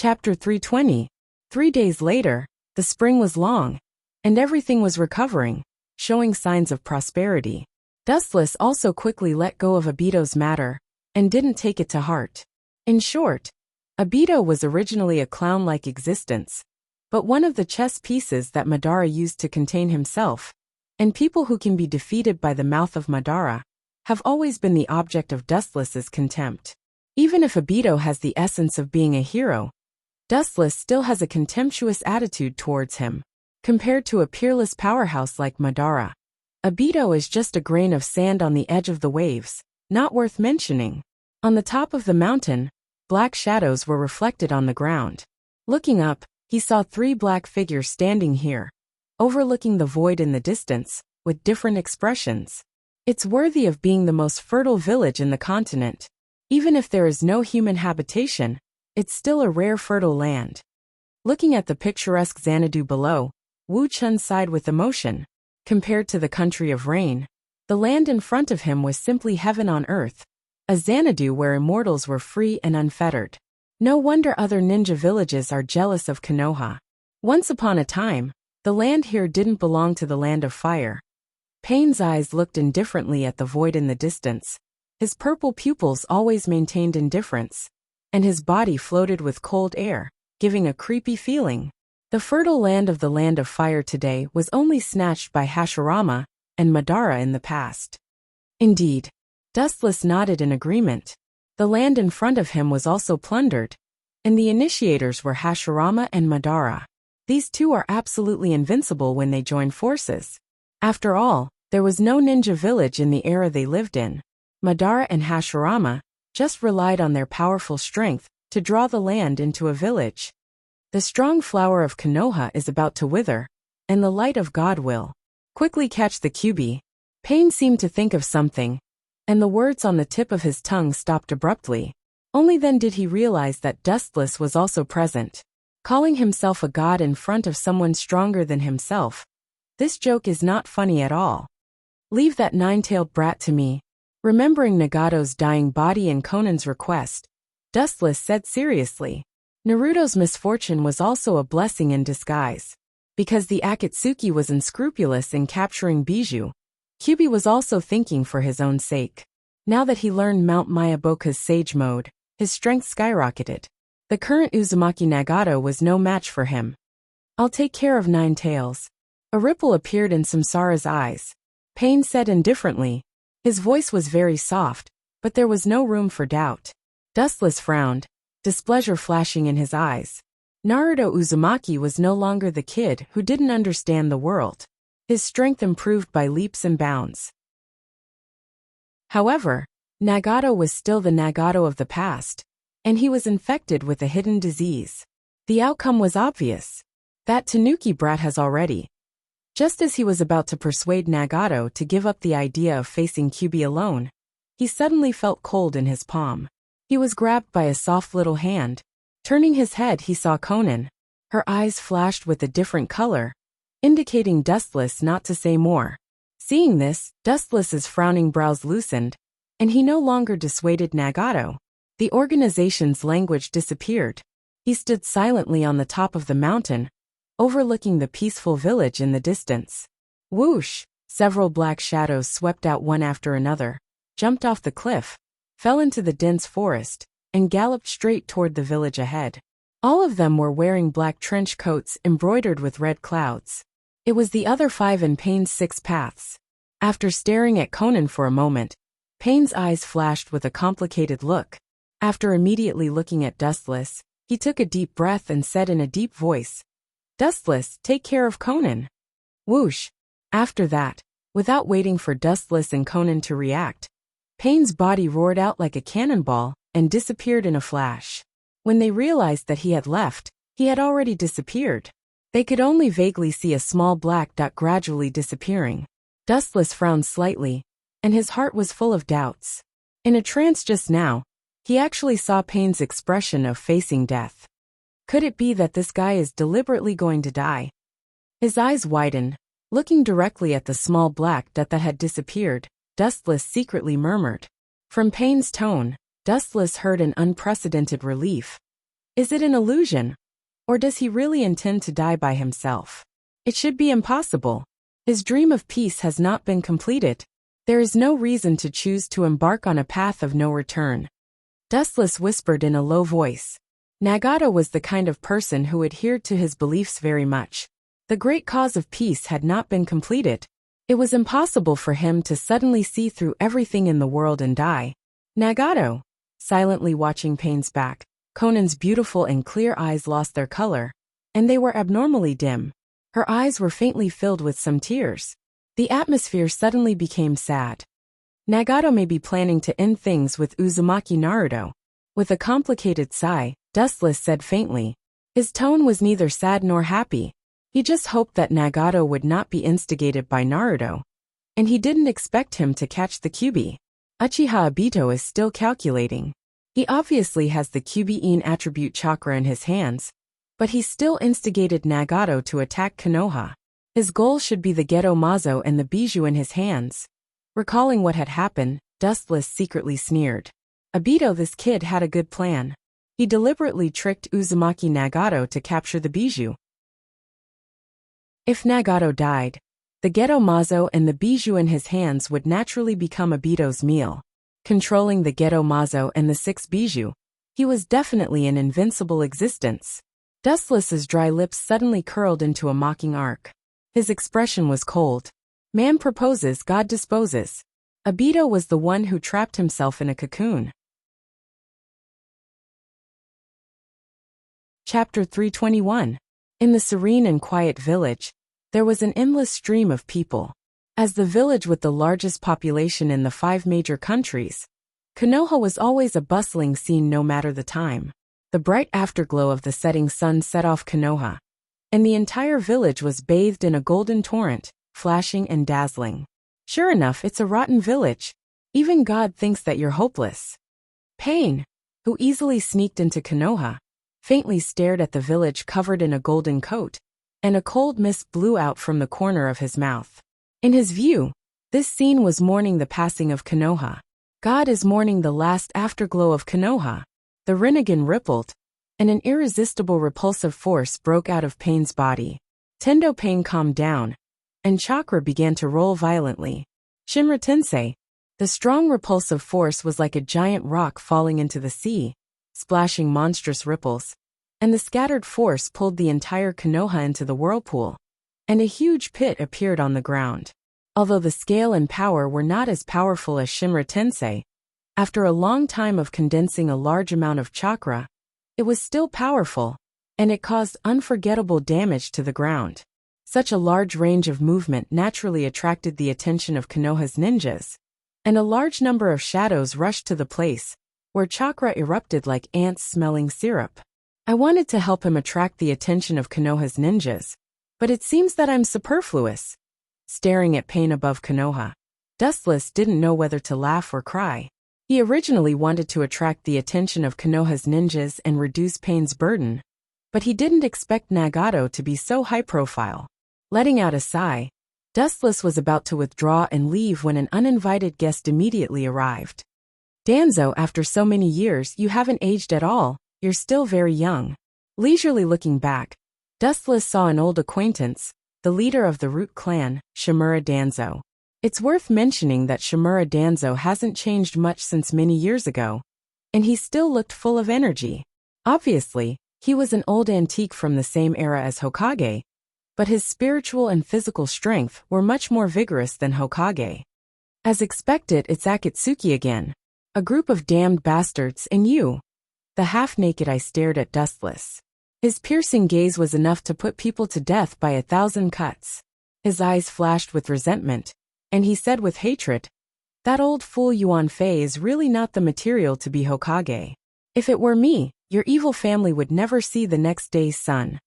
Chapter 320. 3 days later, the spring was long, and everything was recovering, showing signs of prosperity. Dustless also quickly let go of Abito's matter, and didn't take it to heart. In short, Abito was originally a clown-like existence, but one of the chess pieces that Madara used to contain himself, and people who can be defeated by the mouth of Madara have always been the object of Dustless's contempt. Even if Abito has the essence of being a hero, Dustless still has a contemptuous attitude towards him. Compared to a peerless powerhouse like Madara, Abito is just a grain of sand on the edge of the waves, not worth mentioning. On the top of the mountain, black shadows were reflected on the ground. Looking up, he saw 3 black figures standing here, overlooking the void in the distance, with different expressions. It's worthy of being the most fertile village in the continent. Even if there is no human habitation, it's still a rare fertile land. Looking at the picturesque Xanadu below, Wu Chun sighed with emotion. Compared to the country of rain, the land in front of him was simply heaven on earth, a Xanadu where immortals were free and unfettered. No wonder other ninja villages are jealous of Konoha. Once upon a time, the land here didn't belong to the land of fire. Pain's eyes looked indifferently at the void in the distance. His purple pupils always maintained indifference, and his body floated with cold air, giving a creepy feeling. The fertile land of the land of fire today was only snatched by Hashirama and Madara in the past. Indeed, Dustless nodded in agreement. The land in front of him was also plundered, and the initiators were Hashirama and Madara. These two are absolutely invincible when they join forces. After all, there was no ninja village in the era they lived in. Madara and Hashirama just relied on their powerful strength to draw the land into a village. The strong flower of Konoha is about to wither, and the light of God will quickly catch the Kyuubi. Pain seemed to think of something, and the words on the tip of his tongue stopped abruptly. Only then did he realize that Dustless was also present. Calling himself a god in front of someone stronger than himself. This joke is not funny at all. Leave that 9-tailed brat to me. Remembering Nagato's dying body and Conan's request, Dustless said seriously. Naruto's misfortune was also a blessing in disguise. Because the Akatsuki was unscrupulous in capturing Bijou, Kyuubi was also thinking for his own sake. Now that he learned Mount Mayaboka's Sage Mode, his strength skyrocketed. The current Uzumaki Nagato was no match for him. I'll take care of 9 tails. A ripple appeared in Samsara's eyes. Pain said indifferently. His voice was very soft, but there was no room for doubt. Dustless frowned, displeasure flashing in his eyes. Naruto Uzumaki was no longer the kid who didn't understand the world. His strength improved by leaps and bounds. However, Nagato was still the Nagato of the past, and he was infected with a hidden disease. The outcome was obvious. That Tanuki brat has already. Just as he was about to persuade Nagato to give up the idea of facing Kyuubi alone, he suddenly felt cold in his palm. He was grabbed by a soft little hand. Turning his head, he saw Conan. Her eyes flashed with a different color, indicating Dustless not to say more. Seeing this, Dustless's frowning brows loosened, and he no longer dissuaded Nagato. The organization's language disappeared. He stood silently on the top of the mountain, overlooking the peaceful village in the distance. Whoosh! Several black shadows swept out one after another, jumped off the cliff, fell into the dense forest, and galloped straight toward the village ahead. All of them were wearing black trench coats embroidered with red clouds. It was the other 5 in Pain's 6 paths. After staring at Conan for a moment, Pain's eyes flashed with a complicated look. After immediately looking at Dustless, he took a deep breath and said in a deep voice, "Dustless, take care of Conan." Whoosh! After that, without waiting for Dustless and Conan to react, Pain's body roared out like a cannonball and disappeared in a flash. When they realized that he had left, he had already disappeared. They could only vaguely see a small black dot gradually disappearing. Dustless frowned slightly, and his heart was full of doubts. In a trance just now, he actually saw Pain's expression of facing death. Could it be that this guy is deliberately going to die? His eyes widened, looking directly at the small black dot that had disappeared. Dustless secretly murmured. From Pain's tone, Dustless heard an unprecedented relief. Is it an illusion? Or does he really intend to die by himself? It should be impossible. His dream of peace has not been completed. There is no reason to choose to embark on a path of no return. Dustless whispered in a low voice. Nagato was the kind of person who adhered to his beliefs very much. The great cause of peace had not been completed. It was impossible for him to suddenly see through everything in the world and die. Nagato, silently watching Pain's back, Conan's beautiful and clear eyes lost their color, and they were abnormally dim. Her eyes were faintly filled with some tears. The atmosphere suddenly became sad. Nagato may be planning to end things with Uzumaki Naruto. With a complicated sigh, Dustless said faintly. His tone was neither sad nor happy. He just hoped that Nagato would not be instigated by Naruto. And he didn't expect him to catch the Kyuubi. Uchiha Obito is still calculating. He obviously has the Kyuubi-in attribute chakra in his hands, but he still instigated Nagato to attack Konoha. His goal should be the Geto Mazo and the bijou in his hands. Recalling what had happened, Dustless secretly sneered. Obito, this kid had a good plan. He deliberately tricked Uzumaki Nagato to capture the bijou. If Nagato died, the Geto Mazo and the bijou in his hands would naturally become Obito's meal. Controlling the Geto Mazo and the 6 bijou, he was definitely an invincible existence. Dustless's dry lips suddenly curled into a mocking arc. His expression was cold. Man proposes, God disposes. Obito was the one who trapped himself in a cocoon. Chapter 321. In the serene and quiet village, there was an endless stream of people. As the village with the largest population in the 5 major countries, Konoha was always a bustling scene no matter the time. The bright afterglow of the setting sun set off Konoha, and the entire village was bathed in a golden torrent, flashing and dazzling. Sure enough, it's a rotten village. Even God thinks that you're hopeless. Pain, who easily sneaked into Konoha, faintly stared at the village covered in a golden coat, and a cold mist blew out from the corner of his mouth. In his view, this scene was mourning the passing of Konoha. God is mourning the last afterglow of Konoha. The Rinnegan rippled, and an irresistible repulsive force broke out of Pain's body. Tendo Pain calmed down, and chakra began to roll violently. Shinra Tensei, the strong repulsive force was like a giant rock falling into the sea, splashing monstrous ripples, and the scattered force pulled the entire Konoha into the whirlpool, and a huge pit appeared on the ground. Although the scale and power were not as powerful as Shinra Tensei, after a long time of condensing a large amount of chakra, it was still powerful, and it caused unforgettable damage to the ground. Such a large range of movement naturally attracted the attention of Konoha's ninjas, and a large number of shadows rushed to the place, where chakra erupted like ants smelling syrup. I wanted to help him attract the attention of Konoha's ninjas, but it seems that I'm superfluous. Staring at Pain above Konoha, Dustless didn't know whether to laugh or cry. He originally wanted to attract the attention of Konoha's ninjas and reduce Pain's burden, but he didn't expect Nagato to be so high-profile. Letting out a sigh, Dustless was about to withdraw and leave when an uninvited guest immediately arrived. Danzo, after so many years, you haven't aged at all, you're still very young. Leisurely looking back, Dustless saw an old acquaintance, the leader of the Root clan, Shimura Danzo. It's worth mentioning that Shimura Danzo hasn't changed much since many years ago, and he still looked full of energy. Obviously, he was an old antique from the same era as Hokage, but his spiritual and physical strength were much more vigorous than Hokage. As expected, it's Akatsuki again. A group of damned bastards, and you. The half-naked eye stared at Dustless. His piercing gaze was enough to put people to death by 1,000 cuts. His eyes flashed with resentment, and he said with hatred, "That old fool Yuan Fei is really not the material to be Hokage. If it were me, your evil family would never see the next day's sun."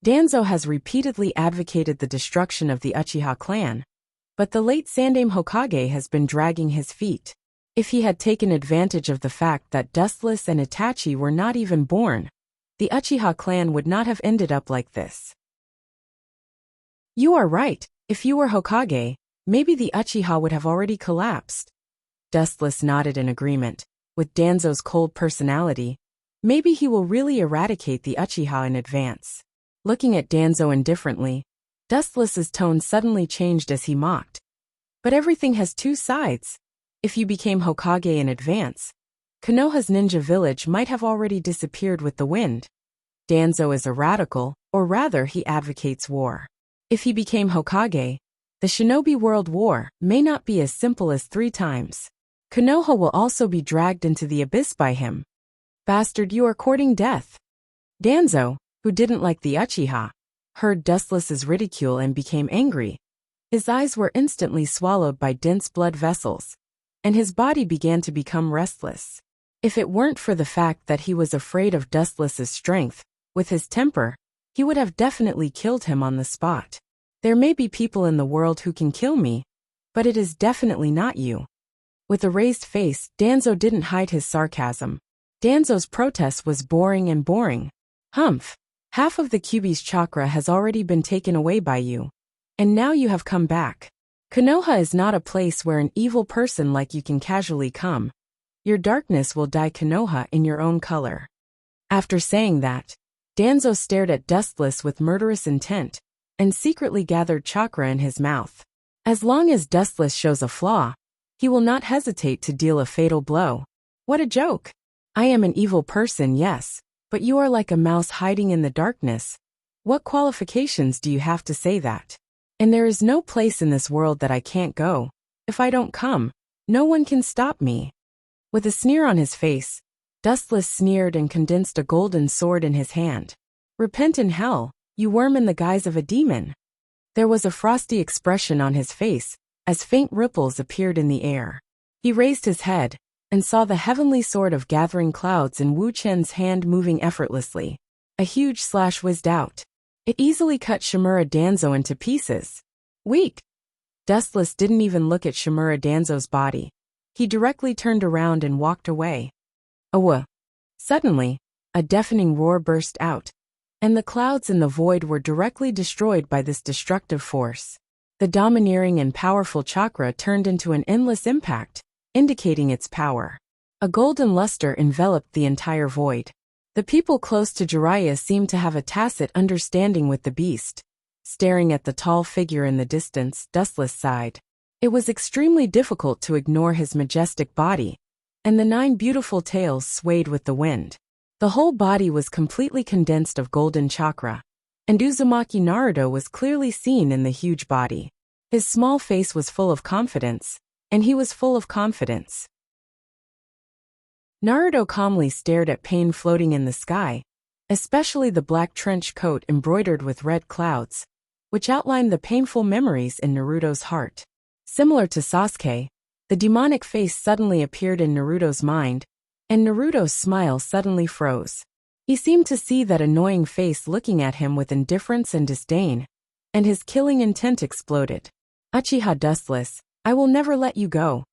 Danzo has repeatedly advocated the destruction of the Uchiha clan, but the late Sandaime Hokage has been dragging his feet. If he had taken advantage of the fact that Dustless and Itachi were not even born, the Uchiha clan would not have ended up like this. You are right, if you were Hokage, maybe the Uchiha would have already collapsed. Dustless nodded in agreement. With Danzo's cold personality, Maybe he will really eradicate the Uchiha in advance. Looking at Danzo indifferently, Dustless's tone suddenly changed as he mocked. But everything has two sides. If you became Hokage in advance, Konoha's ninja village might have already disappeared with the wind. Danzo is a radical, or rather he advocates war. If he became Hokage, the Shinobi World War may not be as simple as 3 times. Konoha will also be dragged into the abyss by him. Bastard, you are courting death. Danzo, who didn't like the Uchiha, heard Dustless's ridicule and became angry. His eyes were instantly swallowed by dense blood vessels, and his body began to become restless. If it weren't for the fact that he was afraid of Dustless's strength, with his temper, he would have definitely killed him on the spot. There may be people in the world who can kill me, but it is definitely not you. With a raised face, Danzo didn't hide his sarcasm. Danzo's protest was boring and boring. Humph. Half of the Kyuubi's chakra has already been taken away by you. And now you have come back. Konoha is not a place where an evil person like you can casually come. Your darkness will dye Konoha in your own color. After saying that, Danzo stared at Dustless with murderous intent, and secretly gathered chakra in his mouth. As long as Dustless shows a flaw, he will not hesitate to deal a fatal blow. What a joke! I am an evil person, yes, but you are like a mouse hiding in the darkness. What qualifications do you have to say that? And there is no place in this world that I can't go. If I don't come, no one can stop me. With a sneer on his face, Dustless sneered and condensed a golden sword in his hand. Repent in hell, you worm in the guise of a demon. There was a frosty expression on his face, as faint ripples appeared in the air. He raised his head, and saw the heavenly sword of gathering clouds in Wu Chen's hand moving effortlessly. A huge slash whizzed out. It easily cut Shimura Danzo into pieces. Weak! Dustless didn't even look at Shimura Danzo's body. He directly turned around and walked away. Awa! Suddenly, a deafening roar burst out, and the clouds in the void were directly destroyed by this destructive force. The domineering and powerful chakra turned into an endless impact, indicating its power. A golden luster enveloped the entire void. The people close to Jiraiya seemed to have a tacit understanding with the beast. Staring at the tall figure in the distance, Dustless sighed. It was extremely difficult to ignore his majestic body, and the 9 beautiful tails swayed with the wind. The whole body was completely condensed of golden chakra, and Uzumaki Naruto was clearly seen in the huge body. His small face was full of confidence, and he was full of confidence. Naruto calmly stared at Pain floating in the sky, especially the black trench coat embroidered with red clouds, which outlined the painful memories in Naruto's heart. Similar to Sasuke, the demonic face suddenly appeared in Naruto's mind, and Naruto's smile suddenly froze. He seemed to see that annoying face looking at him with indifference and disdain, and his killing intent exploded. Uchiha Dustless, I will never let you go.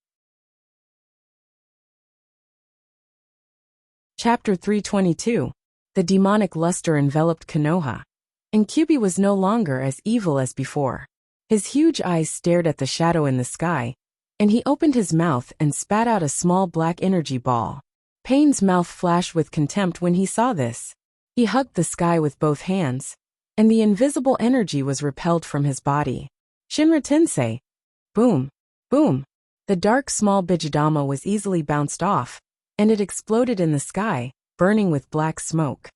Chapter 322. The demonic luster enveloped Konoha, and Kyuubi was no longer as evil as before. His huge eyes stared at the shadow in the sky, and he opened his mouth and spat out a small black energy ball. Pain's mouth flashed with contempt when he saw this. He hugged the sky with both hands, and the invisible energy was repelled from his body. Shinra Tensei. Boom. Boom. The dark small Bijidama was easily bounced off, and it exploded in the sky, burning with black smoke.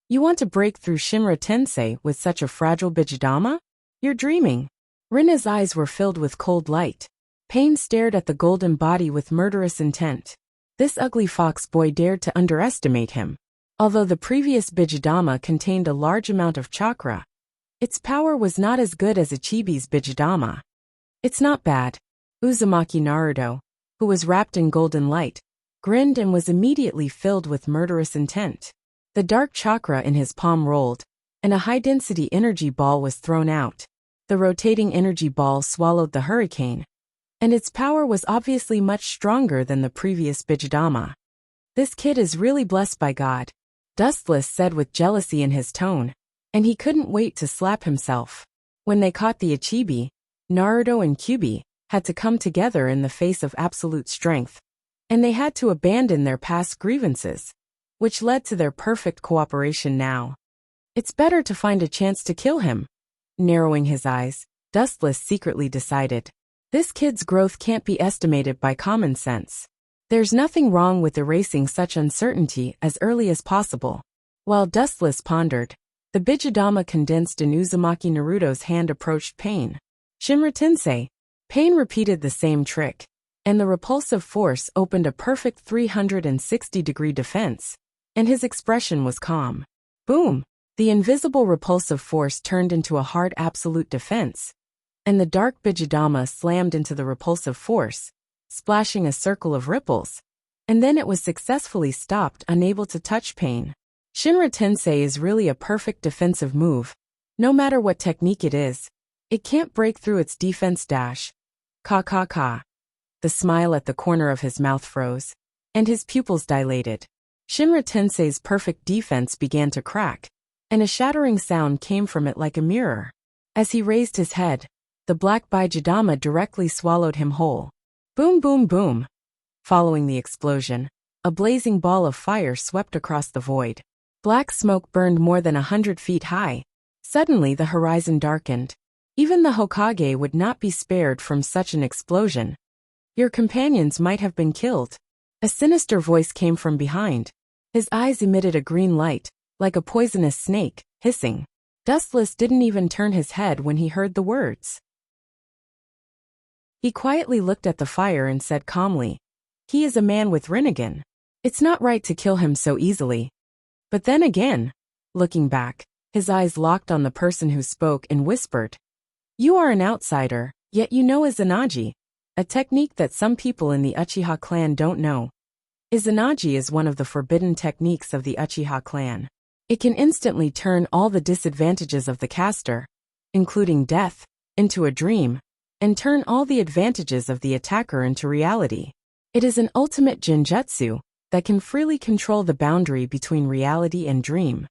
You want to break through Shinra Tensei with such a fragile Bijidama? You're dreaming. Rina's eyes were filled with cold light. Pain stared at the golden body with murderous intent. This ugly fox boy dared to underestimate him. Although the previous Bijidama contained a large amount of chakra, its power was not as good as Ichibi's Bijidama. It's not bad. Uzumaki Naruto, who was wrapped in golden light, grinned and was immediately filled with murderous intent. The dark chakra in his palm rolled, and a high-density energy ball was thrown out. The rotating energy ball swallowed the hurricane, and its power was obviously much stronger than the previous Bijidama. This kid is really blessed by God, Dustless said with jealousy in his tone, and he couldn't wait to slap himself. When they caught the Ichibi, Naruto and Kyuubi had to come together in the face of absolute strength, and they had to abandon their past grievances. which led to their perfect cooperation now. It's better to find a chance to kill him. Narrowing his eyes, Dustless secretly decided. This kid's growth can't be estimated by common sense. There's nothing wrong with erasing such uncertainty as early as possible. While Dustless pondered, the Bijidama condensed in Uzumaki Naruto's hand approached Pain. Shinra Tensei. Pain repeated the same trick, and the repulsive force opened a perfect 360-degree defense, and his expression was calm. Boom! The invisible repulsive force turned into a hard absolute defense, and the dark Bijidama slammed into the repulsive force, splashing a circle of ripples, and then it was successfully stopped, unable to touch Pain. Shinra Tensei is really a perfect defensive move. No matter what technique it is, it can't break through its defense dash. Ka ka ka. The smile at the corner of his mouth froze, and his pupils dilated. Shinra Tensei's perfect defense began to crack, and a shattering sound came from it like a mirror. As he raised his head, the black Bijidama directly swallowed him whole. Boom boom boom. Following the explosion, a blazing ball of fire swept across the void. Black smoke burned more than 100 feet high. Suddenly the horizon darkened. Even the Hokage would not be spared from such an explosion. Your companions might have been killed. A sinister voice came from behind. His eyes emitted a green light, like a poisonous snake, hissing. Dustless didn't even turn his head when he heard the words. He quietly looked at the fire and said calmly, "He is a man with Rinnegan. It's not right to kill him so easily." But then again, looking back, his eyes locked on the person who spoke and whispered, "You are an outsider, yet you know Izanagi, a technique that some people in the Uchiha clan don't know. Izanagi is one of the forbidden techniques of the Uchiha clan. It can instantly turn all the disadvantages of the caster, including death, into a dream, and turn all the advantages of the attacker into reality. It is an ultimate genjutsu that can freely control the boundary between reality and dream.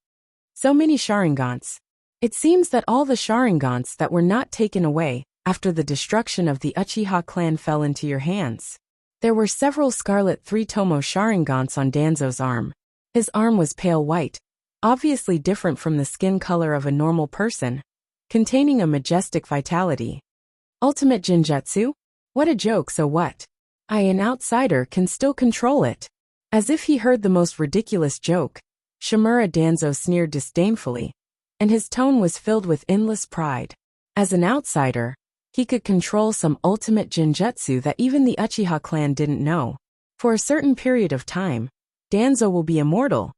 So many Sharingans. It seems that all the Sharingans that were not taken away after the destruction of the Uchiha clan fell into your hands. There were several scarlet three-tomo Sharingans on Danzo's arm. His arm was pale white, obviously different from the skin color of a normal person, containing a majestic vitality. Ultimate genjutsu? What a joke, so what? I, an outsider, can still control it. As if he heard the most ridiculous joke, Shimura Danzo sneered disdainfully, and his tone was filled with endless pride. As an outsider, he could control some ultimate genjutsu that even the Uchiha clan didn't know. For a certain period of time, Danzo will be immortal.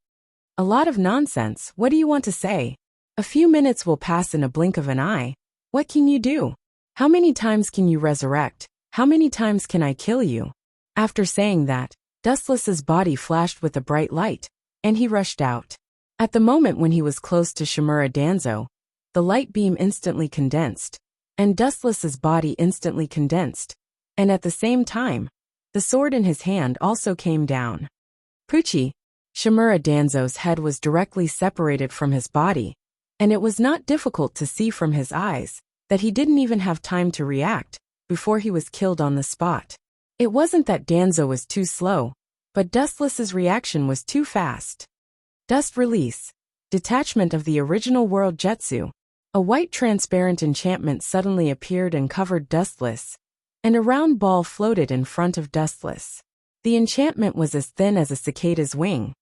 A lot of nonsense, what do you want to say? A few minutes will pass in a blink of an eye. What can you do? How many times can you resurrect? How many times can I kill you? After saying that, Dustless's body flashed with a bright light, and he rushed out. At the moment when he was close to Shimura Danzo, the light beam instantly condensed, and Dustless's body instantly condensed, and at the same time, the sword in his hand also came down. Pucci, Shimura Danzo's head was directly separated from his body, and it was not difficult to see from his eyes that he didn't even have time to react before he was killed on the spot. It wasn't that Danzo was too slow, but Dustless's reaction was too fast. Dust release. Detachment of the original world jutsu. A white transparent enchantment suddenly appeared and covered Dustless, and a round ball floated in front of Dustless. The enchantment was as thin as a cicada's wing,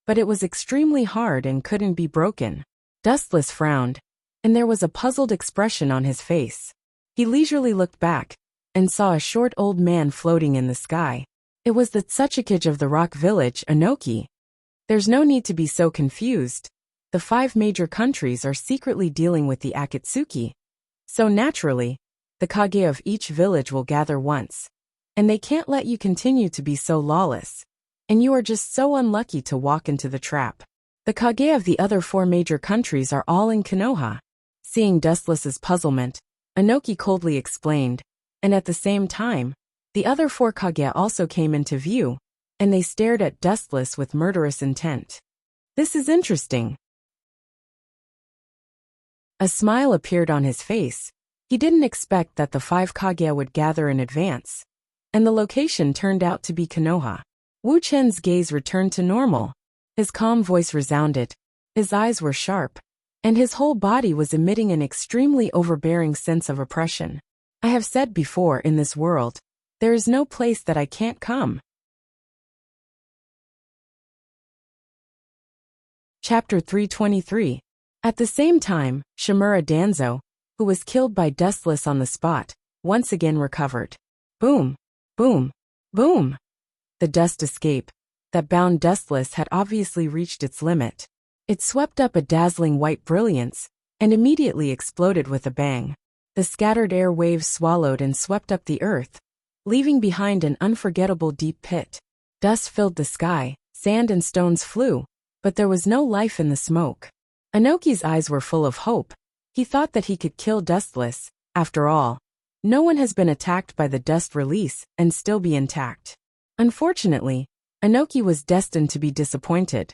but it was extremely hard and couldn't be broken. Dustless frowned, and there was a puzzled expression on his face. He leisurely looked back, and saw a short old man floating in the sky. It was the Tsuchikage of the rock village, Anoki. There's no need to be so confused. The 5 major countries are secretly dealing with the Akatsuki. So naturally, the Kage of each village will gather once. And they can't let you continue to be so lawless. And you are just so unlucky to walk into the trap. The Kage of the other 4 major countries are all in Konoha. Seeing Dustless's puzzlement, Anoki coldly explained, and at the same time, the other 4 Kage also came into view, and they stared at Dustless with murderous intent. This is interesting. A smile appeared on his face. He didn't expect that the 5 Kage would gather in advance, and the location turned out to be Konoha. Wu Chen's gaze returned to normal. His calm voice resounded. His eyes were sharp, and his whole body was emitting an extremely overbearing sense of oppression. I have said before, in this world, there is no place that I can't come. Chapter 323. At the same time, Shimura Danzo, who was killed by Dustless on the spot, once again recovered. Boom! Boom! Boom! The dust escape that bound Dustless had obviously reached its limit. It swept up a dazzling white brilliance and immediately exploded with a bang. The scattered air waves swallowed and swept up the earth, leaving behind an unforgettable deep pit. Dust filled the sky, sand and stones flew, but there was no life in the smoke. Anoki's eyes were full of hope. He thought that he could kill Dustless. After all, no one has been attacked by the dust release and still be intact. Unfortunately, Anoki was destined to be disappointed.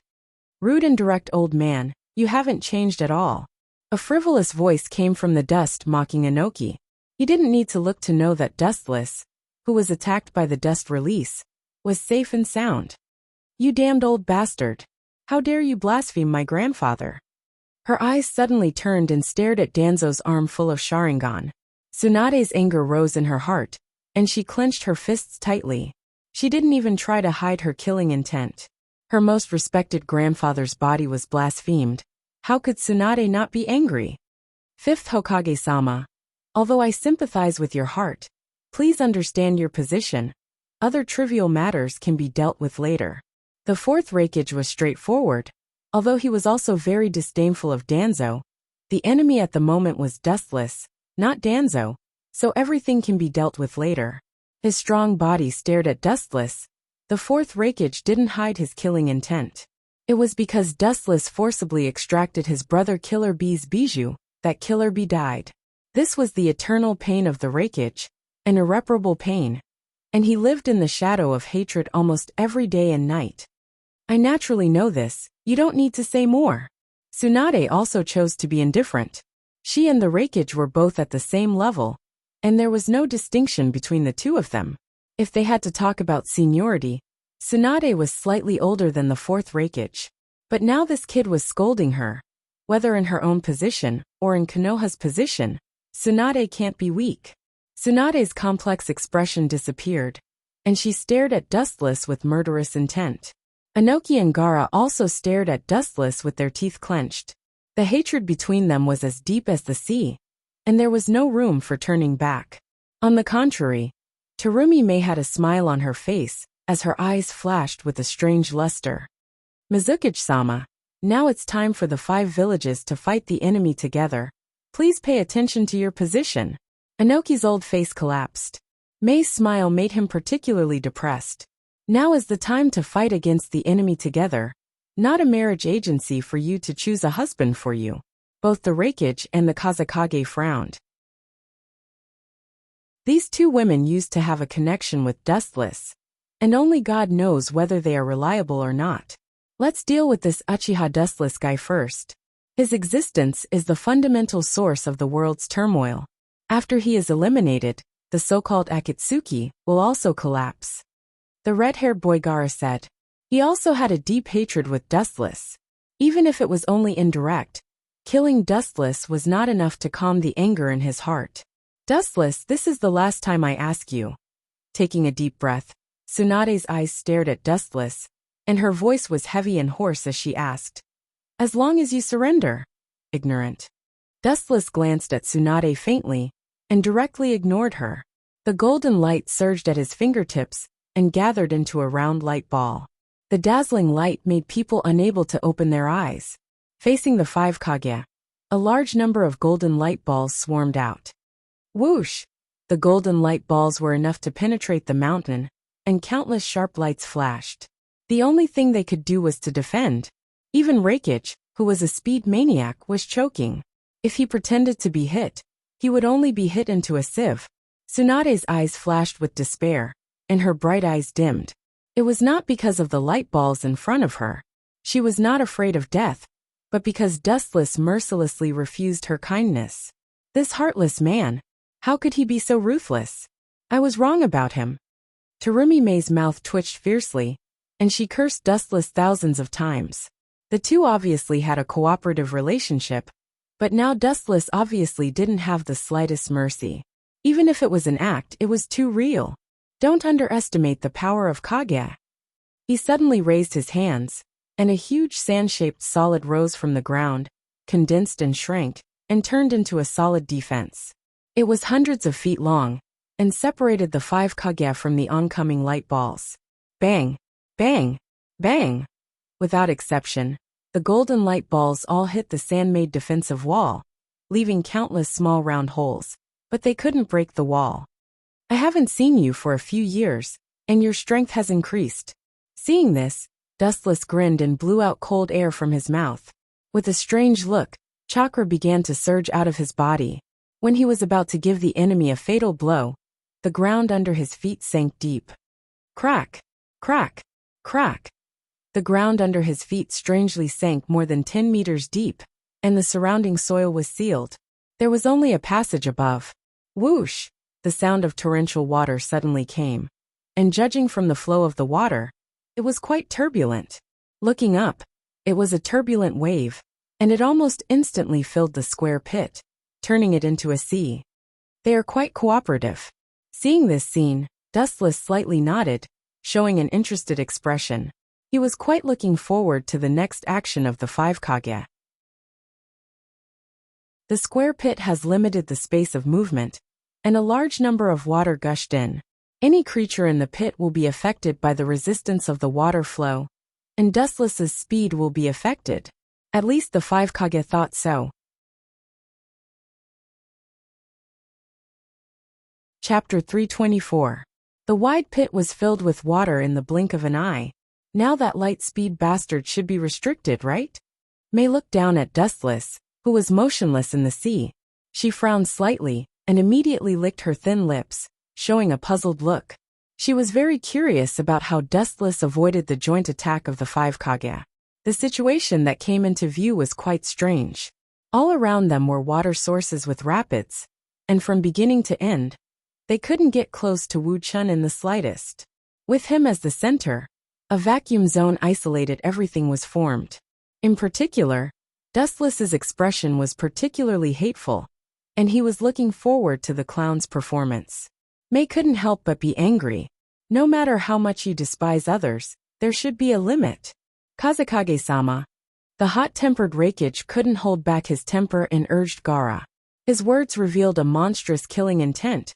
Rude and direct old man, you haven't changed at all. A frivolous voice came from the dust mocking Anoki. He didn't need to look to know that Dustless, who was attacked by the dust release, was safe and sound. You damned old bastard. How dare you blaspheme my grandfather? Her eyes suddenly turned and stared at Danzo's arm full of Sharingan. Tsunade's anger rose in her heart, and she clenched her fists tightly. She didn't even try to hide her killing intent. Her most respected grandfather's body was blasphemed. How could Tsunade not be angry? Fifth Hokage-sama, although I sympathize with your heart, please understand your position. Other trivial matters can be dealt with later. The fourth Raikage was straightforward. Although he was also very disdainful of Danzo, the enemy at the moment was Dustless, not Danzo, so everything can be dealt with later. His strong body stared at Dustless. The fourth Raikage didn't hide his killing intent. It was because Dustless forcibly extracted his brother Killer Bee's bijou that Killer Bee died. This was the eternal pain of the Raikage, an irreparable pain, and he lived in the shadow of hatred almost every day and night. I naturally know this, you don't need to say more. Tsunade also chose to be indifferent. She and the Raikage were both at the same level, and there was no distinction between the two of them. If they had to talk about seniority, Tsunade was slightly older than the fourth Raikage. But now this kid was scolding her. Whether in her own position or in Konoha's position, Tsunade can't be weak. Tsunade's complex expression disappeared, and she stared at Dustless with murderous intent. Anoki and Gaara also stared at Dustless with their teeth clenched. The hatred between them was as deep as the sea, and there was no room for turning back. On the contrary, Terumi-May had a smile on her face as her eyes flashed with a strange luster. Mizukage-sama, now it's time for the 5 villages to fight the enemy together. Please pay attention to your position. Anoki's old face collapsed. May's smile made him particularly depressed. Now is the time to fight against the enemy together, not a marriage agency for you to choose a husband for you. Both the Raikage and the Kazekage frowned. These two women used to have a connection with Dustless, and only God knows whether they are reliable or not. Let's deal with this Uchiha Dustless guy first. His existence is the fundamental source of the world's turmoil. After he is eliminated, the so-called Akatsuki will also collapse. The red-haired boy Gaara said. He also had a deep hatred with Dustless. Even if it was only indirect, killing Dustless was not enough to calm the anger in his heart. Dustless, this is the last time I ask you. Taking a deep breath, Tsunade's eyes stared at Dustless, and her voice was heavy and hoarse as she asked. As long as you surrender. Ignorant. Dustless glanced at Tsunade faintly, and directly ignored her. The golden light surged at his fingertips, and gathered into a round light ball. The dazzling light made people unable to open their eyes. Facing the 5 Kage, a large number of golden light balls swarmed out. Whoosh! The golden light balls were enough to penetrate the mountain, and countless sharp lights flashed. The only thing they could do was to defend. Even Raikage, who was a speed maniac, was choking. If he pretended to be hit, he would only be hit into a sieve. Tsunade's eyes flashed with despair, and her bright eyes dimmed. It was not because of the light balls in front of her. She was not afraid of death, but because Dustless mercilessly refused her kindness. This heartless man, how could he be so ruthless? I was wrong about him. Terumi-May's mouth twitched fiercely, and she cursed Dustless thousands of times. The two obviously had a cooperative relationship, but now Dustless obviously didn't have the slightest mercy. Even if it was an act, it was too real. Don't underestimate the power of Kage. He suddenly raised his hands, and a huge sand-shaped solid rose from the ground, condensed and shrank, and turned into a solid defense. It was hundreds of feet long, and separated the 5 Kage from the oncoming light balls. Bang! Bang! Bang! Without exception, the golden light balls all hit the sand-made defensive wall, leaving countless small round holes, but they couldn't break the wall. I haven't seen you for a few years, and your strength has increased. Seeing this, Dustless grinned and blew out cold air from his mouth. With a strange look, chakra began to surge out of his body. When he was about to give the enemy a fatal blow, the ground under his feet sank deep. Crack! Crack! Crack! The ground under his feet strangely sank more than 10 meters deep, and the surrounding soil was sealed. There was only a passage above. Whoosh! The sound of torrential water suddenly came, and judging from the flow of the water, it was quite turbulent. Looking up, it was a turbulent wave, and it almost instantly filled the square pit, turning it into a sea. They are quite cooperative. Seeing this scene, Dustless slightly nodded, showing an interested expression. He was quite looking forward to the next action of the 5 Kage. The square pit has limited the space of movement, and a large number of water gushed in. Any creature in the pit will be affected by the resistance of the water flow, and Dustless's speed will be affected. At least the 5 Kage thought so. Chapter 324. The wide pit was filled with water in the blink of an eye. Now that light-speed bastard should be restricted, right? May looked down at Dustless, who was motionless in the sea. She frowned slightly, and immediately licked her thin lips, showing a puzzled look. She was very curious about how Dustless avoided the joint attack of the 5 Kage. The situation that came into view was quite strange. All around them were water sources with rapids, and from beginning to end, they couldn't get close to Wu Chun in the slightest. With him as the center, a vacuum zone isolated everything was formed. In particular, Dustless's expression was particularly hateful, and he was looking forward to the clown's performance. May couldn't help but be angry. No matter how much you despise others, there should be a limit. Kazekage-sama. The hot-tempered Reikage couldn't hold back his temper and urged Gaara. His words revealed a monstrous killing intent,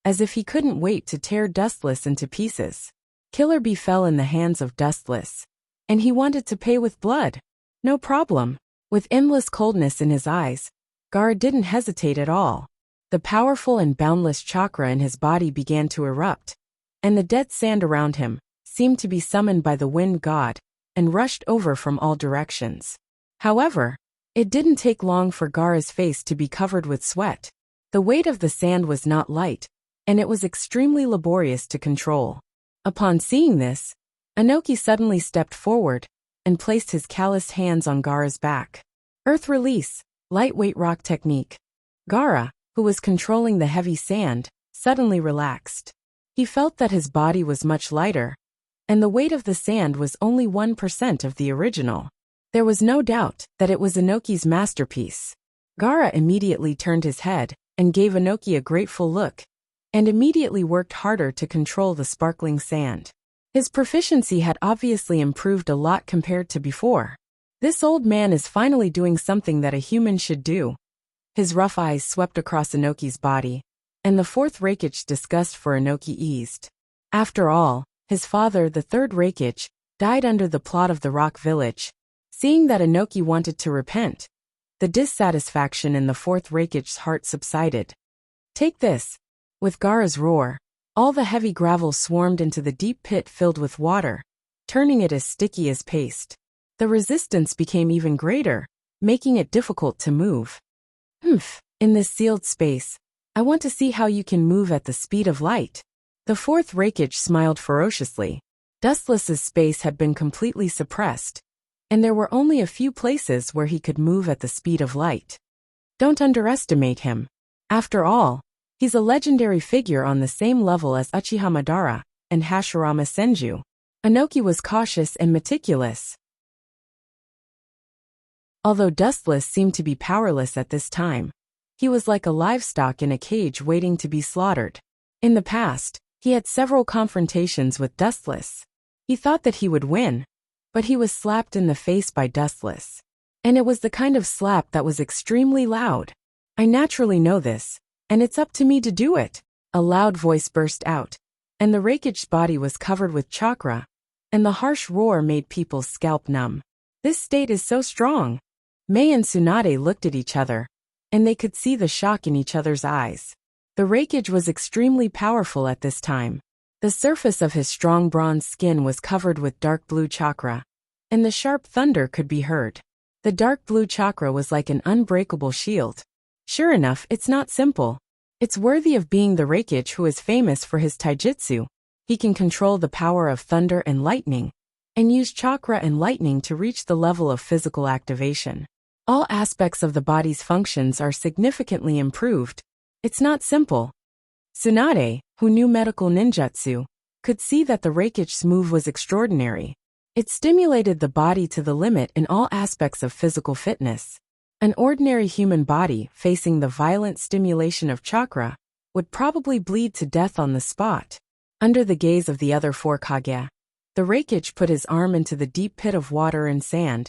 as if he couldn't wait to tear Dustless into pieces. Killer Bee fell in the hands of Dustless, and he wanted to pay with blood. No problem. With endless coldness in his eyes, Gaara didn't hesitate at all. The powerful and boundless chakra in his body began to erupt, and the dead sand around him seemed to be summoned by the wind god and rushed over from all directions. However, it didn't take long for Gaara's face to be covered with sweat. The weight of the sand was not light, and it was extremely laborious to control. Upon seeing this, Inoki suddenly stepped forward and placed his calloused hands on Gaara's back. Earth release, lightweight rock technique. Gaara, who was controlling the heavy sand, suddenly relaxed. He felt that his body was much lighter, and the weight of the sand was only 1% of the original. There was no doubt that it was Inoki's masterpiece. Gaara immediately turned his head and gave Inoki a grateful look, and immediately worked harder to control the sparkling sand. His proficiency had obviously improved a lot compared to before. This old man is finally doing something that a human should do. His rough eyes swept across Inoki's body, and the 4th Reikage disgust for Inoki eased. After all, his father, the 3rd Reikage, died under the plot of the rock village. Seeing that Inoki wanted to repent, the dissatisfaction in the 4th Reikage's heart subsided. Take this. With Gaara's roar, all the heavy gravel swarmed into the deep pit filled with water, turning it as sticky as paste. The resistance became even greater, making it difficult to move. In this sealed space, I want to see how you can move at the speed of light. The 4th Reikage smiled ferociously. Dustless's space had been completely suppressed, and there were only a few places where he could move at the speed of light. Don't underestimate him. After all, he's a legendary figure on the same level as Uchiha Madara and Hashirama Senju. Inoki was cautious and meticulous. Although Dustless seemed to be powerless at this time, he was like a livestock in a cage waiting to be slaughtered. In the past, he had several confrontations with Dustless. He thought that he would win, but he was slapped in the face by Dustless. And it was the kind of slap that was extremely loud. I naturally know this, and it's up to me to do it. A loud voice burst out, and the Rakich's body was covered with chakra, and the harsh roar made people's scalp numb. This state is so strong. Mei and Tsunade looked at each other, and they could see the shock in each other's eyes. The Rakich was extremely powerful at this time. The surface of his strong bronze skin was covered with dark blue chakra, and the sharp thunder could be heard. The dark blue chakra was like an unbreakable shield. Sure enough, it's not simple. It's worthy of being the Rakich who is famous for his taijutsu. He can control the power of thunder and lightning, and use chakra and lightning to reach the level of physical activation. All aspects of the body's functions are significantly improved. It's not simple. Tsunade, who knew medical ninjutsu, could see that the Rakich's move was extraordinary. It stimulated the body to the limit in all aspects of physical fitness. An ordinary human body facing the violent stimulation of chakra would probably bleed to death on the spot. Under the gaze of the other 4 Kage, the Rakich put his arm into the deep pit of water and sand.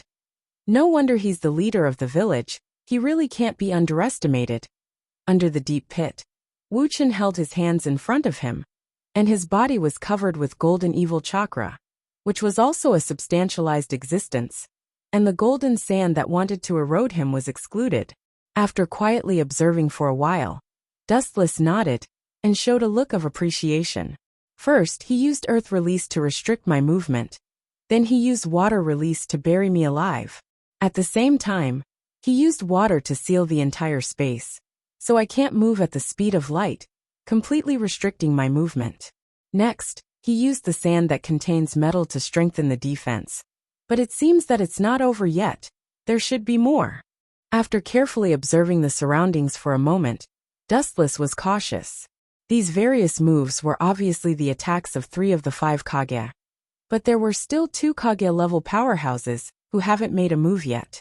No wonder he's the leader of the village, he really can't be underestimated. Under the deep pit, Wuchen held his hands in front of him, and his body was covered with golden evil chakra, which was also a substantialized existence, and the golden sand that wanted to erode him was excluded. After quietly observing for a while, Dustless nodded and showed a look of appreciation. First, he used earth release to restrict my movement. Then he used water release to bury me alive. At the same time, he used water to seal the entire space, so I can't move at the speed of light, completely restricting my movement. Next, he used the sand that contains metal to strengthen the defense. But it seems that it's not over yet. There should be more. After carefully observing the surroundings for a moment, Dustless was cautious. These various moves were obviously the attacks of 3 of the 5 Kage. But there were still 2 Kage-level powerhouses who haven't made a move yet.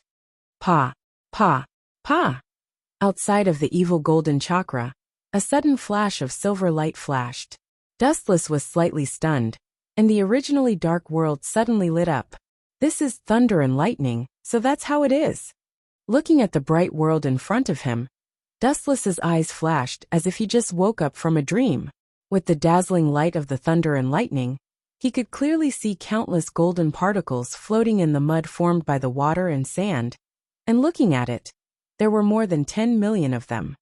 Pa, pa, pa. Outside of the evil golden chakra, a sudden flash of silver light flashed. Dustless was slightly stunned, and the originally dark world suddenly lit up. This is thunder and lightning, so that's how it is. Looking at the bright world in front of him, Dustless's eyes flashed as if he just woke up from a dream. With the dazzling light of the thunder and lightning, he could clearly see countless golden particles floating in the mud formed by the water and sand, and looking at it, there were more than 10 million of them.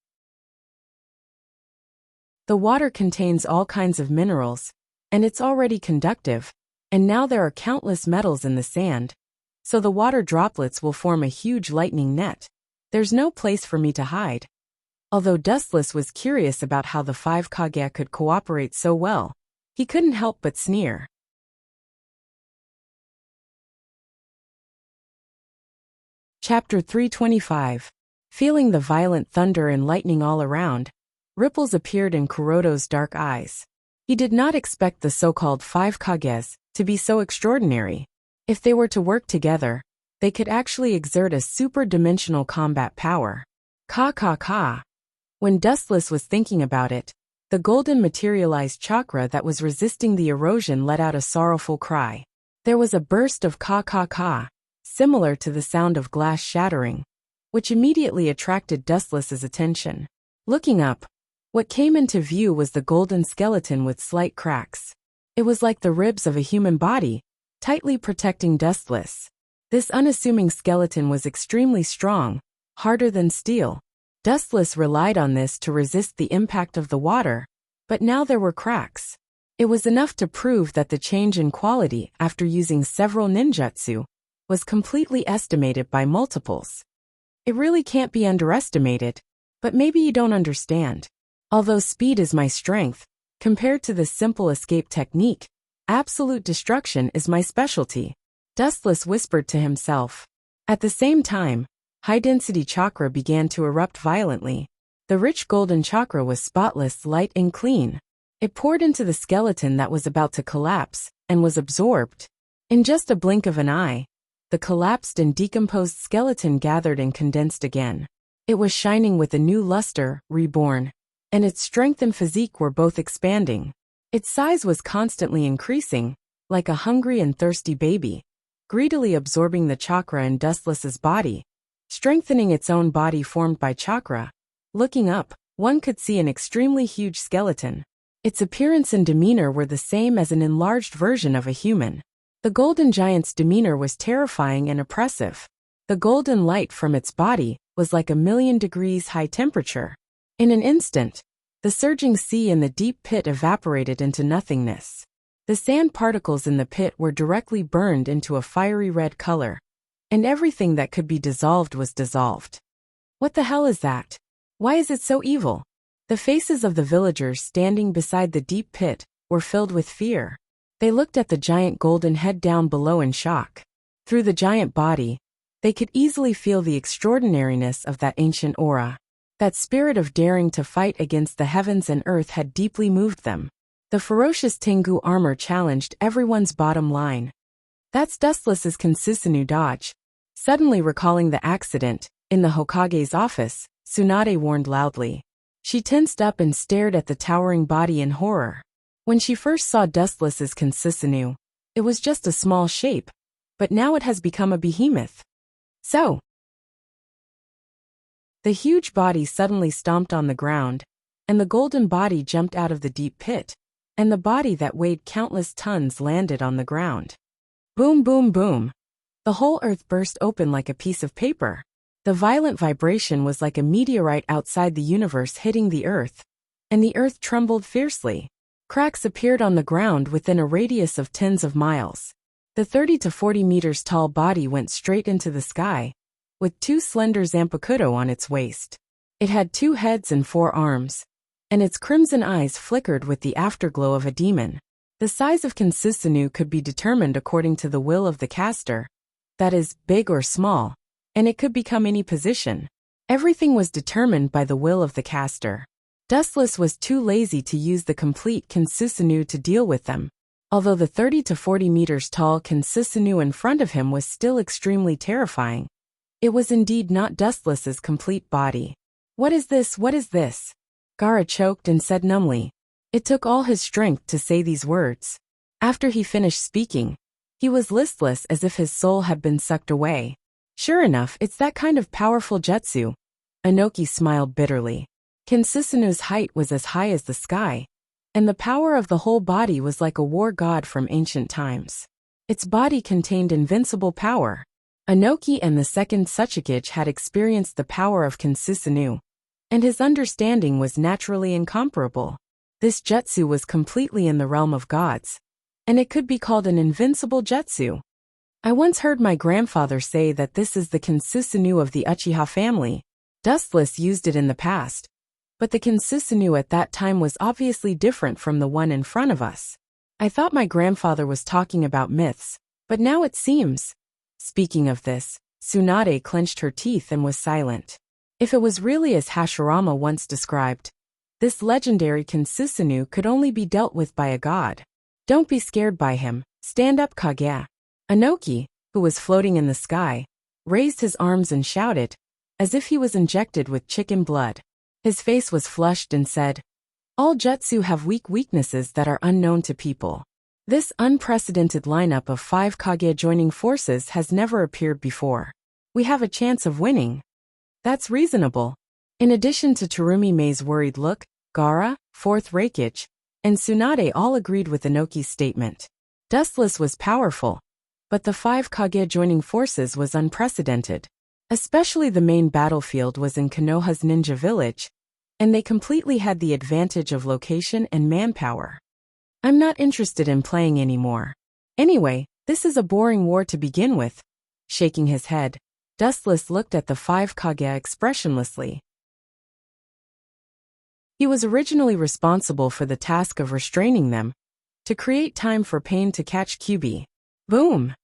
The water contains all kinds of minerals, and it's already conductive, and now there are countless metals in the sand, so the water droplets will form a huge lightning net. There's no place for me to hide. Although Dustless was curious about how the 5 Kage could cooperate so well, he couldn't help but sneer. Chapter 325. Feeling the violent thunder and lightning all around, ripples appeared in Kuroto's dark eyes. He did not expect the so-called 5 Kages to be so extraordinary. If they were to work together, they could actually exert a super-dimensional combat power. Ka. When Dustless was thinking about it, the golden materialized chakra that was resisting the erosion let out a sorrowful cry. There was a burst of ka, similar to the sound of glass shattering, which immediately attracted Dustless's attention. Looking up, what came into view was the golden skeleton with slight cracks. It was like the ribs of a human body, tightly protecting Dustless. This unassuming skeleton was extremely strong, harder than steel. Dustless relied on this to resist the impact of the water, but now there were cracks. It was enough to prove that the change in quality after using several ninjutsu was completely estimated by multiples. It really can't be underestimated, but maybe you don't understand. Although speed is my strength, compared to this simple escape technique, absolute destruction is my specialty, Dustless whispered to himself. At the same time, high-density chakra began to erupt violently. The rich golden chakra was spotless, light and clean. It poured into the skeleton that was about to collapse, and was absorbed. In just a blink of an eye, the collapsed and decomposed skeleton gathered and condensed again. It was shining with a new luster, reborn, and its strength and physique were both expanding. Its size was constantly increasing, like a hungry and thirsty baby, greedily absorbing the chakra in Dustless's body, strengthening its own body formed by chakra. Looking up, one could see an extremely huge skeleton. Its appearance and demeanor were the same as an enlarged version of a human. The golden giant's demeanor was terrifying and oppressive. The golden light from its body was like 1,000,000 degrees high temperature. In an instant, the surging sea in the deep pit evaporated into nothingness. The sand particles in the pit were directly burned into a fiery red color, and everything that could be dissolved was dissolved. What the hell is that? Why is it so evil? The faces of the villagers standing beside the deep pit were filled with fear. They looked at the giant golden head down below in shock. Through the giant body, they could easily feel the extraordinariness of that ancient aura. That spirit of daring to fight against the heavens and earth had deeply moved them. The ferocious Tengu armor challenged everyone's bottom line. That's Dustless's Consusinu dodge. Suddenly recalling the accident, in the Hokage's office, Tsunade warned loudly. She tensed up and stared at the towering body in horror. When she first saw Dustless's Consusinu, it was just a small shape, but now it has become a behemoth. So, the huge body suddenly stomped on the ground, and the golden body jumped out of the deep pit, and the body that weighed countless tons landed on the ground. Boom, boom, boom. The whole earth burst open like a piece of paper. The violent vibration was like a meteorite outside the universe hitting the earth, and the earth trembled fiercely. Cracks appeared on the ground within a radius of tens of miles. The 30 to 40 meters tall body went straight into the sky, with 2 slender Zanpakuto on its waist. It had 2 heads and 4 arms, and its crimson eyes flickered with the afterglow of a demon. The size of Consusinu could be determined according to the will of the caster, that is, big or small, and it could become any position. Everything was determined by the will of the caster. Dustless was too lazy to use the complete Consusinu to deal with them, although the 30 to 40 meters tall Consusinu in front of him was still extremely terrifying. It was indeed not Dustless's complete body. What is this? What is this? Gaara choked and said numbly. It took all his strength to say these words. After he finished speaking, he was listless as if his soul had been sucked away. Sure enough, it's that kind of powerful jutsu. Inoki smiled bitterly. Consusinu's height was as high as the sky, and the power of the whole body was like a war god from ancient times. Its body contained invincible power. Inoki and the second Tsuchikage had experienced the power of Consusinu, and his understanding was naturally incomparable. This jutsu was completely in the realm of gods, and it could be called an invincible jutsu. I once heard my grandfather say that this is the Consusinu of the Uchiha family. Dustless used it in the past, but the Consusinu at that time was obviously different from the one in front of us. I thought my grandfather was talking about myths, but now it seems. Speaking of this, Tsunade clenched her teeth and was silent. If it was really as Hashirama once described, this legendary Consusinu could only be dealt with by a god. Don't be scared by him, stand up, Kage. Inoki, who was floating in the sky, raised his arms and shouted, as if he was injected with chicken blood. His face was flushed and said, all jutsu have weaknesses that are unknown to people. This unprecedented lineup of 5 Kage joining forces has never appeared before. We have a chance of winning. That's reasonable. In addition to Terumi Mei's worried look, Gaara, 4th Reikage, and Tsunade all agreed with Inoki's statement. Dustless was powerful, but the 5 Kage joining forces was unprecedented. Especially the main battlefield was in Konoha's ninja village, and they completely had the advantage of location and manpower. I'm not interested in playing anymore. Anyway, this is a boring war to begin with. Shaking his head, Dustless looked at the 5 Kage expressionlessly. He was originally responsible for the task of restraining them, to create time for pain to catch Kyubi. Boom!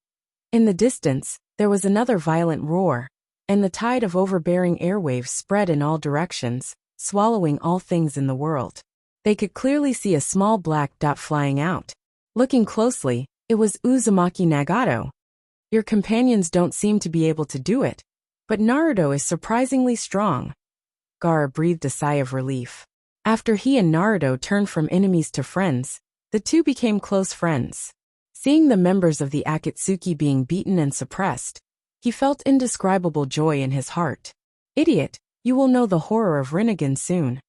In the distance, there was another violent roar, and the tide of overbearing airwaves spread in all directions, swallowing all things in the world. They could clearly see a small black dot flying out. Looking closely, it was Uzumaki Nagato. Your companions don't seem to be able to do it, but Naruto is surprisingly strong. Gaara breathed a sigh of relief. After he and Naruto turned from enemies to friends, the two became close friends. Seeing the members of the Akatsuki being beaten and suppressed, he felt indescribable joy in his heart. Idiot, you will know the horror of Rinnegan soon.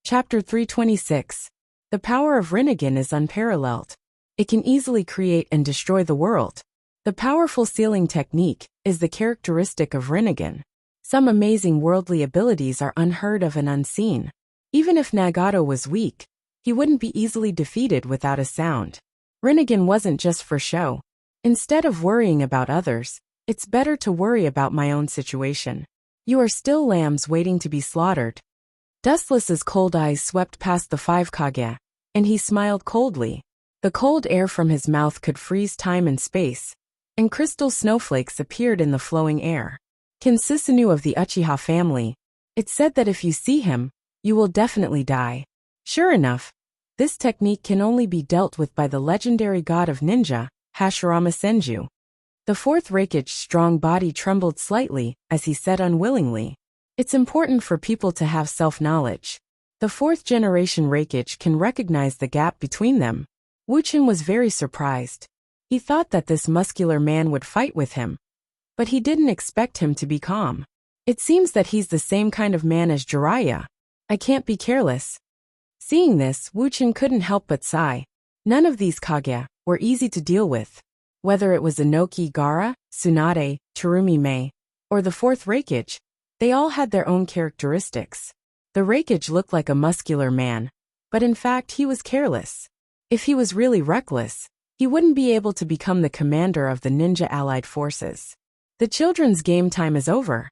Chapter 326. The power of Rinnegan is unparalleled. It can easily create and destroy the world. The powerful sealing technique is the characteristic of Rinnegan. Some amazing worldly abilities are unheard of and unseen. Even if Nagato was weak, he wouldn't be easily defeated without a sound. Rinnegan wasn't just for show. Instead of worrying about others, it's better to worry about my own situation. You are still lambs waiting to be slaughtered. Dustless's cold eyes swept past the 5 Kage, and he smiled coldly. The cold air from his mouth could freeze time and space, and crystal snowflakes appeared in the flowing air. Kinsisanu of the Uchiha family. It said that if you see him, you will definitely die. Sure enough, this technique can only be dealt with by the legendary god of ninja, Hashirama Senju. The fourth Rakich's strong body trembled slightly as he said unwillingly, "It's important for people to have self-knowledge." The fourth generation Rakich can recognize the gap between them. Wuchen was very surprised. He thought that this muscular man would fight with him, but he didn't expect him to be calm. It seems that he's the same kind of man as Jiraiya. I can't be careless. Seeing this, Wuchen couldn't help but sigh. None of these Kage were easy to deal with. Whether it was Inoki Gaara, Tsunade, Terumi Mei, or the fourth Rakich, they all had their own characteristics. The Rakich looked like a muscular man, but in fact he was careless. If he was really reckless, he wouldn't be able to become the commander of the ninja allied forces. The children's game time is over.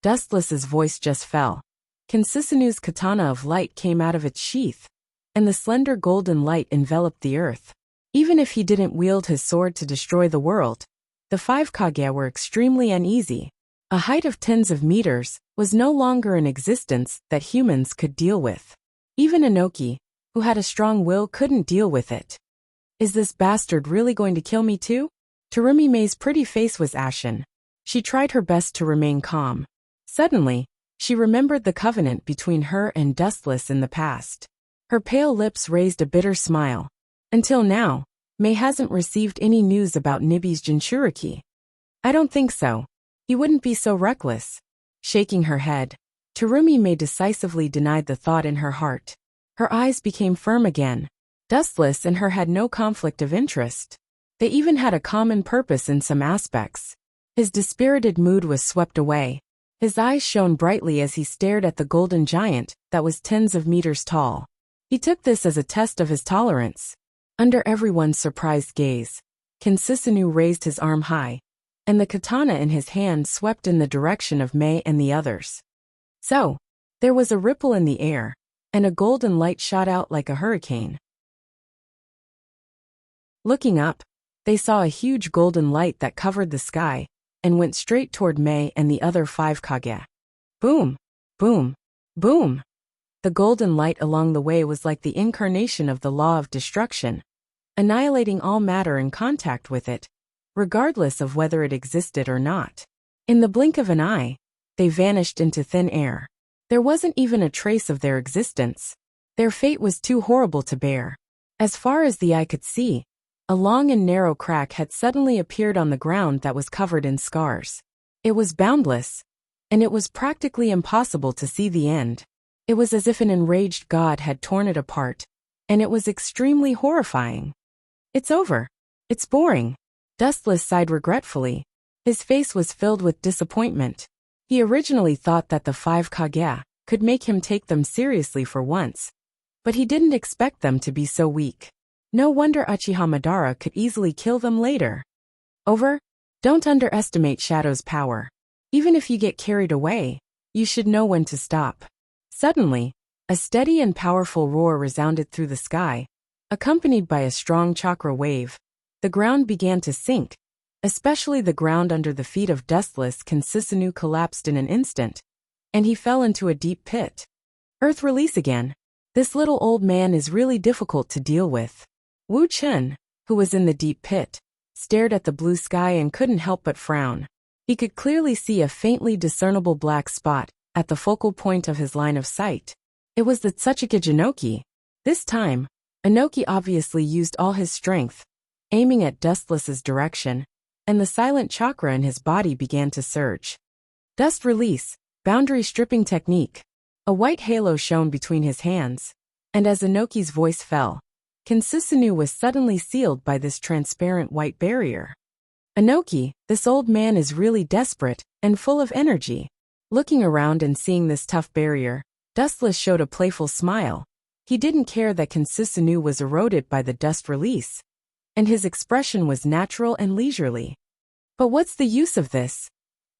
Dustless's voice just fell. Kinsisanu's katana of light came out of its sheath, and the slender golden light enveloped the earth. Even if he didn't wield his sword to destroy the world, the 5 Kage were extremely uneasy. A height of tens of meters was no longer in existence that humans could deal with. Even Inoki, who had a strong will, couldn't deal with it. Is this bastard really going to kill me too? Terumi Mei's pretty face was ashen. She tried her best to remain calm. Suddenly, she remembered the covenant between her and Dustless in the past. Her pale lips raised a bitter smile. Until now, Mei hasn't received any news about Nibi's Jinchuriki. I don't think so. He wouldn't be so reckless. Shaking her head, Terumi Mei decisively denied the thought in her heart. Her eyes became firm again. Dustless and her had no conflict of interest. They even had a common purpose in some aspects. His dispirited mood was swept away. His eyes shone brightly as he stared at the golden giant that was tens of meters tall. He took this as a test of his tolerance. Under everyone's surprised gaze, Kinsisanu raised his arm high, and the katana in his hand swept in the direction of Mei and the others. So, there was a ripple in the air, and a golden light shot out like a hurricane. Looking up, they saw a huge golden light that covered the sky and went straight toward Mei and the other 5 Kage. Boom! Boom! Boom! The golden light along the way was like the incarnation of the law of destruction, annihilating all matter in contact with it, regardless of whether it existed or not. In the blink of an eye, they vanished into thin air. There wasn't even a trace of their existence. Their fate was too horrible to bear. As far as the eye could see, a long and narrow crack had suddenly appeared on the ground that was covered in scars. It was boundless, and it was practically impossible to see the end. It was as if an enraged god had torn it apart, and it was extremely horrifying. It's over. It's boring. Dustless sighed regretfully. His face was filled with disappointment. He originally thought that the 5 Kage could make him take them seriously for once, but he didn't expect them to be so weak. No wonder Uchiha Madara could easily kill them later. Over? Don't underestimate Shadow's power. Even if you get carried away, you should know when to stop. Suddenly, a steady and powerful roar resounded through the sky, accompanied by a strong chakra wave. The ground began to sink, Especially the ground under the feet of dustless Consisinu collapsed in an instant, and he fell into a deep pit. Earth release again. This little old man is really difficult to deal with. Wu Chen, who was in the deep pit, stared at the blue sky and couldn't help but frown. He could clearly see a faintly discernible black spot at the focal point of his line of sight. It was the Tsuchika Jinoki. This time, Inoki obviously used all his strength, aiming at Dustless's direction, and the silent chakra in his body began to surge. Dust release, boundary stripping technique. A white halo shone between his hands, and as Inoki's voice fell, Consisinu was suddenly sealed by this transparent white barrier. Inoki, this old man is really desperate and full of energy. Looking around and seeing this tough barrier, Dustless showed a playful smile. He didn't care that Consisinu was eroded by the dust release, and his expression was natural and leisurely. But what's the use of this?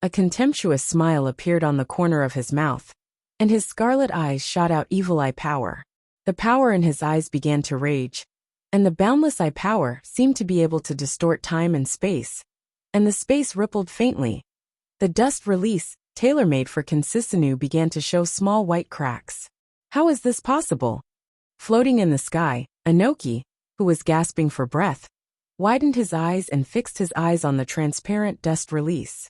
A contemptuous smile appeared on the corner of his mouth, and his scarlet eyes shot out evil eye power. The power in his eyes began to rage, and the boundless eye power seemed to be able to distort time and space, and the space rippled faintly. The dust release, tailor-made for Consisinu, began to show small white cracks. How is this possible? Floating in the sky, Inoki, who was gasping for breath, widened his eyes and fixed his eyes on the transparent dust release.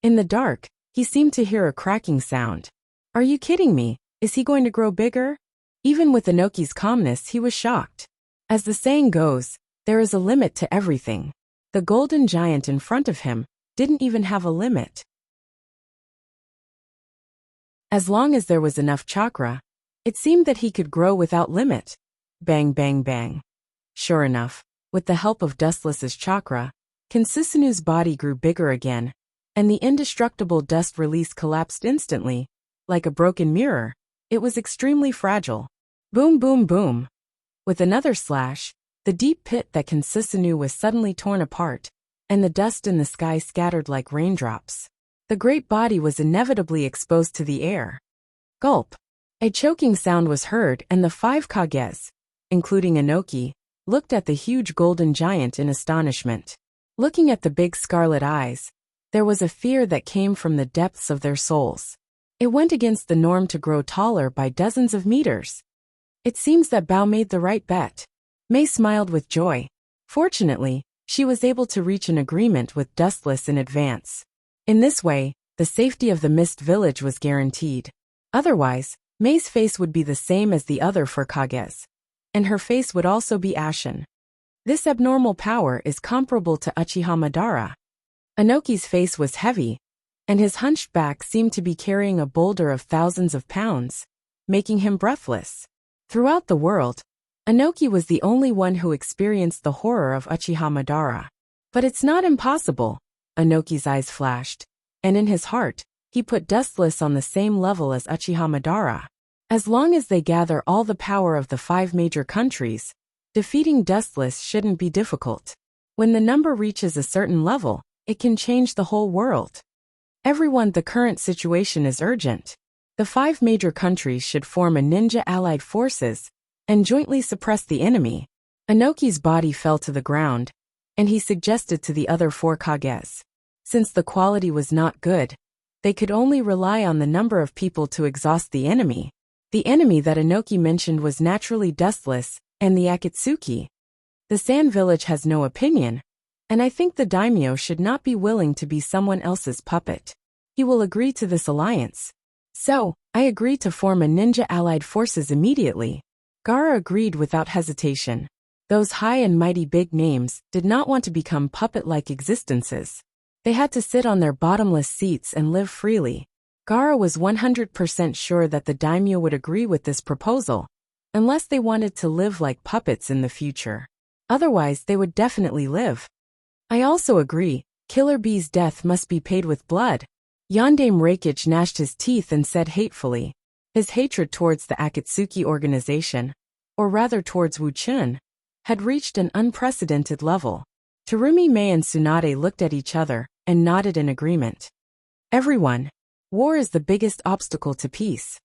In the dark, he seemed to hear a cracking sound. Are you kidding me? Is he going to grow bigger? Even with Inoki's calmness, he was shocked. As the saying goes, there is a limit to everything. The golden giant in front of him didn't even have a limit. As long as there was enough chakra, it seemed that he could grow without limit. Bang, bang, bang. Sure enough, with the help of Dustless's chakra, Consisinu's body grew bigger again, and the indestructible dust release collapsed instantly. Like a broken mirror, it was extremely fragile. Boom, boom, boom. With another slash, the deep pit that Consisinu was suddenly torn apart, and the dust in the sky scattered like raindrops. The great body was inevitably exposed to the air. Gulp. A choking sound was heard, and the 5 Kages, including Inoki, looked at the huge golden giant in astonishment. Looking at the big scarlet eyes, there was a fear that came from the depths of their souls. It went against the norm to grow taller by dozens of meters. It seems that Bao made the right bet. Mei smiled with joy. Fortunately, she was able to reach an agreement with Dustless in advance. In this way, the safety of the Mist Village was guaranteed. Otherwise, Mei's face would be the same as the other 4 Kages, and her face would also be ashen. This abnormal power is comparable to Uchiha Madara. Inoki's face was heavy, and his hunched back seemed to be carrying a boulder of thousands of pounds, making him breathless. Throughout the world, Inoki was the only one who experienced the horror of Uchiha Madara. But it's not impossible. Inoki's eyes flashed, and in his heart, he put Dustless on the same level as Uchiha Madara. As long as they gather all the power of the 5 major countries, defeating Dustless shouldn't be difficult. When the number reaches a certain level, it can change the whole world. Everyone, the current situation is urgent. The 5 major countries should form a ninja allied forces and jointly suppress the enemy. Inoki's body fell to the ground, and he suggested to the other 4 Kages. Since the quality was not good, they could only rely on the number of people to exhaust the enemy. The enemy that Inoki mentioned was naturally Dustless and the Akatsuki. The Sand Village has no opinion, and I think the daimyo should not be willing to be someone else's puppet. He will agree to this alliance. So, I agreed to form a ninja allied forces immediately. Gaara agreed without hesitation. Those high and mighty big names did not want to become puppet-like existences. They had to sit on their bottomless seats and live freely. Gaara was 100% sure that the daimyo would agree with this proposal, unless they wanted to live like puppets in the future. Otherwise, they would definitely live. I also agree, Killer Bee's death must be paid with blood. Yondaime Reikich gnashed his teeth and said hatefully. His hatred towards the Akatsuki organization, or rather towards Wu Chun, had reached an unprecedented level. Terumi Mei and Tsunade looked at each other and nodded in agreement. Everyone, war is the biggest obstacle to peace.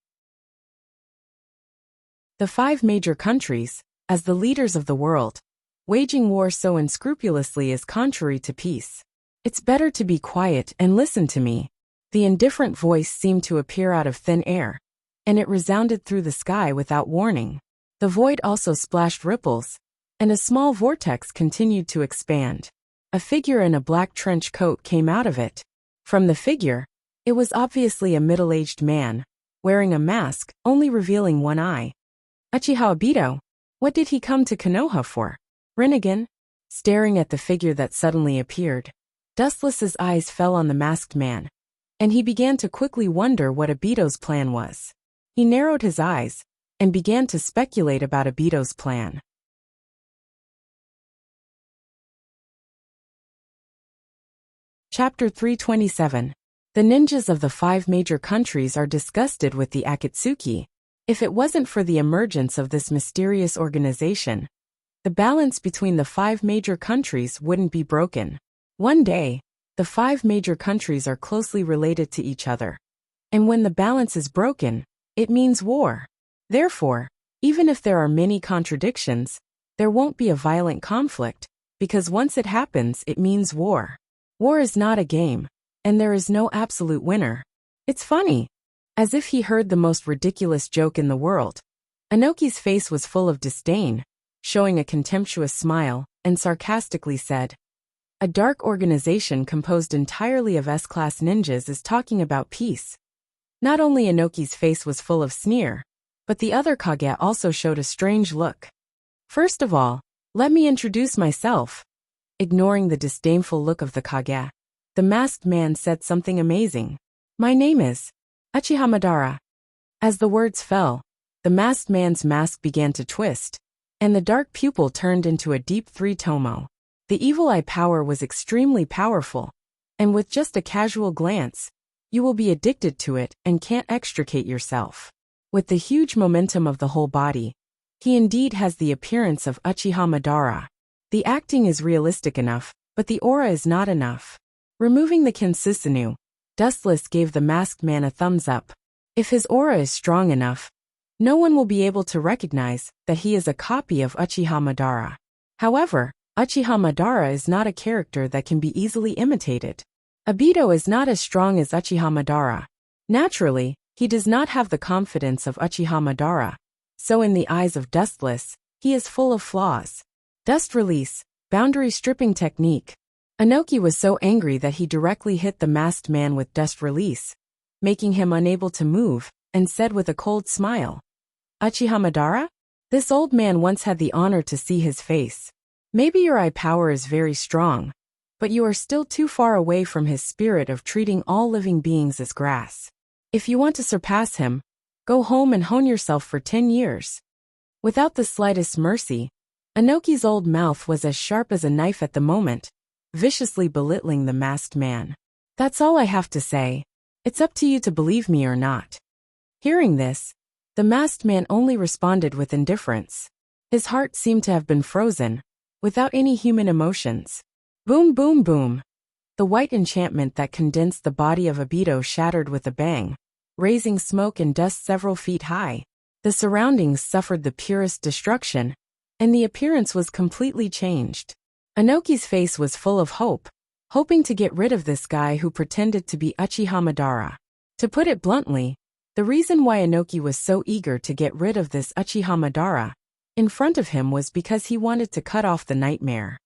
The 5 major countries, as the leaders of the world, waging war so unscrupulously is contrary to peace. It's better to be quiet and listen to me. The indifferent voice seemed to appear out of thin air, and it resounded through the sky without warning. The void also splashed ripples, and a small vortex continued to expand. A figure in a black trench coat came out of it. From the figure, it was obviously a middle-aged man, wearing a mask, only revealing one eye. Uchiha Obito? What did he come to Konoha for? Rinnegan? Staring at the figure that suddenly appeared, Dustless's eyes fell on the masked man, and he began to quickly wonder what Obito's plan was. He narrowed his eyes and began to speculate about Obito's plan. Chapter 327. The ninjas of the 5 major countries are disgusted with the Akatsuki. If it wasn't for the emergence of this mysterious organization, the balance between the 5 major countries wouldn't be broken. One day, the 5 major countries are closely related to each other. And when the balance is broken, it means war. Therefore, even if there are many contradictions, there won't be a violent conflict, because once it happens, it means war. War is not a game, and there is no absolute winner. It's funny. As if he heard the most ridiculous joke in the world, Inoki's face was full of disdain, showing a contemptuous smile, and sarcastically said, "A dark organization composed entirely of S-class ninjas is talking about peace." Not only Inoki's face was full of sneer, but the other Kage also showed a strange look. "First of all, let me introduce myself." Ignoring the disdainful look of the Kage, the masked man said something amazing. "My name is Uchiha Madara." As the words fell, the masked man's mask began to twist, and the dark pupil turned into a deep 3-tomo. The evil eye power was extremely powerful, and with just a casual glance, you will be addicted to it and can't extricate yourself. With the huge momentum of the whole body, he indeed has the appearance of Uchiha Madara. The acting is realistic enough, but the aura is not enough. Removing the Kinsusinu, Dustless gave the masked man a thumbs up. If his aura is strong enough, no one will be able to recognize that he is a copy of Uchiha Madara. However, Uchiha Madara is not a character that can be easily imitated. Obito is not as strong as Uchiha Madara. Naturally, he does not have the confidence of Uchiha Madara, so in the eyes of Dustless, he is full of flaws. Dust release, boundary stripping technique. Inoki was so angry that he directly hit the masked man with dust release, making him unable to move, and said with a cold smile, "Uchiha Madara? This old man once had the honor to see his face. Maybe your eye power is very strong, but you are still too far away from his spirit of treating all living beings as grass. If you want to surpass him, go home and hone yourself for 10 years. Without the slightest mercy, Inoki's old mouth was as sharp as a knife at the moment, viciously belittling the masked man. "That's all I have to say. It's up to you to believe me or not." Hearing this, the masked man only responded with indifference. His heart seemed to have been frozen, without any human emotions. Boom, boom, boom. The white enchantment that condensed the body of Obito shattered with a bang, raising smoke and dust several feet high. The surroundings suffered the purest destruction, and the appearance was completely changed. Inoki's face was full of hope, hoping to get rid of this guy who pretended to be Uchiha Madara. To put it bluntly, the reason why Inoki was so eager to get rid of this Uchiha Madara in front of him was because he wanted to cut off the nightmare.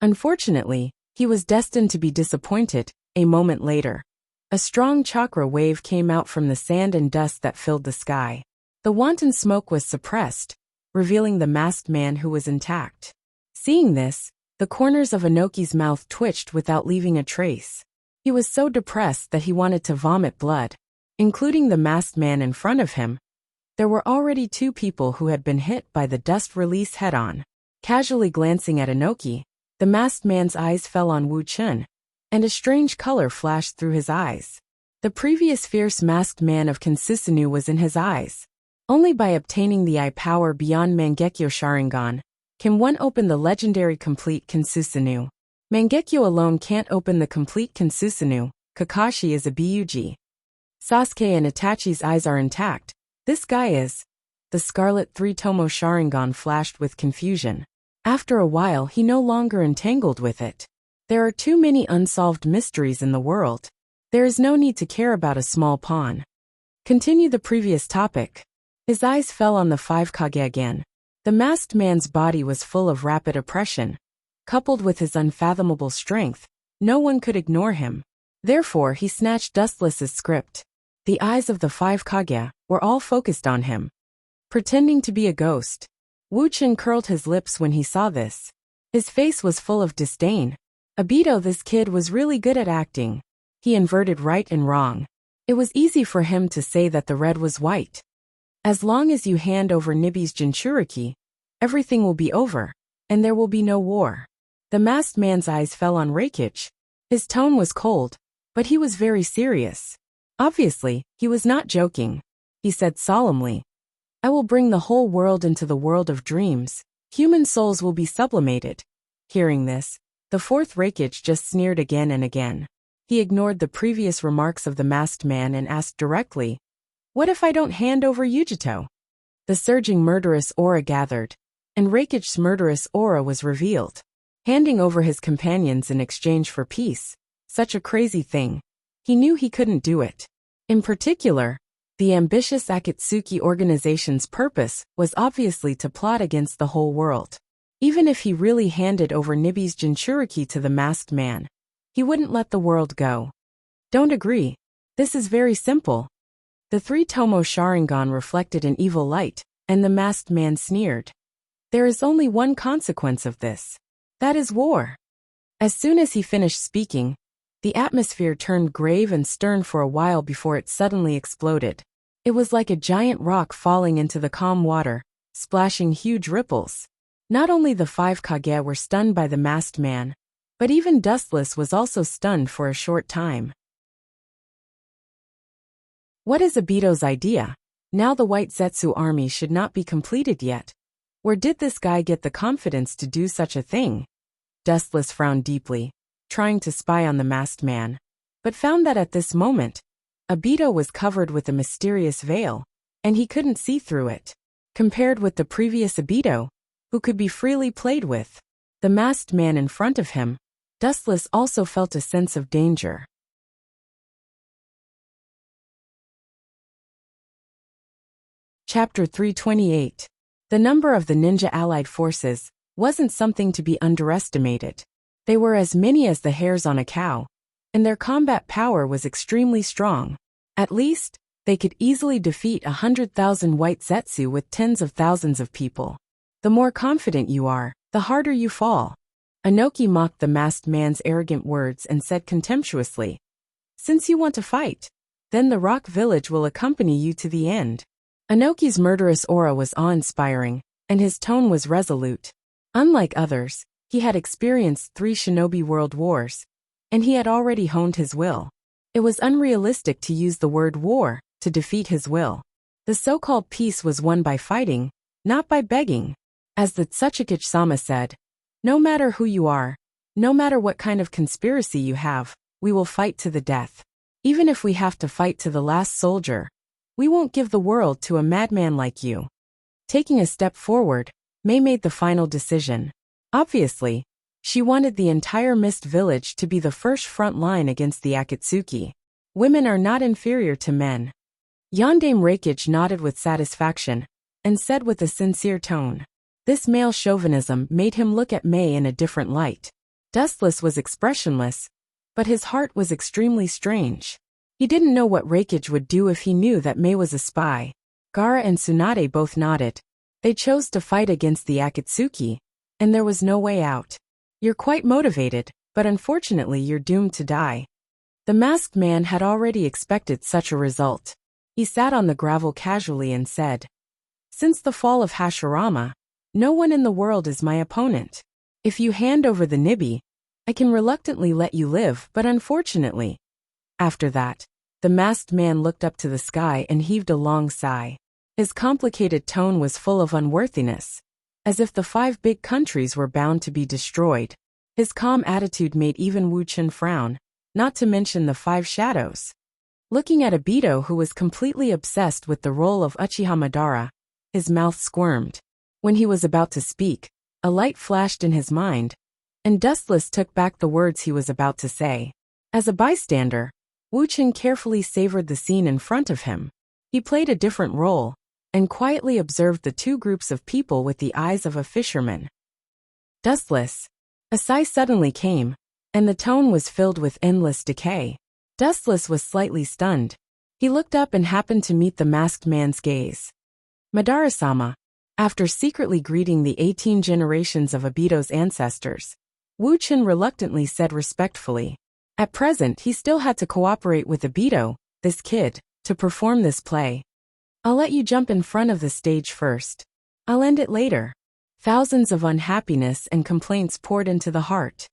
Unfortunately, he was destined to be disappointed. A moment later, a strong chakra wave came out from the sand and dust that filled the sky. The wanton smoke was suppressed, revealing the masked man who was intact. Seeing this, the corners of Inoki's mouth twitched without leaving a trace. He was so depressed that he wanted to vomit blood, including the masked man in front of him. There were already 2 people who had been hit by the dust release head-on. Casually glancing at Inoki, the masked man's eyes fell on Wu Chun, and a strange color flashed through his eyes. The previous fierce masked man of Kinsusinu was in his eyes. Only by obtaining the eye power beyond Mangekyo Sharingan can one open the legendary complete Kinsusinu. Mangekyo alone can't open the complete Kinsusinu. Kakashi is a Byuji. Sasuke and Itachi's eyes are intact. This guy is... The scarlet 3-tomo Sharingan flashed with confusion. After a while he no longer entangled with it. There are too many unsolved mysteries in the world. There is no need to care about a small pawn. Continue the previous topic. His eyes fell on the 5 kage again. The masked man's body was full of rapid oppression. Coupled with his unfathomable strength, no one could ignore him. Therefore he snatched Dustless's script. The eyes of the 5 kage were all focused on him. Pretending to be a ghost, Wu Chen curled his lips when he saw this. His face was full of disdain. Obito, this kid was really good at acting. He inverted right and wrong. It was easy for him to say that the red was white. As long as you hand over Nibi's Jinchuriki, everything will be over, and there will be no war. The masked man's eyes fell on Reikich. His tone was cold, but he was very serious. Obviously, he was not joking. He said solemnly, I will bring the whole world into the world of dreams. Human souls will be sublimated. Hearing this, the fourth Reikich just sneered again and again. He ignored the previous remarks of the masked man and asked directly, what if I don't hand over Yujito? The surging murderous aura gathered, and Reikich's murderous aura was revealed. Handing over his companions in exchange for peace, such a crazy thing. He knew he couldn't do it. In particular, the ambitious Akatsuki organization's purpose was obviously to plot against the whole world. Even if he really handed over Nibi's Jinchuriki to the masked man, he wouldn't let the world go. Don't agree. This is very simple. The 3 Tomo Sharingan reflected an evil light, and the masked man sneered. There is only one consequence of this. That is war. As soon as he finished speaking, the atmosphere turned grave and stern for a while before it suddenly exploded. It was like a giant rock falling into the calm water, splashing huge ripples. Not only the 5 kage were stunned by the masked man, but even Dustless was also stunned for a short time. What is Obito's idea? Now the White Zetsu army should not be completed yet. Where did this guy get the confidence to do such a thing? Dustless frowned deeply, trying to spy on the masked man, but found that at this moment, Obito was covered with a mysterious veil, and he couldn't see through it. Compared with the previous Obito, who could be freely played with, the masked man in front of him, Dustless also felt a sense of danger. Chapter 328. The number of the ninja allied forces wasn't something to be underestimated. They were as many as the hairs on a cow, and their combat power was extremely strong. At least, they could easily defeat 100,000 White Zetsu with tens of thousands of people. The more confident you are, the harder you fall. Inoki mocked the masked man's arrogant words and said contemptuously, since you want to fight, then the Rock Village will accompany you to the end. Inoki's murderous aura was awe-inspiring, and his tone was resolute. Unlike others, he had experienced 3 shinobi world wars, and he had already honed his will. It was unrealistic to use the word war to defeat his will. The so-called peace was won by fighting, not by begging. As the Tsuchikage-sama said, no matter who you are, no matter what kind of conspiracy you have, we will fight to the death. Even if we have to fight to the last soldier, we won't give the world to a madman like you. Taking a step forward, Mei made the final decision. Obviously, she wanted the entire Mist Village to be the first front line against the Akatsuki. Women are not inferior to men. Yondaime Reikich nodded with satisfaction, and said with a sincere tone. This male chauvinism made him look at Mei in a different light. Dustless was expressionless, but his heart was extremely strange. He didn't know what Reikich would do if he knew that Mei was a spy. Gaara and Tsunade both nodded. They chose to fight against the Akatsuki, and there was no way out. You're quite motivated, but unfortunately you're doomed to die. The masked man had already expected such a result. He sat on the gravel casually and said, since the fall of Hashirama, no one in the world is my opponent. If you hand over the Nibi, I can reluctantly let you live, but unfortunately. After that, the masked man looked up to the sky and heaved a long sigh. His complicated tone was full of unworthiness, as if the 5 big countries were bound to be destroyed. His calm attitude made even Wu Chen frown, not to mention the 5 shadows. Looking at Obito, who was completely obsessed with the role of Uchiha Madara, his mouth squirmed. When he was about to speak, A light flashed in his mind, and Dustless took back the words he was about to say. As a bystander, Wu Chen carefully savored the scene in front of him. He played a different role, and quietly observed the two groups of people with the eyes of a fisherman. Dustless. A sigh suddenly came, and the tone was filled with endless decay. Dustless was slightly stunned. He looked up and happened to meet the masked man's gaze. Madara-sama. After secretly greeting the 18 generations of Obito's ancestors, Wu Chen reluctantly said respectfully. At present he still had to cooperate with Obito, this kid, to perform this play. I'll let you jump in front of the stage first. I'll end it later. Thousands of unhappiness and complaints poured into the heart.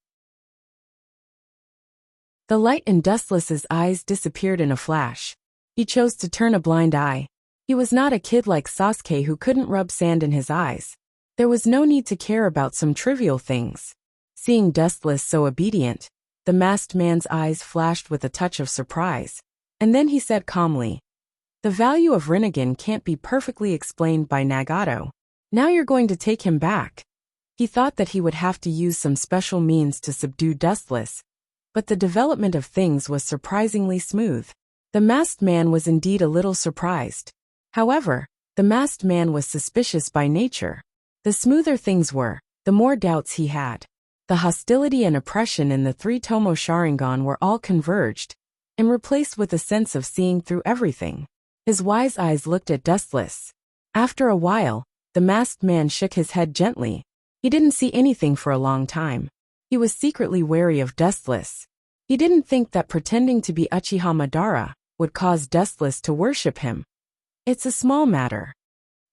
The light in Dustless's eyes disappeared in a flash. He chose to turn a blind eye. He was not a kid like Sasuke who couldn't rub sand in his eyes. There was no need to care about some trivial things. Seeing Dustless so obedient, the masked man's eyes flashed with a touch of surprise. And then he said calmly, "The value of Rinnegan can't be perfectly explained by Nagato. Now you're going to take him back." He thought that he would have to use some special means to subdue Dustless, but the development of things was surprisingly smooth. The masked man was indeed a little surprised. However, the masked man was suspicious by nature. The smoother things were, the more doubts he had. The hostility and oppression in the three Tomo Sharingan were all converged, and replaced with a sense of seeing through everything. His wise eyes looked at Dustless. After a while, the masked man shook his head gently. He didn't see anything for a long time. He was secretly wary of Dustless. He didn't think that pretending to be Uchiha Madara would cause Dustless to worship him. It's a small matter.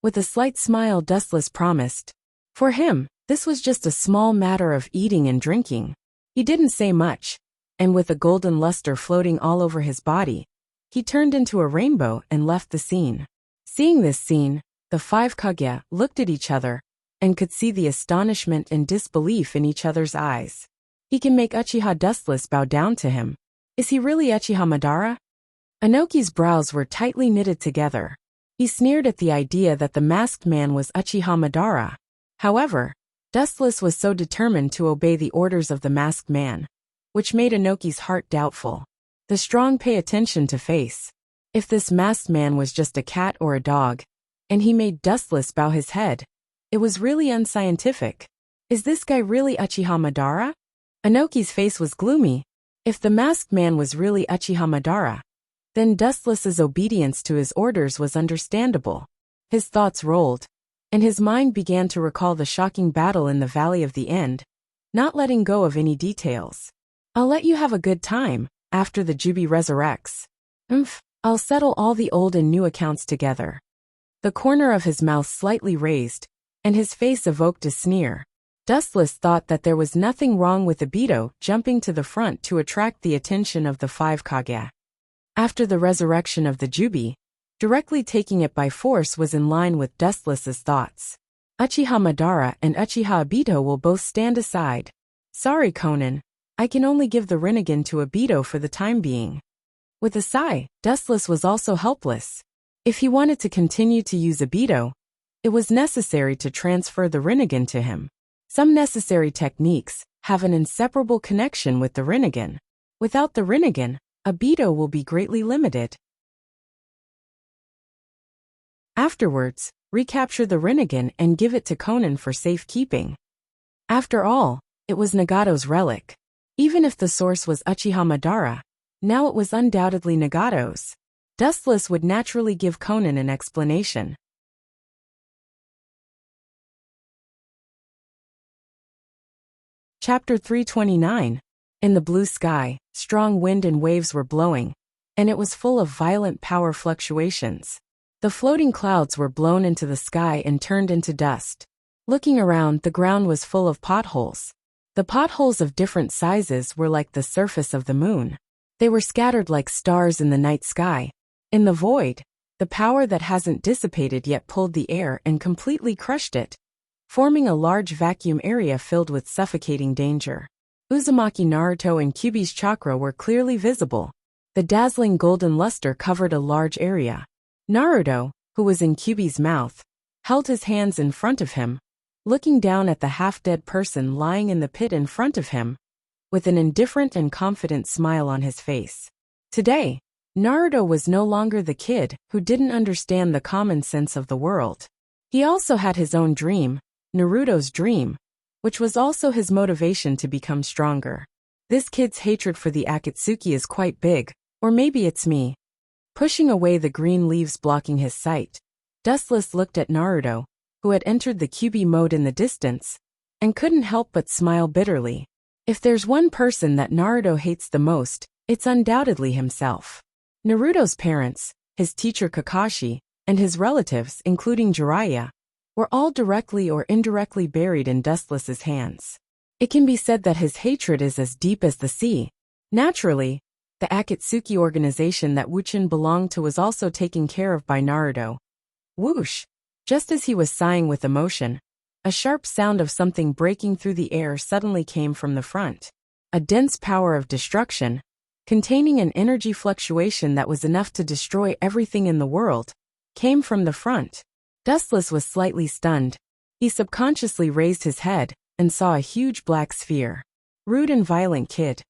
With a slight smile, Dustless promised. For him, this was just a small matter of eating and drinking. He didn't say much, and with a golden luster floating all over his body, he turned into a rainbow and left the scene. Seeing this scene, the five Kage looked at each other, and could see the astonishment and disbelief in each other's eyes. He can make Uchiha Dustless bow down to him. Is he really Uchiha Madara? Inoki's brows were tightly knitted together. He sneered at the idea that the masked man was Uchiha Madara. However, Dustless was so determined to obey the orders of the masked man, which made Inoki's heart doubtful. The strong pay attention to face. If this masked man was just a cat or a dog, and he made Dustless bow his head, it was really unscientific. Is this guy really Uchiha Madara? Inoki's face was gloomy. If the masked man was really Uchiha Madara, then Dustless's obedience to his orders was understandable. His thoughts rolled, and his mind began to recall the shocking battle in the Valley of the End, not letting go of any details. I'll let you have a good time, after the Jubi resurrects. I'll settle all the old and new accounts together. The corner of his mouth slightly raised, and his face evoked a sneer. Dustless thought that there was nothing wrong with Obito jumping to the front to attract the attention of the five Kage. After the resurrection of the Jubi, directly taking it by force was in line with Dustless's thoughts. Uchiha Madara and Uchiha Obito will both stand aside. Sorry, Conan, I can only give the Rinnegan to Obito for the time being. With a sigh, Dustless was also helpless. If he wanted to continue to use Obito, it was necessary to transfer the Rinnegan to him. Some necessary techniques have an inseparable connection with the Rinnegan. Without the Rinnegan, Obito will be greatly limited. Afterwards, recapture the Rinnegan and give it to Conan for safekeeping. After all, it was Nagato's relic. Even if the source was Uchiha Madara, now it was undoubtedly Nagato's. Dustless would naturally give Conan an explanation. Chapter 329. In the blue sky, strong wind and waves were blowing, and it was full of violent power fluctuations. The floating clouds were blown into the sky and turned into dust. Looking around, the ground was full of potholes. The potholes of different sizes were like the surface of the moon. They were scattered like stars in the night sky. In the void, the power that hasn't dissipated yet pulled the air and completely crushed it, forming a large vacuum area filled with suffocating danger. Uzumaki, Naruto, and Kyuubi's chakra were clearly visible. The dazzling golden luster covered a large area. Naruto, who was in Kyuubi's mouth, held his hands in front of him, looking down at the half-dead person lying in the pit in front of him, with an indifferent and confident smile on his face. Today, Naruto was no longer the kid who didn't understand the common sense of the world. He also had his own dream, Naruto's dream, which was also his motivation to become stronger. This kid's hatred for the Akatsuki is quite big, or maybe it's me. Pushing away the green leaves blocking his sight, Dustless looked at Naruto, who had entered the QB mode in the distance, and couldn't help but smile bitterly. If there's one person that Naruto hates the most, it's undoubtedly himself. Naruto's parents, his teacher Kakashi, and his relatives, including Jiraiya, were all directly or indirectly buried in Dustless's hands. It can be said that his hatred is as deep as the sea. Naturally, the Akatsuki organization that Wuchin belonged to was also taken care of by Naruto. Whoosh! Just as he was sighing with emotion, a sharp sound of something breaking through the air suddenly came from the front. A dense power of destruction, containing an energy fluctuation that was enough to destroy everything in the world, came from the front. Dustless was slightly stunned. He subconsciously raised his head and saw a huge black sphere. Rude and violent kid.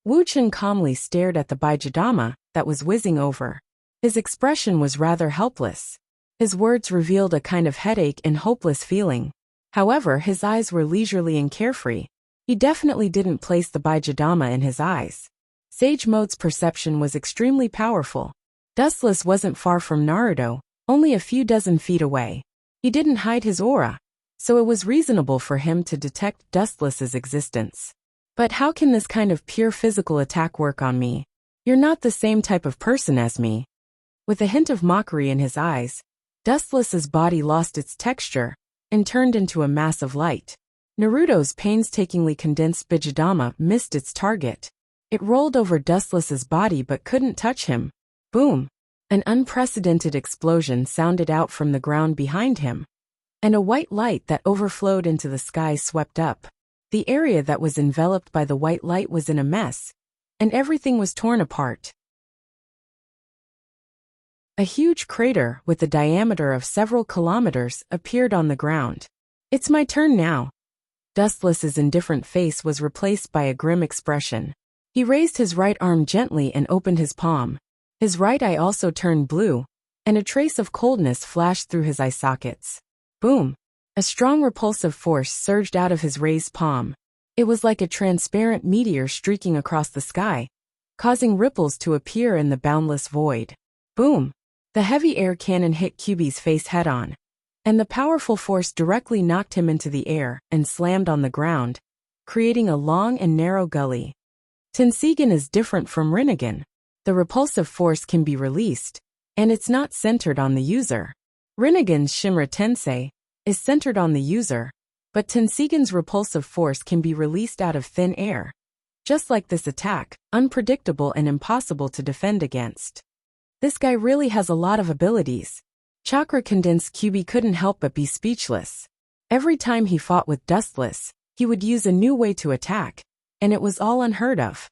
Wuchin calmly stared at the Bijadama that was whizzing over. His expression was rather helpless. His words revealed a kind of headache and hopeless feeling. However, his eyes were leisurely and carefree. He definitely didn't place the Bijadama in his eyes. Sage Mode's perception was extremely powerful. Dustless wasn't far from Naruto, only a few dozen feet away. He didn't hide his aura, so it was reasonable for him to detect Dustless's existence. But how can this kind of pure physical attack work on me? You're not the same type of person as me. With a hint of mockery in his eyes, Dustless's body lost its texture and turned into a mass of light. Naruto's painstakingly condensed Bijadama missed its target. It rolled over Dustless's body but couldn't touch him. Boom! An unprecedented explosion sounded out from the ground behind him, and a white light that overflowed into the sky swept up. The area that was enveloped by the white light was in a mess, and everything was torn apart. A huge crater with a diameter of several kilometers appeared on the ground. It's my turn now. Dustless's indifferent face was replaced by a grim expression. He raised his right arm gently and opened his palm. His right eye also turned blue, and a trace of coldness flashed through his eye sockets. Boom! A strong repulsive force surged out of his raised palm. It was like a transparent meteor streaking across the sky, causing ripples to appear in the boundless void. Boom! The heavy air cannon hit Kyuubi's face head-on, and the powerful force directly knocked him into the air and slammed on the ground, creating a long and narrow gully. Tensigen is different from Rinnegan. The repulsive force can be released, and it's not centered on the user. Rinnegan's Shimra Tensei is centered on the user, but Tensigen's repulsive force can be released out of thin air. Just like this attack, unpredictable and impossible to defend against. This guy really has a lot of abilities. Chakra-condensed Kyuubi couldn't help but be speechless. Every time he fought with Dustless, he would use a new way to attack, and it was all unheard of.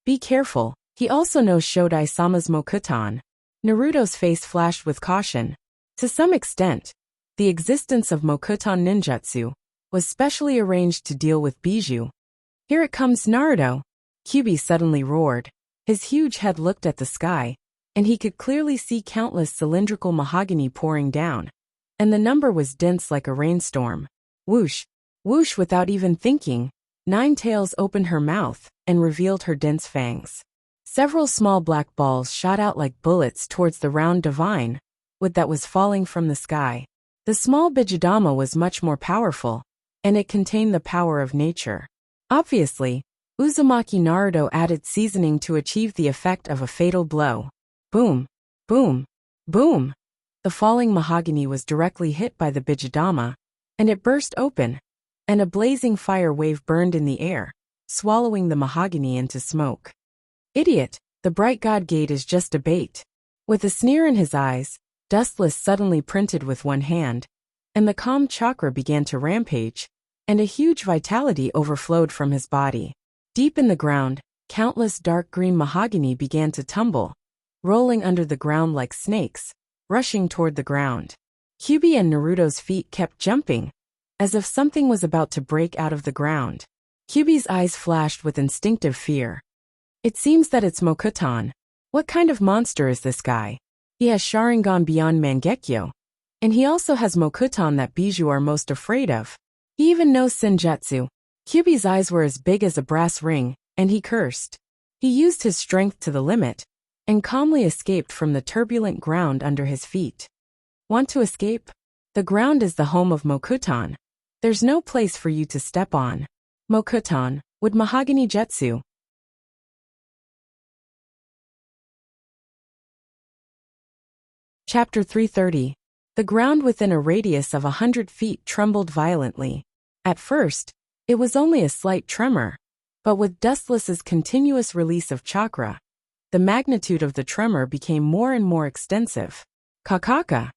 Be careful, he also knows Shodai-sama's Mokuton. Naruto's face flashed with caution. To some extent, the existence of Mokuton ninjutsu was specially arranged to deal with Bijou. Here it comes, Naruto! Kyuubi suddenly roared. His huge head looked at the sky, and he could clearly see countless cylindrical mahogany pouring down, and the number was dense like a rainstorm. Whoosh! Whoosh! Without even thinking, Nine Tails opened her mouth and revealed her dense fangs. Several small black balls shot out like bullets towards the round divine wood that was falling from the sky. The small Bijadama was much more powerful, and it contained the power of nature. Obviously, Uzumaki Naruto added seasoning to achieve the effect of a fatal blow. Boom! Boom! Boom! The falling mahogany was directly hit by the Bijadama, and it burst open, and a blazing fire wave burned in the air, swallowing the mahogany into smoke. Idiot! The bright god gate is just a bait. With a sneer in his eyes, Dustless suddenly printed with one hand, and the calm chakra began to rampage, and a huge vitality overflowed from his body. Deep in the ground, countless dark green mahogany began to tumble, rolling under the ground like snakes, rushing toward the ground. Kyuubi and Naruto's feet kept jumping. as if something was about to break out of the ground. Kyubi's eyes flashed with instinctive fear. It seems that it's Mokutan. What kind of monster is this guy? He has Sharingan beyond Mangekyo. And he also has Mokutan that Bijou are most afraid of. He even knows Senjutsu. Kyubi's eyes were as big as a brass ring, and he cursed. He used his strength to the limit, and calmly escaped from the turbulent ground under his feet. Want to escape? The ground is the home of Mokutan. There's no place for you to step on. Mokutan, would Mahogany Jutsu. Chapter 330. The ground within a radius of 100 feet trembled violently. At first, it was only a slight tremor, but with Dustless's continuous release of chakra, the magnitude of the tremor became more and more extensive. Kakaka!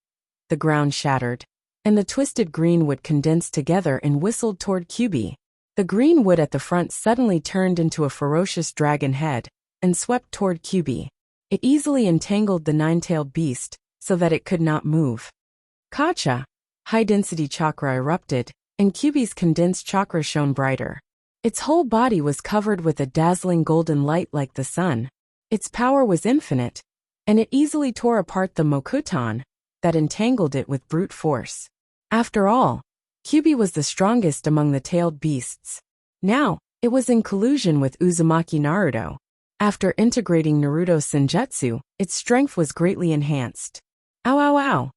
The ground shattered, and the twisted green wood condensed together and whistled toward Kyubi. The green wood at the front suddenly turned into a ferocious dragon head and swept toward Kyubi. It easily entangled the nine-tailed beast so that it could not move. Kacha! High-density chakra erupted, and Kyubi's condensed chakra shone brighter. Its whole body was covered with a dazzling golden light like the sun. Its power was infinite, and it easily tore apart the Mokutan that entangled it with brute force. After all, Kyubi was the strongest among the tailed beasts. Now, it was in collusion with Uzumaki Naruto. After integrating Naruto's Senjutsu, its strength was greatly enhanced. Ow ow ow!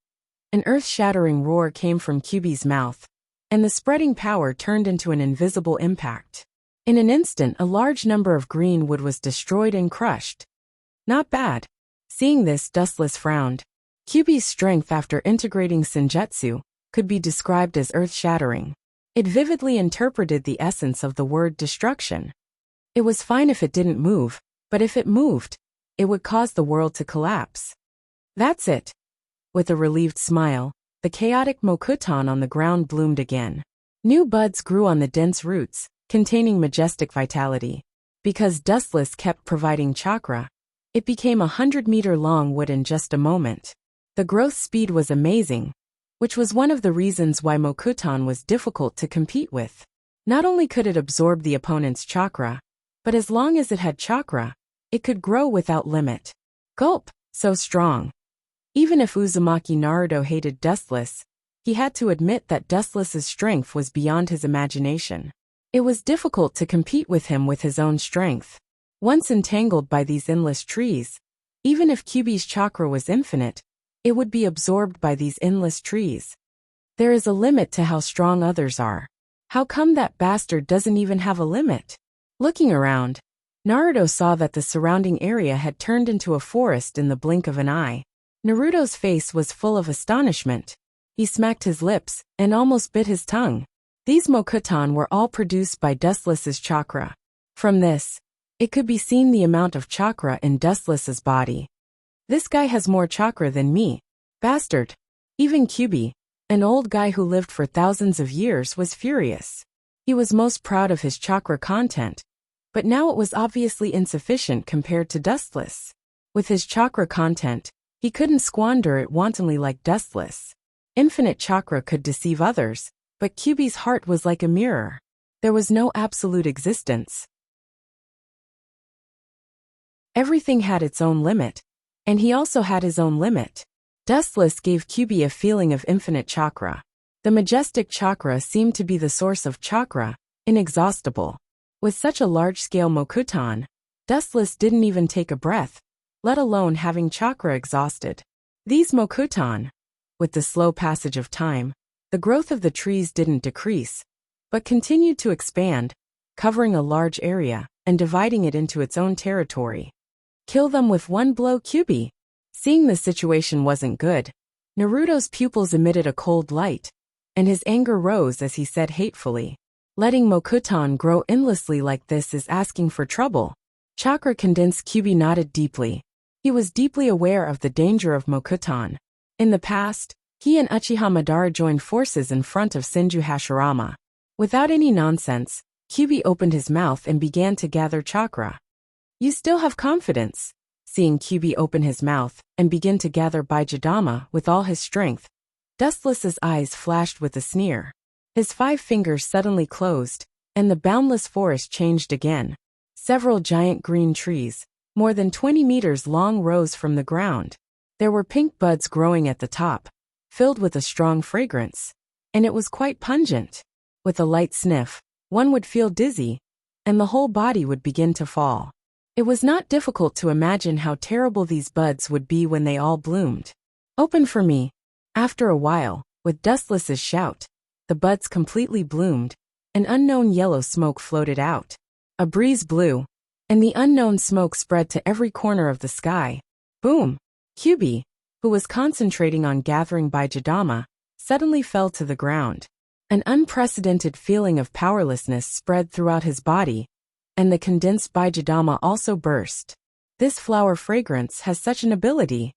An earth-shattering roar came from Kyubi's mouth, and the spreading power turned into an invisible impact. In an instant, a large number of green wood was destroyed and crushed. Not bad. Seeing this, Dustless frowned. Kyubi's strength after integrating Senjutsu could be described as earth-shattering. It vividly interpreted the essence of the word destruction. It was fine if it didn't move, but if it moved, it would cause the world to collapse. That's it. With a relieved smile, the chaotic Mokutan on the ground bloomed again. New buds grew on the dense roots, containing majestic vitality. Because Dustless kept providing chakra, it became 100-meter-long wood in just a moment. The growth speed was amazing, which was one of the reasons why Mokutan was difficult to compete with. Not only could it absorb the opponent's chakra, but as long as it had chakra, it could grow without limit. Gulp! So strong. Even if Uzumaki Naruto hated Dustless, he had to admit that Dustless's strength was beyond his imagination. It was difficult to compete with him with his own strength. Once entangled by these endless trees, even if Kyubi's chakra was infinite, it would be absorbed by these endless trees. There is a limit to how strong others are. How come that bastard doesn't even have a limit? Looking around, Naruto saw that the surrounding area had turned into a forest in the blink of an eye. Naruto's face was full of astonishment. He smacked his lips and almost bit his tongue. These Mokutan were all produced by Dustless's chakra. From this, it could be seen the amount of chakra in Dustless's body. This guy has more chakra than me. Bastard. Even Kyubi, an old guy who lived for thousands of years, was furious. He was most proud of his chakra content, but now it was obviously insufficient compared to Dustless. With his chakra content, he couldn't squander it wantonly like Dustless. Infinite chakra could deceive others, but Kyubi's heart was like a mirror. There was no absolute existence. Everything had its own limit, and he also had his own limit. Dustless gave Kyubi a feeling of infinite chakra. The majestic chakra seemed to be the source of chakra, inexhaustible. With such a large-scale Mokutan, Dustless didn't even take a breath, let alone having chakra exhausted. These Mokutan, with the slow passage of time, the growth of the trees didn't decrease, but continued to expand, covering a large area and dividing it into its own territory. Kill them with one blow, Kyubi. Seeing the situation wasn't good, Naruto's pupils emitted a cold light, and his anger rose as he said hatefully, "Letting Mokutan grow endlessly like this is asking for trouble." Chakra-condensed Kyubi nodded deeply. He was deeply aware of the danger of Mokutan. In the past, he and Uchiha Madara joined forces in front of Senju Hashirama. Without any nonsense, Kyubi opened his mouth and began to gather chakra. "You still have confidence." Seeing Kyubi open his mouth and begin to gather Baijidama with all his strength, Dustless's eyes flashed with a sneer. His 5 fingers suddenly closed, and the boundless forest changed again. Several giant green trees, more than 20 meters long, rose from the ground. There were pink buds growing at the top, filled with a strong fragrance, and it was quite pungent. With a light sniff, one would feel dizzy, and the whole body would begin to fall. It was not difficult to imagine how terrible these buds would be when they all bloomed. "Open for me." After a while, with Dustless's shout, the buds completely bloomed. An unknown yellow smoke floated out. A breeze blew, and the unknown smoke spread to every corner of the sky. Boom! Kyubi, who was concentrating on gathering Baijidama, suddenly fell to the ground. An unprecedented feeling of powerlessness spread throughout his body, and the condensed Baijidama also burst. This flower fragrance has such an ability.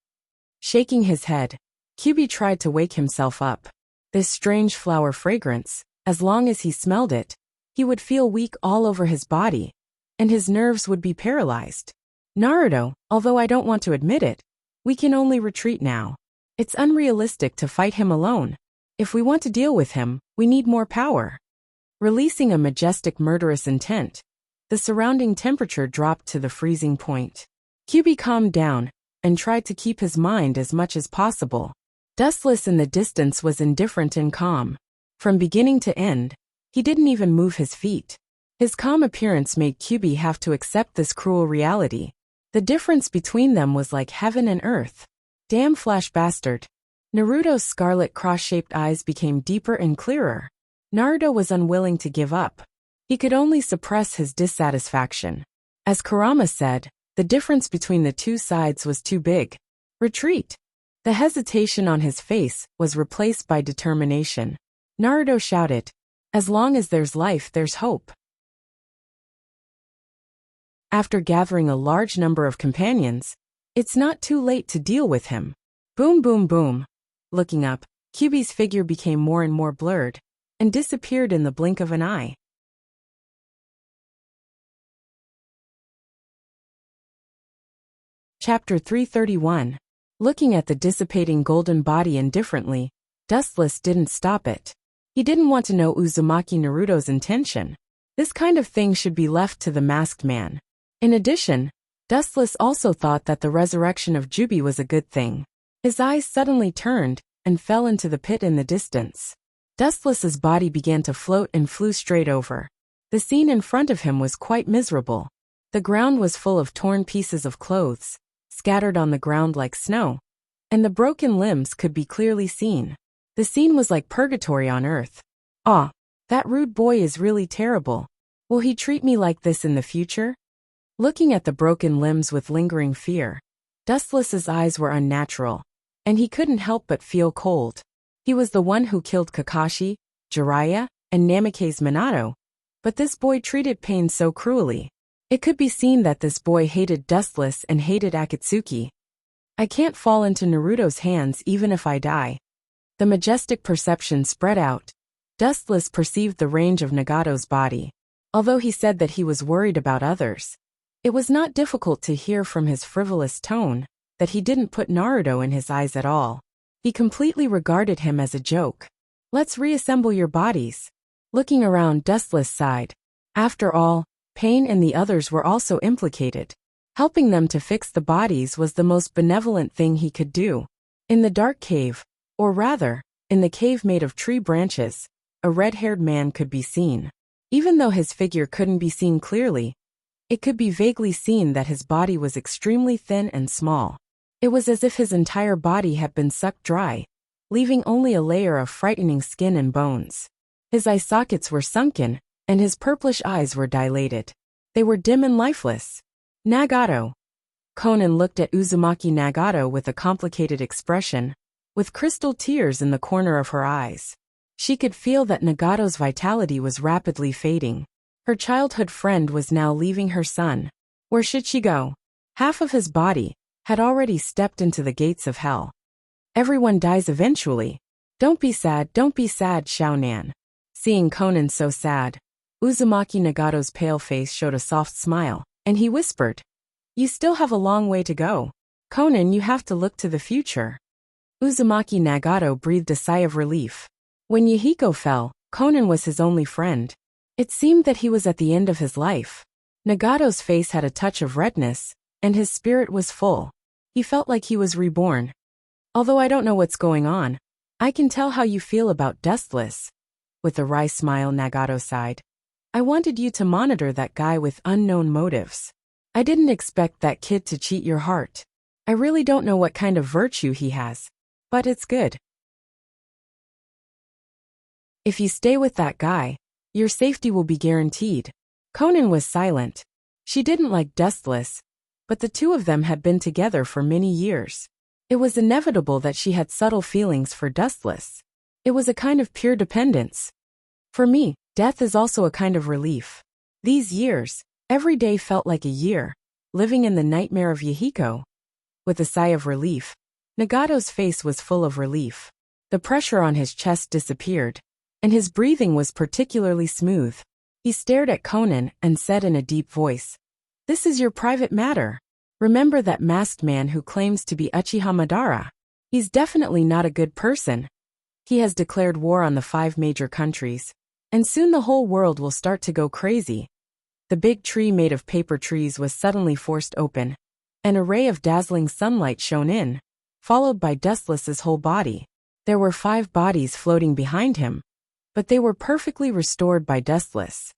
Shaking his head, Kyubi tried to wake himself up. This strange flower fragrance, as long as he smelled it, he would feel weak all over his body, and his nerves would be paralyzed. "Naruto, although I don't want to admit it, we can only retreat now. It's unrealistic to fight him alone. If we want to deal with him, we need more power." Releasing a majestic murderous intent, the surrounding temperature dropped to the freezing point. Kyubi calmed down and tried to keep his mind as much as possible. Dustless in the distance was indifferent and calm. From beginning to end, he didn't even move his feet. His calm appearance made Kyubi have to accept this cruel reality. The difference between them was like heaven and earth. Damn flash bastard. Naruto's scarlet cross-shaped eyes became deeper and clearer. Naruto was unwilling to give up. He could only suppress his dissatisfaction. As Kurama said, the difference between the two sides was too big. Retreat. The hesitation on his face was replaced by determination. Naruto shouted, "As long as there's life, there's hope." After gathering a large number of companions, it's not too late to deal with him. Boom, boom, boom. Looking up, Kyubi's figure became more and more blurred, and disappeared in the blink of an eye. Chapter 331. Looking at the dissipating golden body indifferently, Dustless didn't stop it. He didn't want to know Uzumaki Naruto's intention. This kind of thing should be left to the masked man. In addition, Dustless also thought that the resurrection of Jubi was a good thing. His eyes suddenly turned and fell into the pit in the distance. Dustless's body began to float and flew straight over. The scene in front of him was quite miserable. The ground was full of torn pieces of clothes, scattered on the ground like snow, and the broken limbs could be clearly seen. The scene was like purgatory on earth. "Ah, that rude boy is really terrible. Will he treat me like this in the future?" Looking at the broken limbs with lingering fear, Dustless's eyes were unnatural, and he couldn't help but feel cold. He was the one who killed Kakashi, Jiraiya, and Namikaze Minato, but this boy treated pain so cruelly. It could be seen that this boy hated Dustless and hated Akatsuki. "I can't fall into Naruto's hands even if I die." The majestic perception spread out. Dustless perceived the range of Nagato's body. Although he said that he was worried about others, it was not difficult to hear from his frivolous tone that he didn't put Naruto in his eyes at all. He completely regarded him as a joke. "Let's reassemble your bodies." Looking around, Dustless sighed. After all, Pain and the others were also implicated. Helping them to fix the bodies was the most benevolent thing he could do. In the dark cave, or rather, in the cave made of tree branches, a red-haired man could be seen. Even though his figure couldn't be seen clearly, it could be vaguely seen that his body was extremely thin and small. It was as if his entire body had been sucked dry, leaving only a layer of frightening skin and bones. His eye sockets were sunken, and his purplish eyes were dilated. They were dim and lifeless. "Nagato." Konan looked at Uzumaki Nagato with a complicated expression, with crystal tears in the corner of her eyes. She could feel that Nagato's vitality was rapidly fading. Her childhood friend was now leaving her son. Where should she go? Half of his body had already stepped into the gates of hell. "Everyone dies eventually. Don't be sad, Xiaonan." Seeing Konan so sad, Uzumaki Nagato's pale face showed a soft smile, and he whispered, "You still have a long way to go. Konan, you have to look to the future." Uzumaki Nagato breathed a sigh of relief. When Yahiko fell, Conan was his only friend. It seemed that he was at the end of his life. Nagato's face had a touch of redness, and his spirit was full. He felt like he was reborn. Although I don't know what's going on, I can tell how you feel about Dustless. With a wry smile, Nagato sighed. I wanted you to monitor that guy with unknown motives. I didn't expect that kid to cheat your heart. I really don't know what kind of virtue he has, but it's good. If you stay with that guy, your safety will be guaranteed. Conan was silent. She didn't like Dustless, but the two of them had been together for many years. It was inevitable that she had subtle feelings for Dustless. It was a kind of pure dependence. For me, death is also a kind of relief. These years, every day felt like a year, living in the nightmare of Yahiko. With a sigh of relief, Nagato's face was full of relief. The pressure on his chest disappeared, and his breathing was particularly smooth. He stared at Conan and said in a deep voice, "This is your private matter. Remember that masked man who claims to be Uchiha Madara. He's definitely not a good person. He has declared war on the 5 major countries, and soon the whole world will start to go crazy." The big tree made of paper trees was suddenly forced open. An array of dazzling sunlight shone in, followed by Dustless's whole body. There were 5 bodies floating behind him, but they were perfectly restored by Dustless.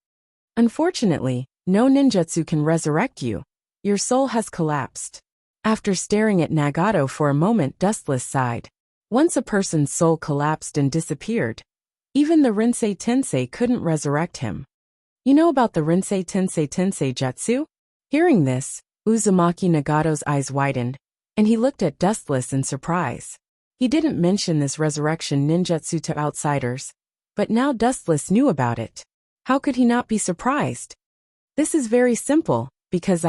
Unfortunately, no ninjutsu can resurrect you. Your soul has collapsed. After staring at Nagato for a moment, Dustless sighed. Once a person's soul collapsed and disappeared, even the Rinsei Tensei couldn't resurrect him. You know about the Rinsei Tensei Jutsu? Hearing this, Uzumaki Nagato's eyes widened, and he looked at Dustless in surprise. He didn't mention this resurrection ninjutsu to outsiders, but now Dustless knew about it. How could he not be surprised? This is very simple, because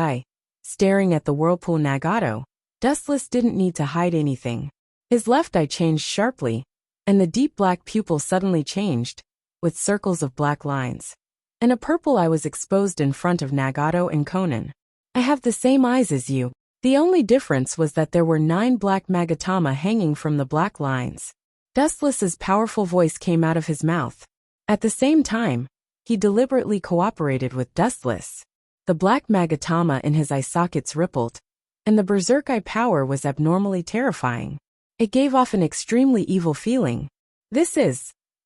staring at the whirlpool Nagato, Dustless didn't need to hide anything. His left eye changed sharply, and the deep black pupil suddenly changed, with circles of black lines. And a purple eye was exposed in front of Nagato and Conan. I have the same eyes as you. The only difference was that there were 9 black magatama hanging from the black lines. Dustless's powerful voice came out of his mouth. At the same time, he deliberately cooperated with Dustless. The black magatama in his eye sockets rippled, and the berserk eye power was abnormally terrifying. It gave off an extremely evil feeling.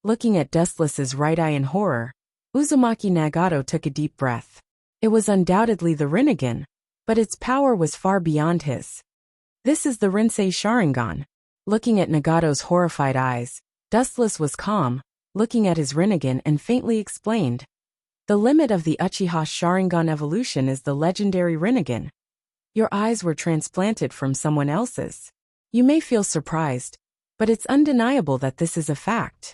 Looking at Dustless's right eye in horror, Uzumaki Nagato took a deep breath. It was undoubtedly the Rinnegan, but its power was far beyond his. This is the Rinsei Sharingan. Looking at Nagato's horrified eyes, Dustless was calm, looking at his Rinnegan and faintly explained. The limit of the Uchiha Sharingan evolution is the legendary Rinnegan. Your eyes were transplanted from someone else's. You may feel surprised, but it's undeniable that this is a fact.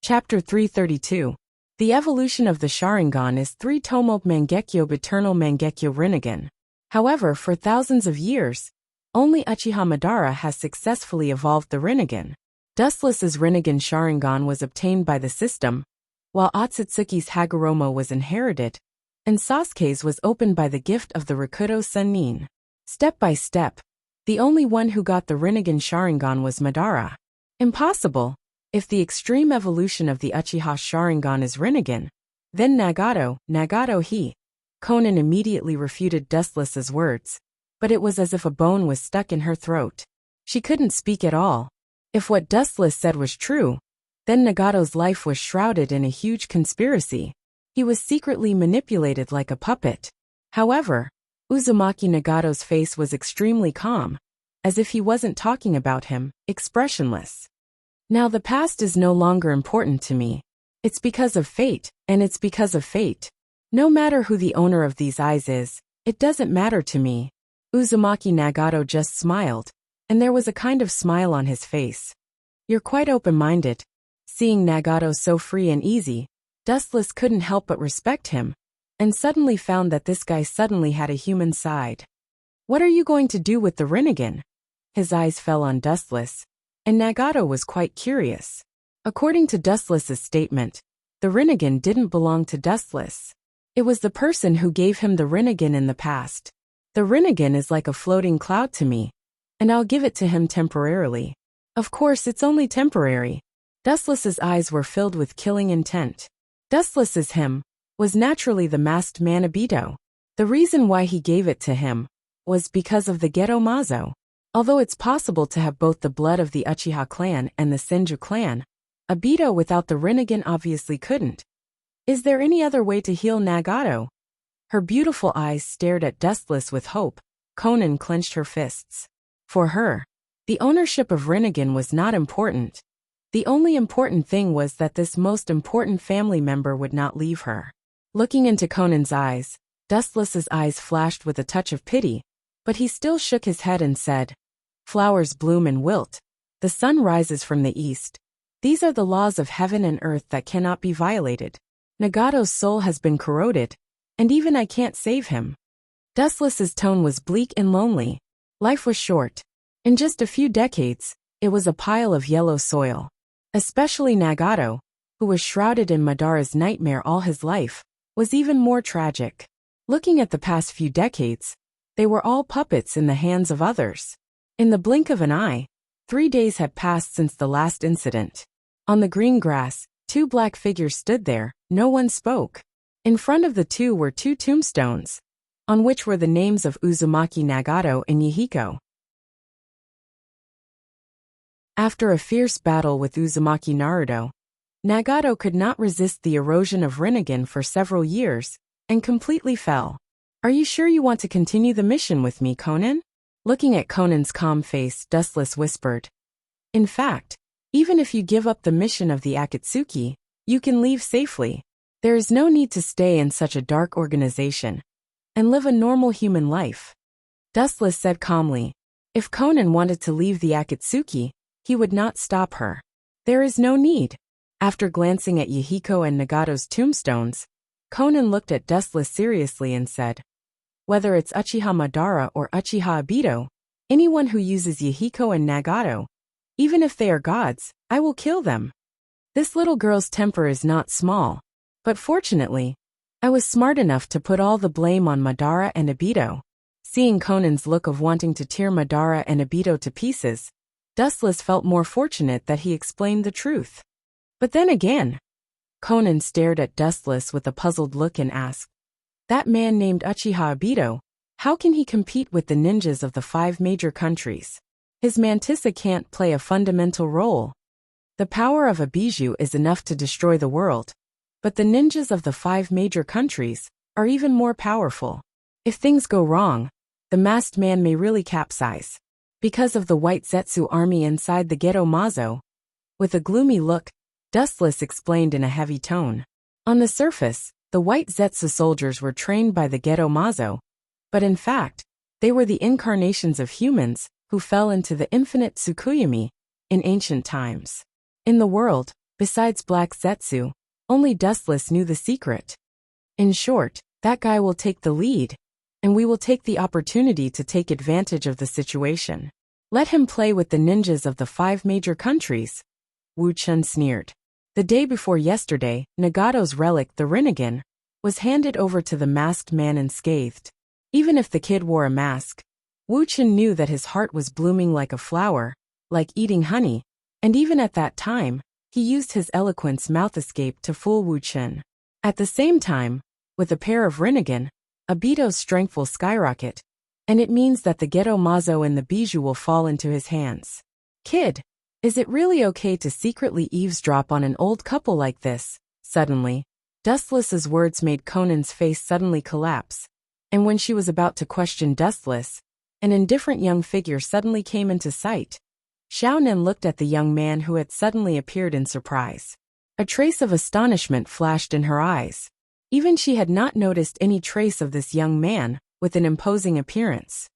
Chapter 332. The evolution of the Sharingan is 3 Tomoe Mangekyo Eternal Mangekyo Rinnegan. However, for thousands of years, only Uchiha Madara has successfully evolved the Rinnegan. Dustless's Rinnegan Sharingan was obtained by the system, while Otsutsuki's Hagoromo was inherited, and Sasuke's was opened by the gift of the Rakuto Sennin. Step by step, the only one who got the Rinnegan Sharingan was Madara. Impossible! If the extreme evolution of the Uchiha Sharingan is Rinnegan, then Nagato he. Conan immediately refuted Dustless's words, but it was as if a bone was stuck in her throat. She couldn't speak at all. If what Dustless said was true, then Nagato's life was shrouded in a huge conspiracy. He was secretly manipulated like a puppet. However, Uzumaki Nagato's face was extremely calm, as if he wasn't talking about him, expressionless. Now the past is no longer important to me. It's because of fate, and it's because of fate. No matter who the owner of these eyes is, it doesn't matter to me. Uzumaki Nagato just smiled, and there was a kind of smile on his face. You're quite open-minded. Seeing Nagato so free and easy, Dustless couldn't help but respect him, and suddenly found that this guy suddenly had a human side. What are you going to do with the Rinnegan? His eyes fell on Dustless, and Nagato was quite curious. According to Dustless's statement, the Rinnegan didn't belong to Dustless. It was the person who gave him the Rinnegan in the past. The Rinnegan is like a floating cloud to me. and I'll give it to him temporarily. Of course, it's only temporary. Dustless's eyes were filled with killing intent. Dustless's him was naturally the masked man Obito. The reason why he gave it to him was because of the Geto Mazo. Although it's possible to have both the blood of the Uchiha clan and the Senju clan, Obito without the Rinnegan obviously couldn't. Is there any other way to heal Nagato? Her beautiful eyes stared at Dustless with hope. Konan clenched her fists. For her, the ownership of Rinnegan was not important. The only important thing was that this most important family member would not leave her. Looking into Konan's eyes, Dustless's eyes flashed with a touch of pity, but he still shook his head and said, "Flowers bloom and wilt. The sun rises from the east. These are the laws of heaven and earth that cannot be violated. Nagato's soul has been corroded, and even I can't save him." Dustless's tone was bleak and lonely. Life was short. In just a few decades, it was a pile of yellow soil. Especially Nagato, who was shrouded in Madara's nightmare all his life, was even more tragic. Looking at the past few decades, they were all puppets in the hands of others. In the blink of an eye, 3 days had passed since the last incident. On the green grass, 2 black figures stood there. No one spoke. In front of the 2 were 2 tombstones, on which were the names of Uzumaki Nagato and Yahiko. After a fierce battle with Uzumaki Naruto, Nagato could not resist the erosion of Rinnegan for several years, and completely fell. "Are you sure you want to continue the mission with me, Konan?" Looking at Konan's calm face, Dustless whispered. "In fact, even if you give up the mission of the Akatsuki, you can leave safely. There is no need to stay in such a dark organization and live a normal human life." Dustless said calmly. If Konan wanted to leave the Akatsuki, he would not stop her. There is no need. After glancing at Yahiko and Nagato's tombstones, Konan looked at Dustless seriously and said, "Whether it's Uchiha Madara or Uchiha Obito, anyone who uses Yahiko and Nagato, even if they are gods, I will kill them." This little girl's temper is not small, but fortunately, I was smart enough to put all the blame on Madara and Obito. Seeing Konan's look of wanting to tear Madara and Obito to pieces, Dustless felt more fortunate that he explained the truth. But then again, Konan stared at Dustless with a puzzled look and asked, "That man named Uchiha Obito, how can he compete with the ninjas of the 5 major countries? His mantissa can't play a fundamental role. The power of a bijou is enough to destroy the world, but the ninjas of the 5 major countries are even more powerful. If things go wrong, the masked man may really capsize. Because of the White Zetsu army inside the Geto Mazo." With a gloomy look, Dustless explained in a heavy tone. On the surface, the White Zetsu soldiers were trained by the Geto Mazo, but in fact, they were the incarnations of humans who fell into the infinite Tsukuyomi in ancient times. In the world, besides Black Zetsu, only Dustless knew the secret. In short, that guy will take the lead, and we will take the opportunity to take advantage of the situation. Let him play with the ninjas of the 5 major countries. Wu Chun sneered. The day before yesterday, Nagato's relic, the Rinnegan, was handed over to the masked man unscathed. Even if the kid wore a mask, Wu Chun knew that his heart was blooming like a flower, like eating honey, and even at that time, he used his eloquence mouth escape to fool Wu Chun. At the same time, with a pair of Rinnegan, Obito's strength will skyrocket, and it means that the Geto Mazo and the bijou will fall into his hands. "Kid, is it really okay to secretly eavesdrop on an old couple like this?" Suddenly, Dustless's words made Konan's face suddenly collapse, and when she was about to question Dustless, an indifferent young figure suddenly came into sight. Xiaonan looked at the young man who had suddenly appeared in surprise. A trace of astonishment flashed in her eyes. Even she had not noticed any trace of this young man with an imposing appearance.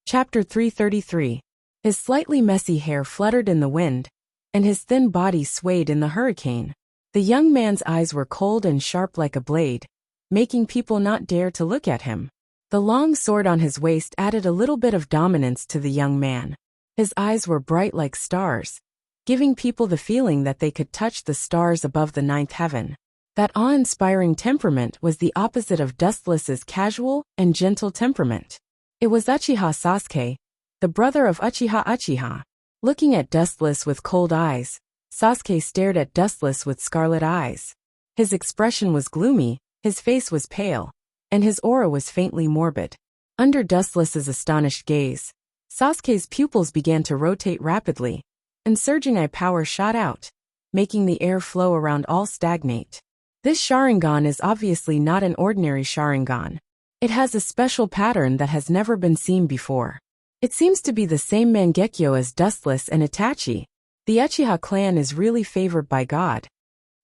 Chapter 333. His slightly messy hair fluttered in the wind, and his thin body swayed in the hurricane. The young man's eyes were cold and sharp like a blade, making people not dare to look at him. The long sword on his waist added a little bit of dominance to the young man. His eyes were bright like stars, giving people the feeling that they could touch the stars above the 9th heaven. That awe-inspiring temperament was the opposite of Dustless's casual and gentle temperament. It was Uchiha Sasuke, the brother of Uchiha. Looking at Dustless with cold eyes, Sasuke stared at Dustless with scarlet eyes. His expression was gloomy, his face was pale, and his aura was faintly morbid. Under Dustless's astonished gaze, Sasuke's pupils began to rotate rapidly, and surging eye power shot out, making the air flow around all stagnate. This Sharingan is obviously not an ordinary Sharingan. It has a special pattern that has never been seen before. It seems to be the same Mangekyo as Dustless and Itachi. The Uchiha clan is really favored by God.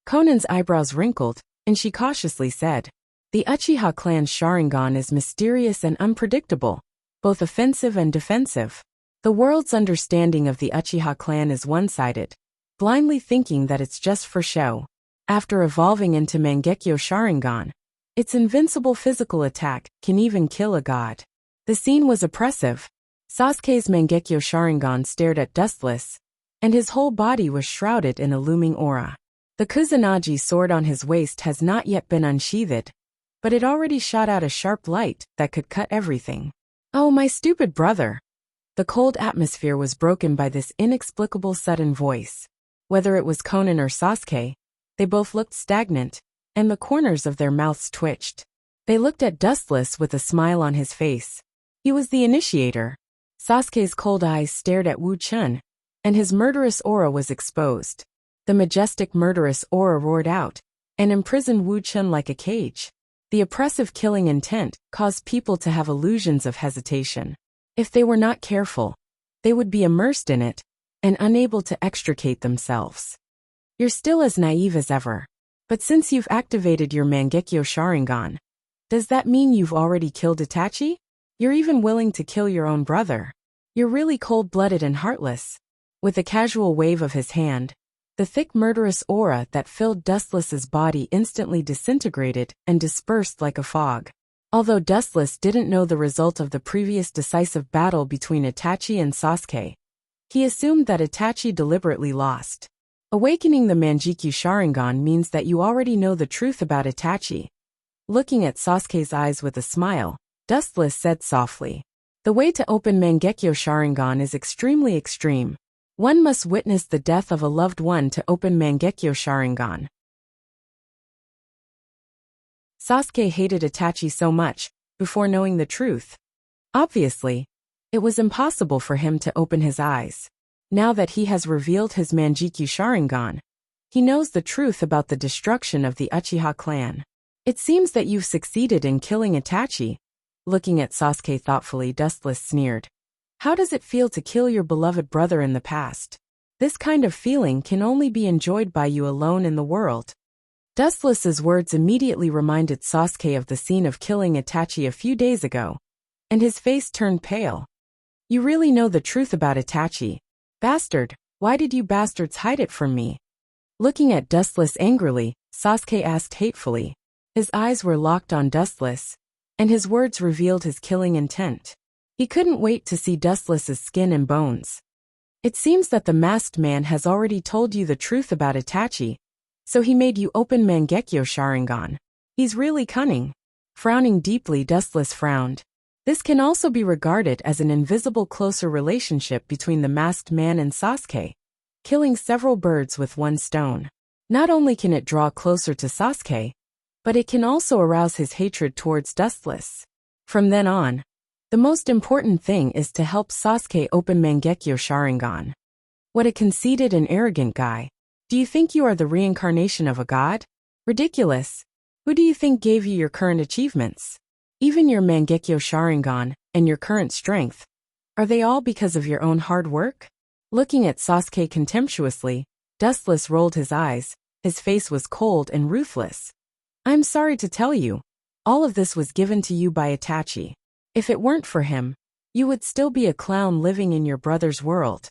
Konan's eyebrows wrinkled, and she cautiously said, "The Uchiha clan's Sharingan is mysterious and unpredictable, both offensive and defensive. The world's understanding of the Uchiha clan is one-sided, blindly thinking that it's just for show. After evolving into Mangekyo Sharingan, its invincible physical attack can even kill a god." The scene was oppressive. Sasuke's Mangekyo Sharingan stared at Dustless, and his whole body was shrouded in a looming aura. The Kusanagi sword on his waist has not yet been unsheathed, but it already shot out a sharp light that could cut everything. "Oh, my stupid brother!" The cold atmosphere was broken by this inexplicable sudden voice. Whether it was Konan or Sasuke, they both looked stagnant, and the corners of their mouths twitched. They looked at Dustless with a smile on his face. He was the initiator. Sasuke's cold eyes stared at Wu Chun, and his murderous aura was exposed. The majestic murderous aura roared out, and imprisoned Wu Chun like a cage. The oppressive killing intent caused people to have illusions of hesitation. If they were not careful, they would be immersed in it, and unable to extricate themselves. "You're still as naive as ever. But since you've activated your Mangekyo Sharingan, does that mean you've already killed Itachi? You're even willing to kill your own brother. You're really cold-blooded and heartless." With a casual wave of his hand, the thick murderous aura that filled Dustless's body instantly disintegrated and dispersed like a fog. Although Dustless didn't know the result of the previous decisive battle between Itachi and Sasuke, he assumed that Itachi deliberately lost. Awakening the Mangekyo Sharingan means that you already know the truth about Itachi. Looking at Sasuke's eyes with a smile, Dustless said softly, "The way to open Mangekyo Sharingan is extremely extreme. One must witness the death of a loved one to open Mangekyo Sharingan." Sasuke hated Itachi so much, before knowing the truth. Obviously, it was impossible for him to open his eyes. Now that he has revealed his Mangekyo Sharingan, he knows the truth about the destruction of the Uchiha clan. "It seems that you've succeeded in killing Itachi." Looking at Sasuke thoughtfully, Dustless sneered. "How does it feel to kill your beloved brother in the past? This kind of feeling can only be enjoyed by you alone in the world." Dustless's words immediately reminded Sasuke of the scene of killing Itachi a few days ago, and his face turned pale. "You really know the truth about Itachi. Bastard, why did you bastards hide it from me?" Looking at Dustless angrily, Sasuke asked hatefully. His eyes were locked on Dustless, and his words revealed his killing intent. He couldn't wait to see Dustless's skin and bones. "It seems that the masked man has already told you the truth about Itachi, so he made you open Mangekyo Sharingan. He's really cunning." Frowning deeply, Dustless frowned. This can also be regarded as an invisible closer relationship between the masked man and Sasuke, killing several birds with one stone. Not only can it draw closer to Sasuke, but it can also arouse his hatred towards Dustless. From then on, the most important thing is to help Sasuke open Mangekyo Sharingan. What a conceited and arrogant guy. Do you think you are the reincarnation of a god? Ridiculous. Who do you think gave you your current achievements? Even your Mangekyo Sharingan and your current strength. Are they all because of your own hard work? Looking at Sasuke contemptuously, Dustless rolled his eyes. His face was cold and ruthless. "I'm sorry to tell you, all of this was given to you by Itachi. If it weren't for him, you would still be a clown living in your brother's world.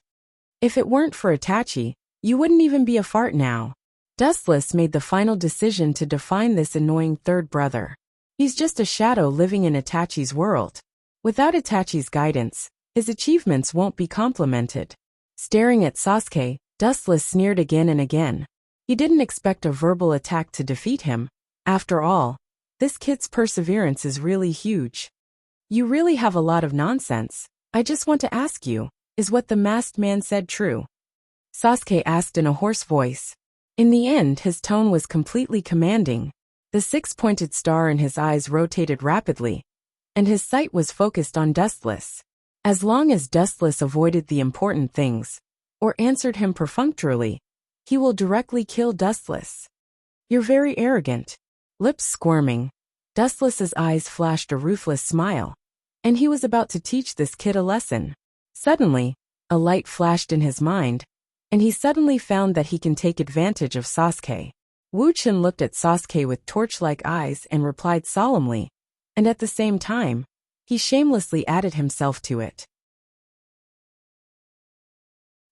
If it weren't for Itachi, you wouldn't even be a fart now." Dustless made the final decision to define this annoying third brother. He's just a shadow living in Itachi's world. Without Itachi's guidance, his achievements won't be complimented. Staring at Sasuke, Dustless sneered again and again. He didn't expect a verbal attack to defeat him. After all, this kid's perseverance is really huge. You really have a lot of nonsense. I just want to ask you, is what the masked man said true? Sasuke asked in a hoarse voice. In the end, his tone was completely commanding. The six-pointed star in his eyes rotated rapidly, and his sight was focused on Dustless. As long as Dustless avoided the important things, or answered him perfunctorily, he will directly kill Dustless. You're very arrogant. Lips squirming, Dustless's eyes flashed a ruthless smile, and he was about to teach this kid a lesson. Suddenly, a light flashed in his mind, and he suddenly found that he can take advantage of Sasuke. Wu Chen looked at Sasuke with torch-like eyes and replied solemnly, and at the same time, he shamelessly added himself to it.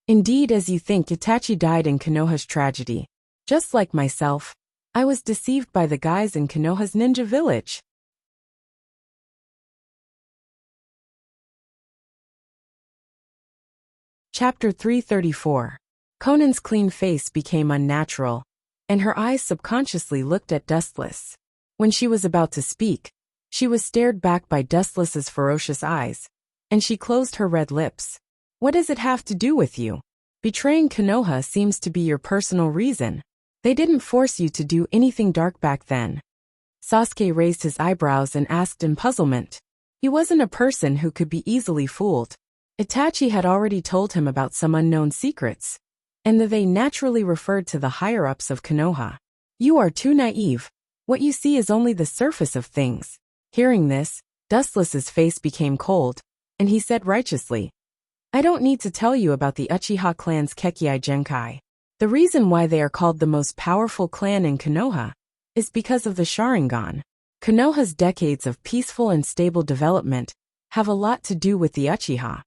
Indeed, as you think, Itachi died in Konoha's tragedy. Just like myself, I was deceived by the guys in Konoha's ninja village. Chapter 334. Conan's clean face became unnatural, and her eyes subconsciously looked at Dustless. When she was about to speak, she was stared back by Dustless's ferocious eyes, and she closed her red lips. What does it have to do with you? Betraying Konoha seems to be your personal reason. They didn't force you to do anything dark back then. Sasuke raised his eyebrows and asked in puzzlement. He wasn't a person who could be easily fooled. Itachi had already told him about some unknown secrets, and they naturally referred to the higher-ups of Konoha. You are too naive. What you see is only the surface of things. Hearing this, Dustless's face became cold, and he said righteously, I don't need to tell you about the Uchiha clan's Kekkei Genkai. The reason why they are called the most powerful clan in Konoha is because of the Sharingan. Konoha's decades of peaceful and stable development have a lot to do with the Uchiha.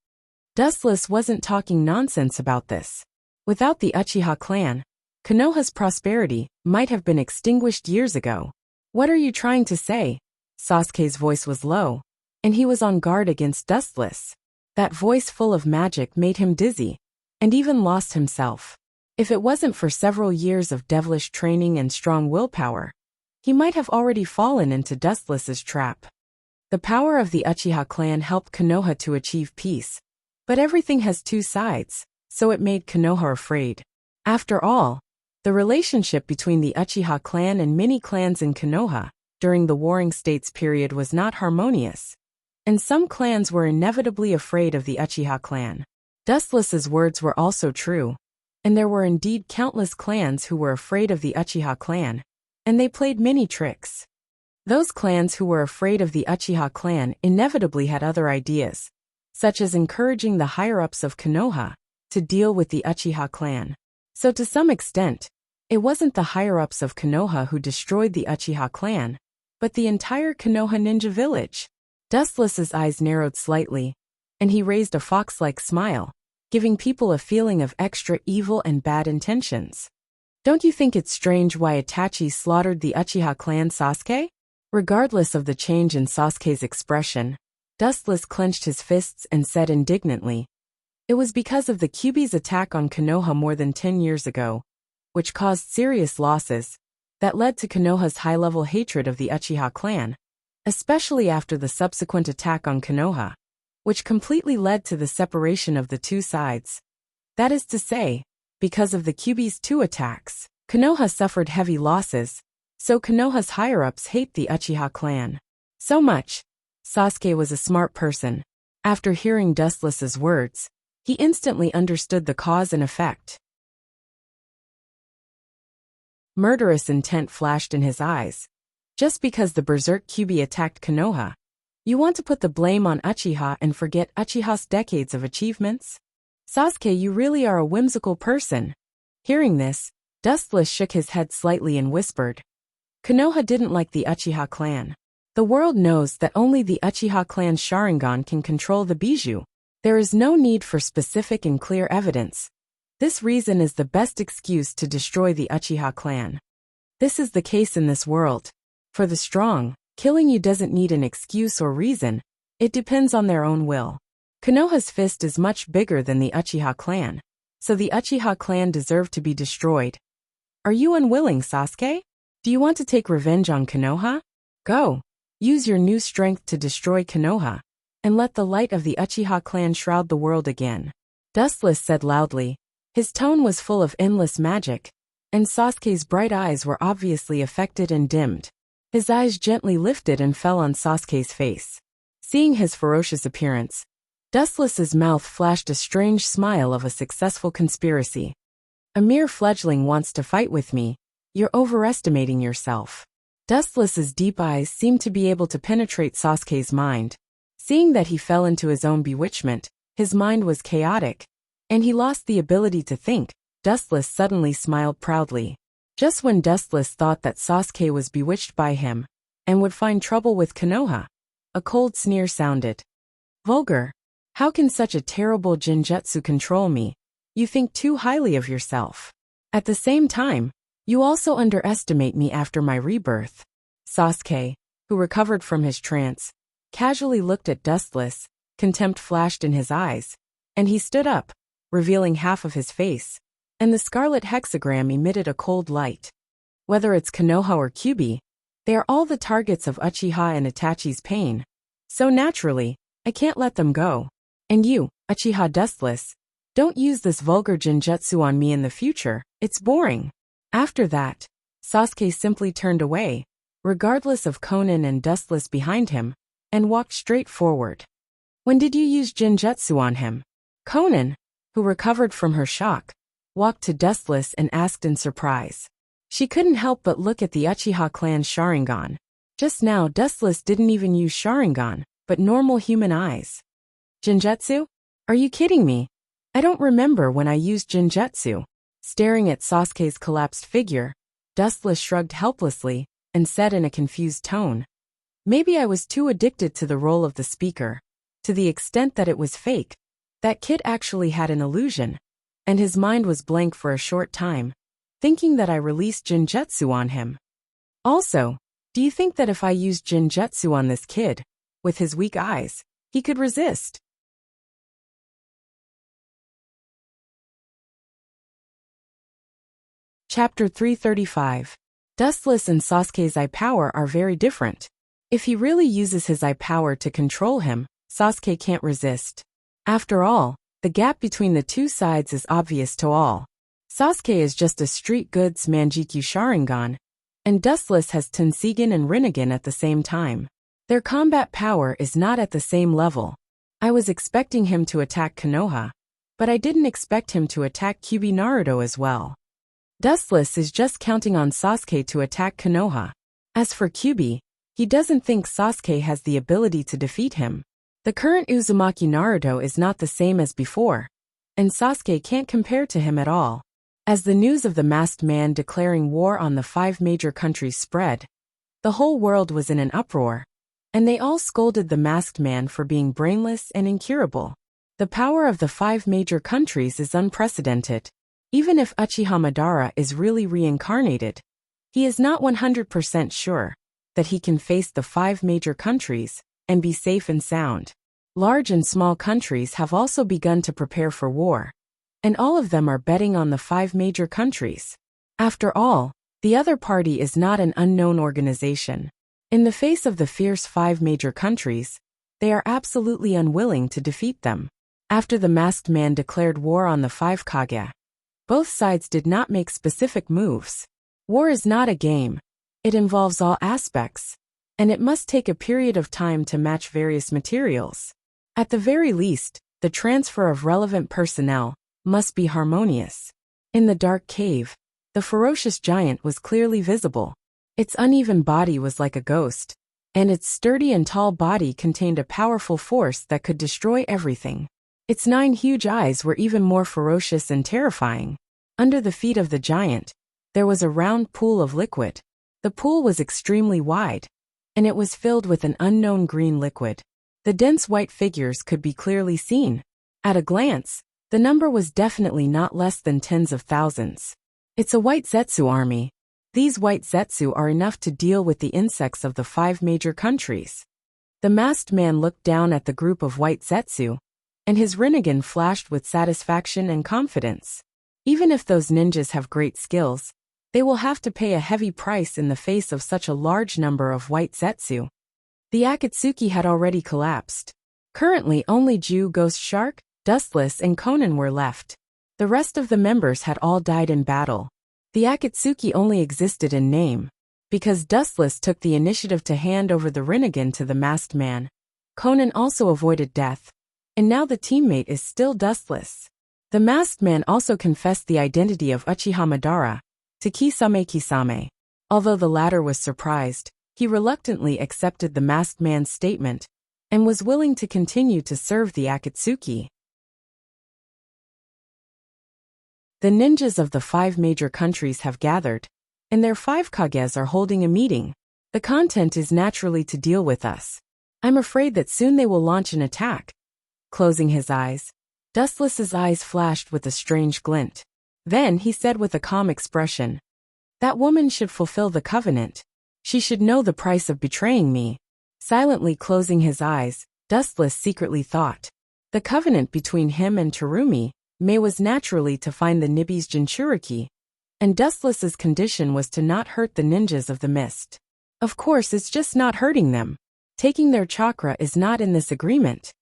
Dustless wasn't talking nonsense about this. Without the Uchiha clan, Konoha's prosperity might have been extinguished years ago. What are you trying to say? Sasuke's voice was low, and he was on guard against Dustless. That voice full of magic made him dizzy, and even lost himself. If it wasn't for several years of devilish training and strong willpower, he might have already fallen into Dustless's trap. The power of the Uchiha clan helped Konoha to achieve peace, but everything has two sides, so it made Konoha afraid. After all, the relationship between the Uchiha clan and many clans in Konoha during the Warring States period was not harmonious, and some clans were inevitably afraid of the Uchiha clan. Dustless's words were also true, and there were indeed countless clans who were afraid of the Uchiha clan, and they played many tricks. Those clans who were afraid of the Uchiha clan inevitably had other ideas, such as encouraging the higher-ups of Konoha to deal with the Uchiha clan. So to some extent, it wasn't the higher-ups of Konoha who destroyed the Uchiha clan, but the entire Konoha ninja village. Dustless's eyes narrowed slightly, and he raised a fox-like smile, giving people a feeling of extra evil and bad intentions. Don't you think it's strange why Itachi slaughtered the Uchiha clan, Sasuke? Regardless of the change in Sasuke's expression, Dustless clenched his fists and said indignantly, it was because of the Kyuubi's attack on Konoha more than 10 years ago, which caused serious losses, that led to Konoha's high-level hatred of the Uchiha clan, especially after the subsequent attack on Konoha, which completely led to the separation of the two sides. That is to say, because of the Kyuubi's two attacks, Konoha suffered heavy losses, so Konoha's higher-ups hate the Uchiha clan so much. Sasuke was a smart person. After hearing Dustless's words, he instantly understood the cause and effect. Murderous intent flashed in his eyes. Just because the Berserk Kyuubi attacked Konoha, you want to put the blame on Uchiha and forget Uchiha's decades of achievements? Sasuke, you really are a whimsical person. Hearing this, Dustless shook his head slightly and whispered, Konoha didn't like the Uchiha clan. The world knows that only the Uchiha clan's Sharingan can control the Bijou. There is no need for specific and clear evidence. This reason is the best excuse to destroy the Uchiha clan. This is the case in this world. For the strong, killing you doesn't need an excuse or reason, it depends on their own will. Konoha's fist is much bigger than the Uchiha clan, so the Uchiha clan deserved to be destroyed. Are you unwilling, Sasuke? Do you want to take revenge on Konoha? Go. Use your new strength to destroy Konoha, and let the light of the Uchiha clan shroud the world again. Dustless said loudly. His tone was full of endless magic, and Sasuke's bright eyes were obviously affected and dimmed. His eyes gently lifted and fell on Sasuke's face. Seeing his ferocious appearance, Dustless's mouth flashed a strange smile of a successful conspiracy. A mere fledgling wants to fight with me. You're overestimating yourself. Dustless's deep eyes seemed to be able to penetrate Sasuke's mind. Seeing that he fell into his own bewitchment, his mind was chaotic, and he lost the ability to think. Dustless suddenly smiled proudly. Just when Dustless thought that Sasuke was bewitched by him and would find trouble with Konoha, a cold sneer sounded. Vulgar. How can such a terrible genjutsu control me? You think too highly of yourself. At the same time, you also underestimate me after my rebirth. Sasuke, who recovered from his trance, casually looked at Dustless. Contempt flashed in his eyes, and he stood up, revealing half of his face, and the scarlet hexagram emitted a cold light. Whether it's Konoha or Kyuubi, they are all the targets of Uchiha and Itachi's pain. So naturally, I can't let them go. And you, Uchiha Dustless, don't use this vulgar genjutsu on me in the future, it's boring. After that, Sasuke simply turned away, regardless of Konan and Dustless behind him, and walked straight forward. When did you use genjutsu on him? Konan, who recovered from her shock, walked to Dustless and asked in surprise. She couldn't help but look at the Uchiha clan's Sharingan. Just now Dustless didn't even use Sharingan, but normal human eyes. Genjutsu? Are you kidding me? I don't remember when I used genjutsu. Staring at Sasuke's collapsed figure, Dustless shrugged helplessly and said in a confused tone. Maybe I was too addicted to the role of the speaker, to the extent that it was fake. That kid actually had an illusion, and his mind was blank for a short time, thinking that I released genjutsu on him. Also, do you think that if I used genjutsu on this kid, with his weak eyes, he could resist? Chapter 335. Dustless and Sasuke's eye power are very different. If he really uses his eye power to control him, Sasuke can't resist. After all, the gap between the two sides is obvious to all. Sasuke is just a street goods Manjikyu Sharingan, and Dustless has Tensigen and Rinnegan at the same time. Their combat power is not at the same level. I was expecting him to attack Konoha, but I didn't expect him to attack Kyuubi Naruto as well. Dustless is just counting on Sasuke to attack Konoha. As for Kyuubi, he doesn't think Sasuke has the ability to defeat him. The current Uzumaki Naruto is not the same as before, and Sasuke can't compare to him at all. As the news of the masked man declaring war on the 5 major countries spread, the whole world was in an uproar, and they all scolded the masked man for being brainless and incurable. The power of the 5 major countries is unprecedented. Even if Uchiha Madara is really reincarnated, he is not 100% sure that he can face the 5 major countries and be safe and sound. Large and small countries have also begun to prepare for war, and all of them are betting on the 5 major countries. After all, the other party is not an unknown organization. In the face of the fierce 5 major countries, they are absolutely unwilling to defeat them. After the masked man declared war on the 5 Kage, both sides did not make specific moves. War is not a game. It involves all aspects, and it must take a period of time to match various materials. At the very least, the transfer of relevant personnel must be harmonious. In the dark cave, the ferocious giant was clearly visible. Its uneven body was like a ghost, and its sturdy and tall body contained a powerful force that could destroy everything. Its 9 huge eyes were even more ferocious and terrifying. Under the feet of the giant, there was a round pool of liquid. The pool was extremely wide, and it was filled with an unknown green liquid. The dense white figures could be clearly seen. At a glance, the number was definitely not less than tens of thousands. It's a white Zetsu army. These white Zetsu are enough to deal with the insects of the 5 major countries. The masked man looked down at the group of white Zetsu, and his Rinnegan flashed with satisfaction and confidence. Even if those ninjas have great skills, They will have to pay a heavy price in the face of such a large number of white Zetsu. The Akatsuki had already collapsed. Currently only Ju, Ghost Shark, Dustless and Conan were left. The rest of the members had all died in battle. The Akatsuki only existed in name, because Dustless took the initiative to hand over the Rinnegan to the masked man. Conan also avoided death, and now the teammate is still Dustless. The masked man also confessed the identity of Uchiha Madara to Kisame. Although the latter was surprised, he reluctantly accepted the masked man's statement and was willing to continue to serve the Akatsuki. The ninjas of the 5 major countries have gathered, and their 5 kages are holding a meeting. The content is naturally to deal with us. I'm afraid that soon they will launch an attack. Closing his eyes, Dustless's eyes flashed with a strange glint. Then he said with a calm expression, "That woman should fulfill the covenant. She should know the price of betraying me." Silently closing his eyes, Dustless secretly thought. The covenant between him and Terumi May was naturally to find the Nibi's Jinchuriki, and Dustless's condition was to not hurt the ninjas of the mist. Of course, it's just not hurting them. Taking their chakra is not in this agreement.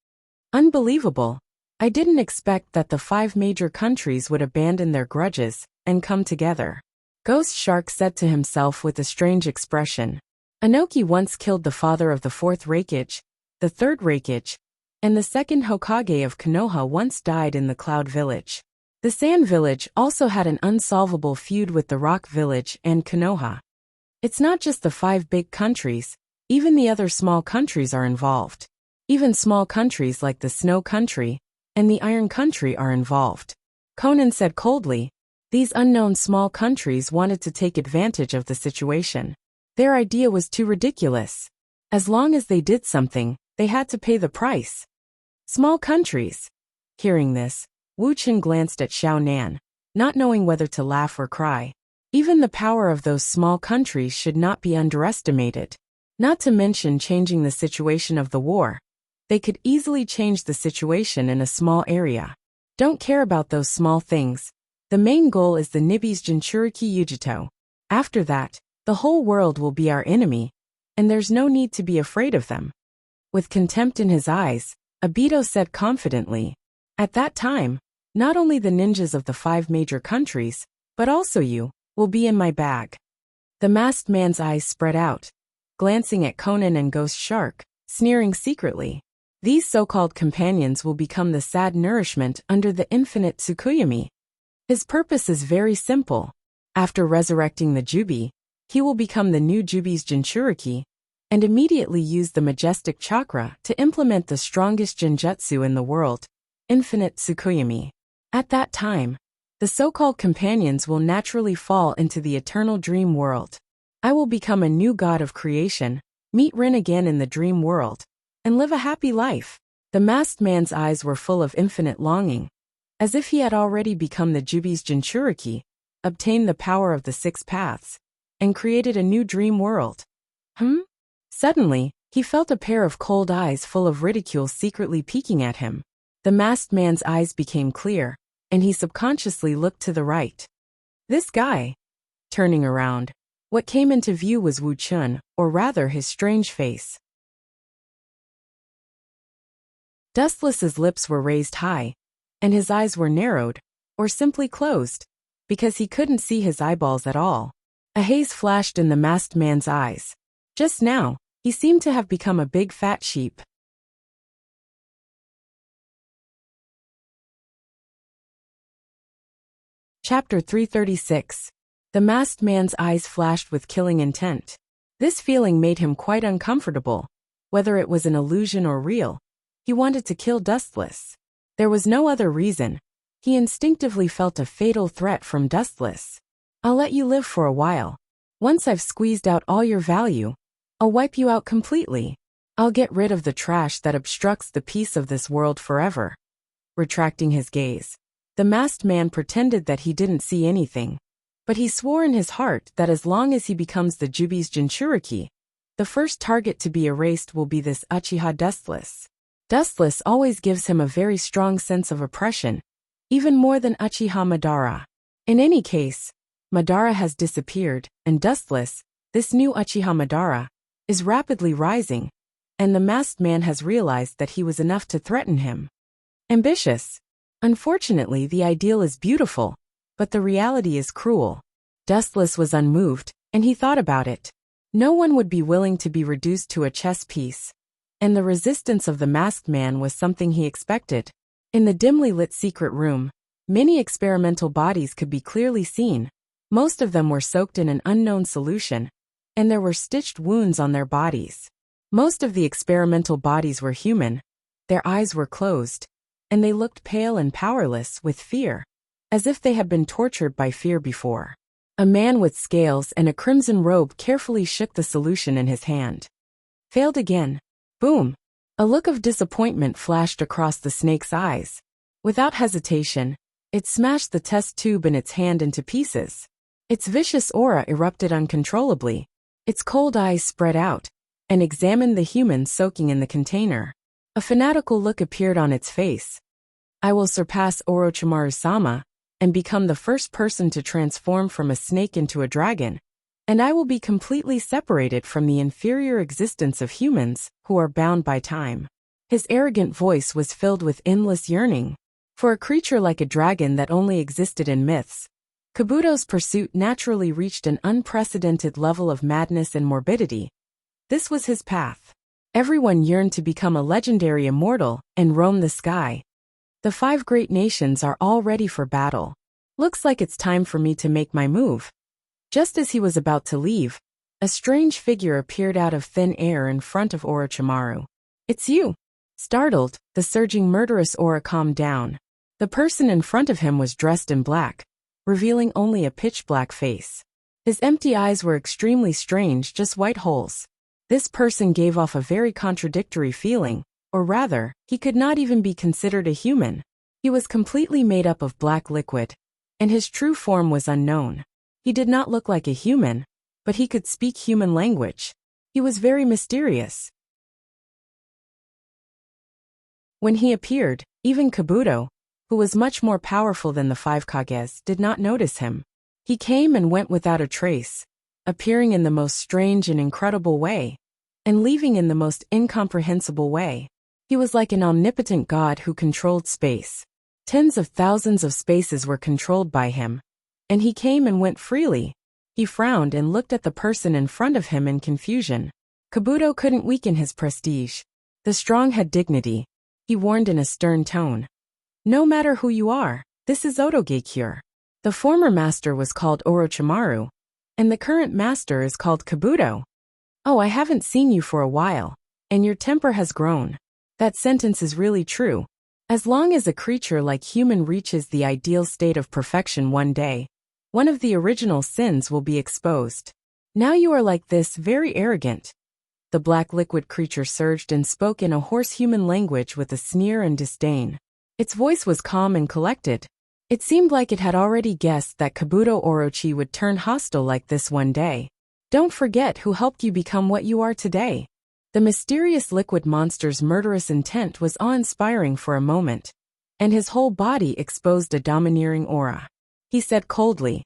Unbelievable. I didn't expect that the 5 major countries would abandon their grudges and come together. Ghost Shark said to himself with a strange expression. Inoki once killed the father of the 4th Raikage, the 3rd Raikage, and the 2nd Hokage of Konoha once died in the Cloud Village. The Sand Village also had an unsolvable feud with the Rock Village and Konoha. It's not just the 5 big countries, even the other small countries are involved. Even small countries like the Snow Country and the Iron Country are involved. Conan said coldly, these unknown small countries wanted to take advantage of the situation. Their idea was too ridiculous. As long as they did something, they had to pay the price. Small countries. Hearing this, Wu Chen glanced at Xiao Nan, not knowing whether to laugh or cry. Even the power of those small countries should not be underestimated. Not to mention changing the situation of the war. They could easily change the situation in a small area. Don't care about those small things. The main goal is the Nibi's Jinchuriki Yujito. After that, the whole world will be our enemy, and there's no need to be afraid of them. With contempt in his eyes, Obito said confidently, at that time, not only the ninjas of the 5 major countries, but also you, will be in my bag. The masked man's eyes spread out, glancing at Conan and Ghost Shark, sneering secretly. These so-called companions will become the sad nourishment under the infinite Tsukuyami. His purpose is very simple. After resurrecting the Jubi, he will become the new Jubi's Jinchuriki, and immediately use the majestic chakra to implement the strongest Jinjutsu in the world, infinite Tsukuyami. At that time, the so-called companions will naturally fall into the eternal dream world. I will become a new god of creation, meet Rin again in the dream world, and live a happy life. The masked man's eyes were full of infinite longing, as if he had already become the Jubi's Jinchuriki, obtained the power of the 6 paths, and created a new dream world. Suddenly, he felt a pair of cold eyes full of ridicule secretly peeking at him. The masked man's eyes became clear, and he subconsciously looked to the right. This guy. Turning around, what came into view was Wu Chun, or rather his strange face. Dustless's lips were raised high, and his eyes were narrowed, or simply closed, because he couldn't see his eyeballs at all. A haze flashed in the masked man's eyes. Just now, he seemed to have become a big fat sheep. Chapter 336. The masked man's eyes flashed with killing intent. This feeling made him quite uncomfortable. Whether it was an illusion or real, he wanted to kill Dustless. There was no other reason. He instinctively felt a fatal threat from Dustless. I'll let you live for a while. Once I've squeezed out all your value, I'll wipe you out completely. I'll get rid of the trash that obstructs the peace of this world forever. Retracting his gaze, the masked man pretended that he didn't see anything. But he swore in his heart that as long as he becomes the Jubi's Jinchuriki, the first target to be erased will be this Uchiha Dustless. Dustless always gives him a very strong sense of oppression, even more than Uchiha Madara. In any case, Madara has disappeared, and Dustless, this new Uchiha Madara, is rapidly rising, and the masked man has realized that he was enough to threaten him. Ambitious. Unfortunately, the ideal is beautiful, but the reality is cruel. Dustless was unmoved, and he thought about it. No one would be willing to be reduced to a chess piece, and the resistance of the masked man was something he expected. In the dimly lit secret room, many experimental bodies could be clearly seen. Most of them were soaked in an unknown solution, and there were stitched wounds on their bodies. Most of the experimental bodies were human. Their eyes were closed, and they looked pale and powerless with fear, as if they had been tortured by fear before. A man with scales and a crimson robe carefully shook the solution in his hand. Failed again. Boom! A look of disappointment flashed across the snake's eyes. Without hesitation, it smashed the test tube in its hand into pieces. Its vicious aura erupted uncontrollably. Its cold eyes spread out and examined the human soaking in the container. A fanatical look appeared on its face. I will surpass Orochimaru-sama and become the first person to transform from a snake into a dragon, and I will be completely separated from the inferior existence of humans who are bound by time. His arrogant voice was filled with endless yearning. For a creature like a dragon that only existed in myths, Kabuto's pursuit naturally reached an unprecedented level of madness and morbidity. This was his path. Everyone yearned to become a legendary immortal and roam the sky. The 5 great nations are all ready for battle. Looks like it's time for me to make my move. Just as he was about to leave, a strange figure appeared out of thin air in front of Orochimaru. It's you. Startled, the surging murderous aura calmed down. The person in front of him was dressed in black, revealing only a pitch-black face. His empty eyes were extremely strange, just white holes. This person gave off a very contradictory feeling, or rather, he could not even be considered a human. He was completely made up of black liquid, and his true form was unknown. He did not look like a human, but he could speak human language. He was very mysterious. When he appeared, even Kabuto, who was much more powerful than the 5 Kages, did not notice him. He came and went without a trace, appearing in the most strange and incredible way, and leaving in the most incomprehensible way. He was like an omnipotent god who controlled space. Tens of thousands of spaces were controlled by him, and he came and went freely. He frowned and looked at the person in front of him in confusion. Kabuto couldn't weaken his prestige. The strong had dignity. He warned in a stern tone. No matter who you are, this is Otogekure. The former master was called Orochimaru, and the current master is called Kabuto. Oh, I haven't seen you for a while, and your temper has grown. That sentence is really true. As long as a creature like human reaches the ideal state of perfection one day, one of the original sins will be exposed. Now you are like this, very arrogant. The black liquid creature surged and spoke in a hoarse human language with a sneer and disdain. Its voice was calm and collected. It seemed like it had already guessed that Kabuto Orochi would turn hostile like this one day. Don't forget who helped you become what you are today. The mysterious liquid monster's murderous intent was awe-inspiring for a moment, and his whole body exposed a domineering aura. He said coldly,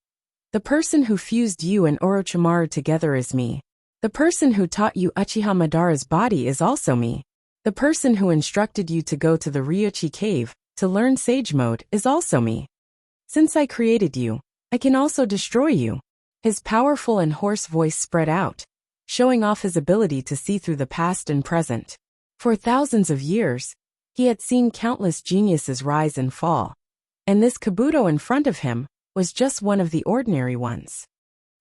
"The person who fused you and Orochimaru together is me. The person who taught you Uchiha Madara's body is also me. The person who instructed you to go to the Ryuchi cave to learn Sage Mode is also me. Since I created you, I can also destroy you." His powerful and hoarse voice spread out, showing off his ability to see through the past and present. For thousands of years, he had seen countless geniuses rise and fall, and this Kabuto in front of him was just one of the ordinary ones.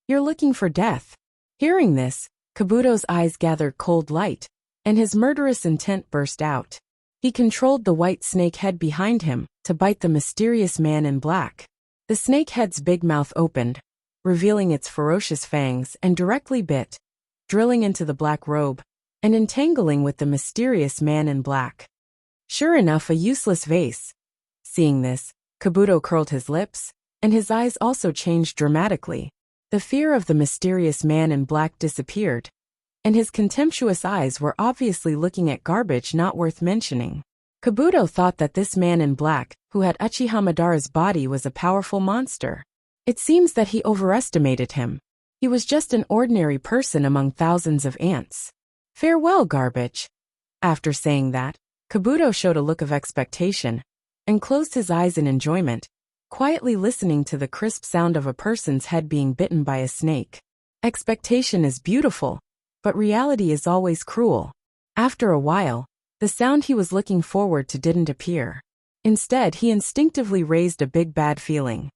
You're looking for death. Hearing this, Kabuto's eyes gathered cold light, and his murderous intent burst out. He controlled the white snake head behind him to bite the mysterious man in black. The snake head's big mouth opened, revealing its ferocious fangs, and directly bit, drilling into the black robe, and entangling with the mysterious man in black. Sure enough, a useless vase. Seeing this, Kabuto curled his lips, and his eyes also changed dramatically. The fear of the mysterious man in black disappeared, and his contemptuous eyes were obviously looking at garbage not worth mentioning. Kabuto thought that this man in black, who had Uchiha Madara's body, was a powerful monster. It seems that he overestimated him. He was just an ordinary person among thousands of ants. Farewell, garbage. After saying that, Kabuto showed a look of expectation and closed his eyes in enjoyment, quietly listening to the crisp sound of a person's head being bitten by a snake. Expectation is beautiful, but reality is always cruel. After a while, the sound he was looking forward to didn't appear. Instead, he instinctively raised a big bad feeling.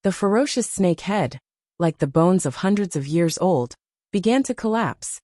The ferocious snake head, like the bones of hundreds of years old, began to collapse.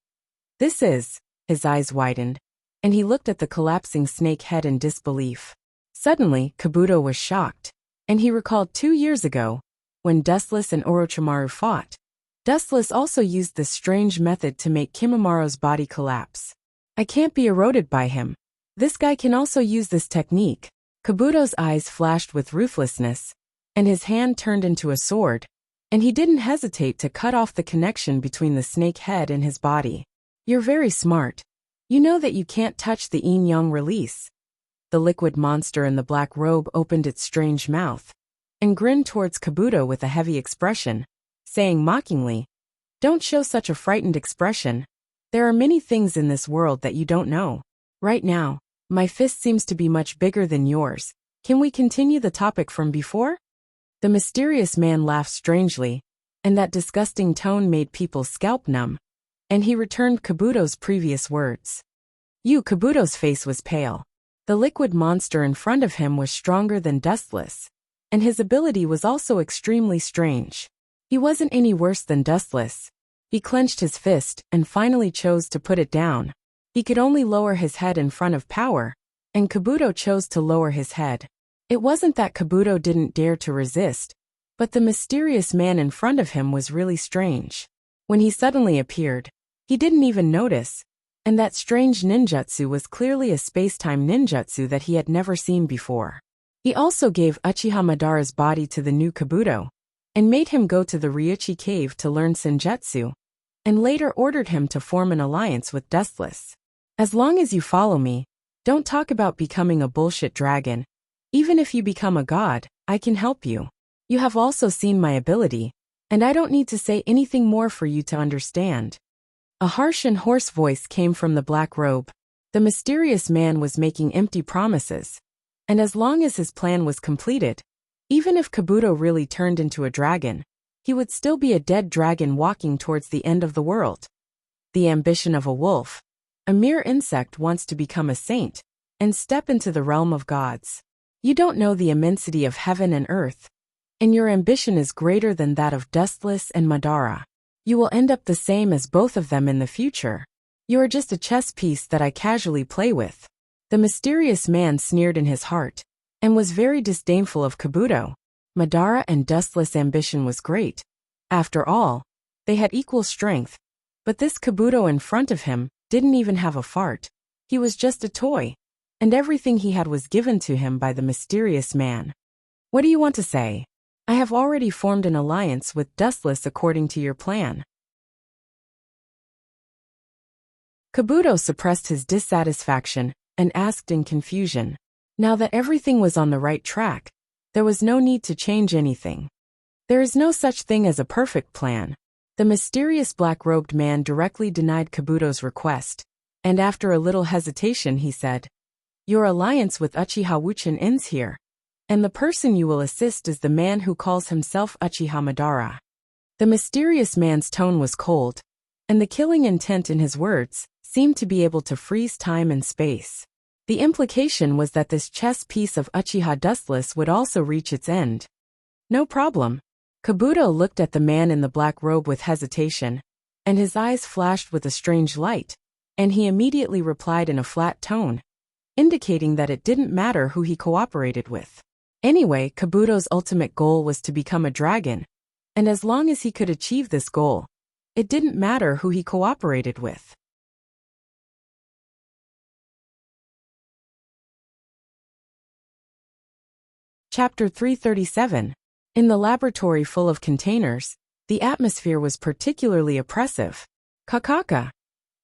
His eyes widened, and he looked at the collapsing snake head in disbelief. Suddenly, Kabuto was shocked, and he recalled 2 years ago, when Dustless and Orochimaru fought. Dustless also used this strange method to make Kimimara's body collapse. I can't be eroded by him. This guy can also use this technique. Kabuto's eyes flashed with ruthlessness, and his hand turned into a sword, and he didn't hesitate to cut off the connection between the snake head and his body. You're very smart. You know that you can't touch the yin-yang release. The liquid monster in the black robe opened its strange mouth and grinned towards Kabuto with a heavy expression, saying mockingly, "Don't show such a frightened expression. There are many things in this world that you don't know. Right now, my fist seems to be much bigger than yours. Can we continue the topic from before?" The mysterious man laughed strangely, and that disgusting tone made people's scalp numb, and he returned Kabuto's previous words. Kabuto's face was pale. The liquid monster in front of him was stronger than Dustless, and his ability was also extremely strange. He wasn't any worse than Dustless. He clenched his fist and finally chose to put it down. He could only lower his head in front of power, and Kabuto chose to lower his head. It wasn't that Kabuto didn't dare to resist, but the mysterious man in front of him was really strange. When he suddenly appeared, he didn't even notice, and that strange ninjutsu was clearly a space-time ninjutsu that he had never seen before. He also gave Uchiha Madara's body to the new Kabuto, and made him go to the Ryuchi cave to learn senjutsu, and later ordered him to form an alliance with Dustless. As long as you follow me, don't talk about becoming a bullshit dragon. Even if you become a god, I can help you. You have also seen my ability, and I don't need to say anything more for you to understand. A harsh and hoarse voice came from the black robe. The mysterious man was making empty promises, and as long as his plan was completed, even if Kabuto really turned into a dragon, he would still be a dead dragon walking towards the end of the world. The ambition of a wolf. A mere insect wants to become a saint and step into the realm of gods. You don't know the immensity of heaven and earth, and your ambition is greater than that of Dustless and Madara. You will end up the same as both of them in the future. You are just a chess piece that I casually play with. The mysterious man sneered in his heart, and was very disdainful of Kabuto. Madara and Dustless' ambition was great. After all, they had equal strength, but this Kabuto in front of him didn't even have a fart. He was just a toy, and everything he had was given to him by the mysterious man. What do you want to say? I have already formed an alliance with Dustless according to your plan. Kabuto suppressed his dissatisfaction and asked in confusion. Now that everything was on the right track, there was no need to change anything. There is no such thing as a perfect plan. The mysterious black-robed man directly denied Kabuto's request, and after a little hesitation he said, "Your alliance with Uchiha Wuchen ends here, and the person you will assist is the man who calls himself Uchiha Madara." The mysterious man's tone was cold, and the killing intent in his words seemed to be able to freeze time and space. The implication was that this chess piece of Uchiha Dustless would also reach its end. No problem. Kabuto looked at the man in the black robe with hesitation, and his eyes flashed with a strange light, and he immediately replied in a flat tone, indicating that it didn't matter who he cooperated with. Anyway, Kabuto's ultimate goal was to become a dragon, and as long as he could achieve this goal, it didn't matter who he cooperated with. Chapter 337. In the laboratory full of containers, the atmosphere was particularly oppressive. Kakaka!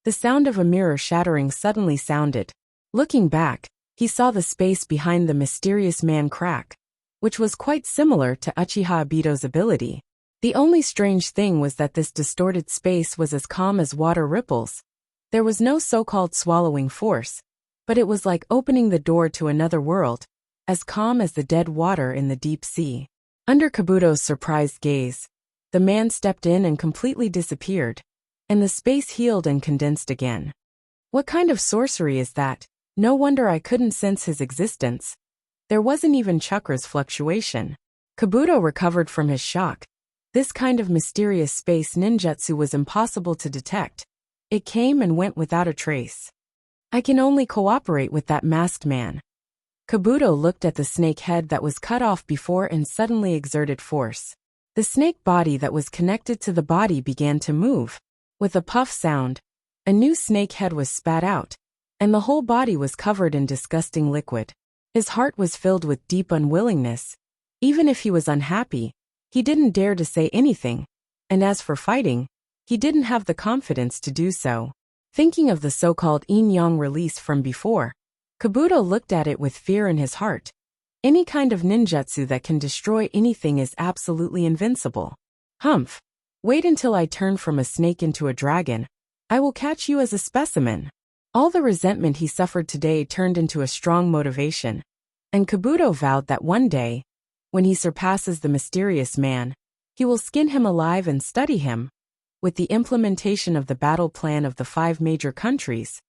The sound of a mirror shattering suddenly sounded. Looking back, he saw the space behind the mysterious man crack, which was quite similar to Uchiha Obito's ability. The only strange thing was that this distorted space was as calm as water ripples. There was no so-called swallowing force, but it was like opening the door to another world, as calm as the dead water in the deep sea. Under Kabuto's surprised gaze, the man stepped in and completely disappeared, and the space healed and condensed again. What kind of sorcery is that? No wonder I couldn't sense his existence. There wasn't even chakra's fluctuation. Kabuto recovered from his shock. This kind of mysterious space ninjutsu was impossible to detect. It came and went without a trace. I can only cooperate with that masked man. Kabuto looked at the snake head that was cut off before and suddenly exerted force. The snake body that was connected to the body began to move. With a puff sound, a new snake head was spat out, and the whole body was covered in disgusting liquid. His heart was filled with deep unwillingness. Even if he was unhappy, he didn't dare to say anything, and as for fighting, he didn't have the confidence to do so. Thinking of the so-called yin-yang release from before, Kabuto looked at it with fear in his heart. Any kind of ninjutsu that can destroy anything is absolutely invincible. Humph! Wait until I turn from a snake into a dragon. I will catch you as a specimen. All the resentment he suffered today turned into a strong motivation, and Kabuto vowed that one day, when he surpasses the mysterious man, he will skin him alive and study him. With the implementation of the battle plan of the 5 major countries,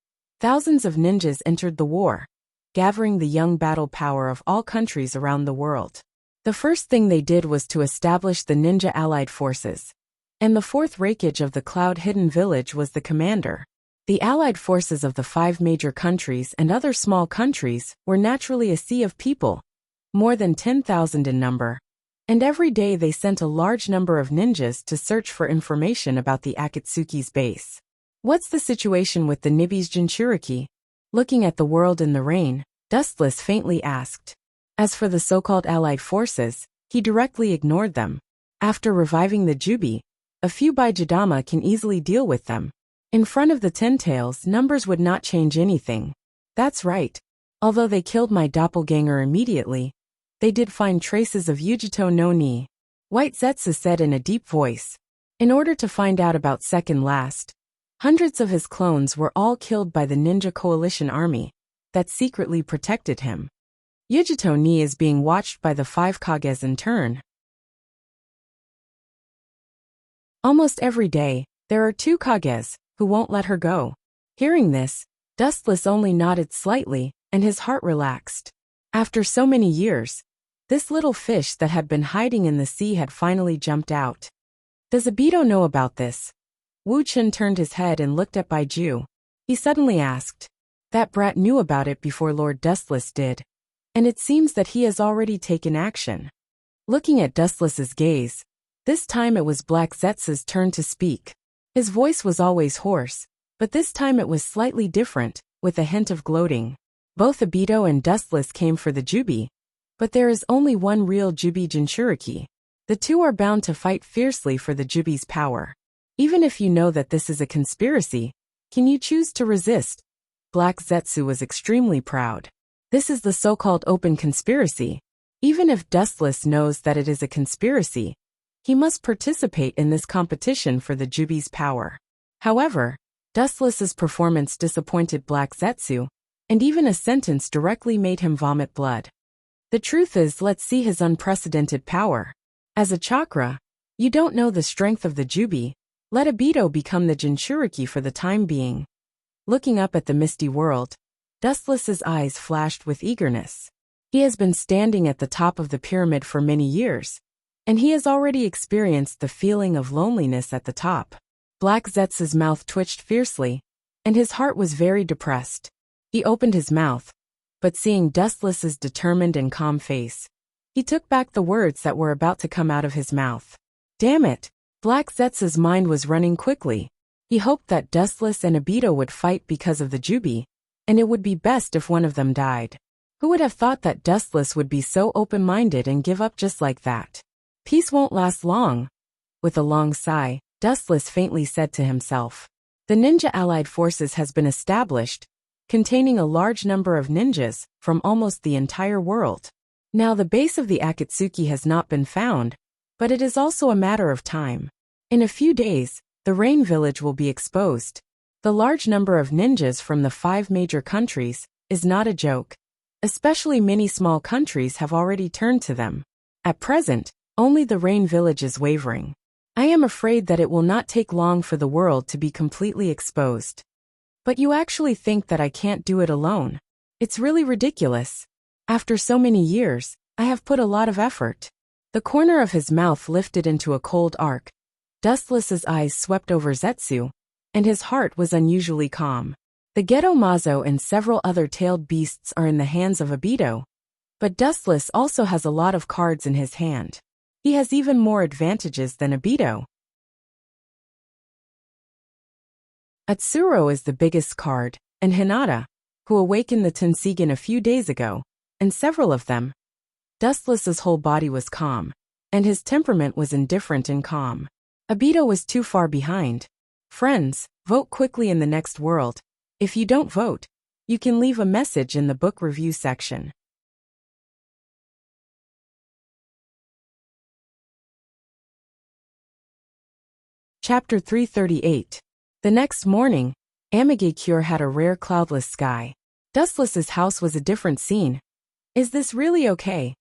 thousands of ninjas entered the war, gathering the young battle power of all countries around the world. The first thing they did was to establish the Ninja Allied Forces, and the 4th Raikage of the Cloud Hidden Village was the commander. The allied forces of the 5 major countries and other small countries were naturally a sea of people, more than 10,000 in number, and every day they sent a large number of ninjas to search for information about the Akatsuki's base. What's the situation with the Nibi's Jinchuriki? Looking at the world in the rain, Dustless faintly asked. As for the so-called allied forces, he directly ignored them. After reviving the Jubi, a few Baijidama can easily deal with them. In front of the Ten-Tails, numbers would not change anything. That's right. Although they killed my doppelganger immediately, they did find traces of Yujito no Ni. White Zetsu said in a deep voice. In order to find out about Second Last, hundreds of his clones were all killed by the Ninja Coalition army that secretly protected him. Yujito Ni is being watched by the 5 Kages in turn. Almost every day, there are 2 Kages who won't let her go. Hearing this, Dustless only nodded slightly, and his heart relaxed. After so many years, this little fish that had been hiding in the sea had finally jumped out. Does Obito know about this? Wu Chen turned his head and looked at Baiju. He suddenly asked. That brat knew about it before Lord Dustless did, and it seems that he has already taken action. Looking at Dustless's gaze, this time it was Black Zetsu's turn to speak. His voice was always hoarse, but this time it was slightly different, with a hint of gloating. Both Obito and Dustless came for the Jubi, but there is only one real Jubi Jinchuriki. The 2 are bound to fight fiercely for the Jubi's power. Even if you know that this is a conspiracy, can you choose to resist? Black Zetsu was extremely proud. This is the so-called open conspiracy. Even if Dustless knows that it is a conspiracy, he must participate in this competition for the Jubi's power. However, Dustless's performance disappointed Black Zetsu, and even a sentence directly made him vomit blood. The truth is, let's see his unprecedented power. As a chakra, you don't know the strength of the Jubi. Let Obito become the Jinchuriki for the time being. Looking up at the misty world, Dustless's eyes flashed with eagerness. He has been standing at the top of the pyramid for many years, and he has already experienced the feeling of loneliness at the top. Black Zetsu's mouth twitched fiercely, and his heart was very depressed. He opened his mouth, but seeing Dustless's determined and calm face, he took back the words that were about to come out of his mouth. Damn it! Black Zetsu's mind was running quickly. He hoped that Dustless and Obito would fight because of the Jubi, and it would be best if one of them died. Who would have thought that Dustless would be so open-minded and give up just like that? Peace won't last long. With a long sigh, Dustless faintly said to himself. The Ninja Allied Forces has been established, containing a large number of ninjas from almost the entire world. Now the base of the Akatsuki has not been found, but it is also a matter of time. In a few days, the Rain Village will be exposed. The large number of ninjas from the 5 major countries is not a joke. Especially many small countries have already turned to them. At present, only the Rain Village is wavering. I am afraid that it will not take long for the world to be completely exposed. But you actually think that I can't do it alone? It's really ridiculous. After so many years, I have put a lot of effort. The corner of his mouth lifted into a cold arc. Dustless's eyes swept over Zetsu, and his heart was unusually calm. The Ghetto Mazo and several other tailed beasts are in the hands of Obito, but Dustless also has a lot of cards in his hand. He has even more advantages than Obito. Atsuro is the biggest card, and Hinata, who awakened the Tensigen a few days ago, and several of them. Dustless's whole body was calm, and his temperament was indifferent and calm. Obito was too far behind. Friends, vote quickly in the next world. If you don't vote, you can leave a message in the book review section. Chapter 338. The next morning, Amigakure had a rare cloudless sky. Dustless's house was a different scene. Is this really okay?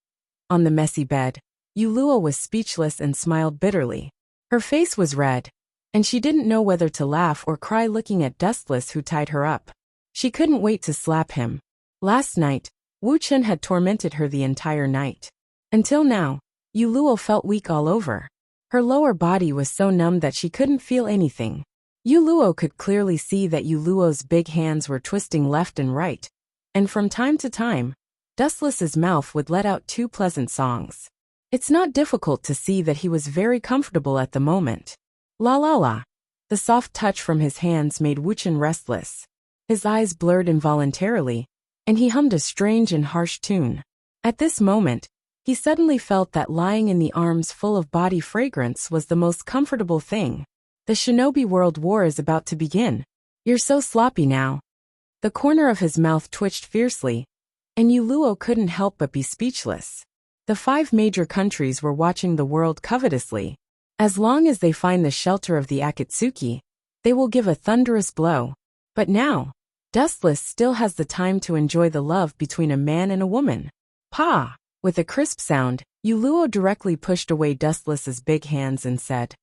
On the messy bed, Yuluo was speechless and smiled bitterly. Her face was red, and she didn't know whether to laugh or cry looking at Dustless who tied her up. She couldn't wait to slap him. Last night, Wu-Chun had tormented her the entire night. Until now, Yuluo felt weak all over. Her lower body was so numb that she couldn't feel anything. Yuluo could clearly see that Yuluo's big hands were twisting left and right, and from time to time, Dustless's mouth would let out 2 pleasant songs. It's not difficult to see that he was very comfortable at the moment. La la la. The soft touch from his hands made Wu-Chun restless. His eyes blurred involuntarily, and he hummed a strange and harsh tune. At this moment, he suddenly felt that lying in the arms full of body fragrance was the most comfortable thing. The Shinobi World War is about to begin. You're so sloppy now. The corner of his mouth twitched fiercely, and Yuluo couldn't help but be speechless. The 5 major countries were watching the world covetously. As long as they find the shelter of the Akatsuki, they will give a thunderous blow. But now, Dustless still has the time to enjoy the love between a man and a woman. Pa! With a crisp sound, Yuluo directly pushed away Dustless's big hands and said,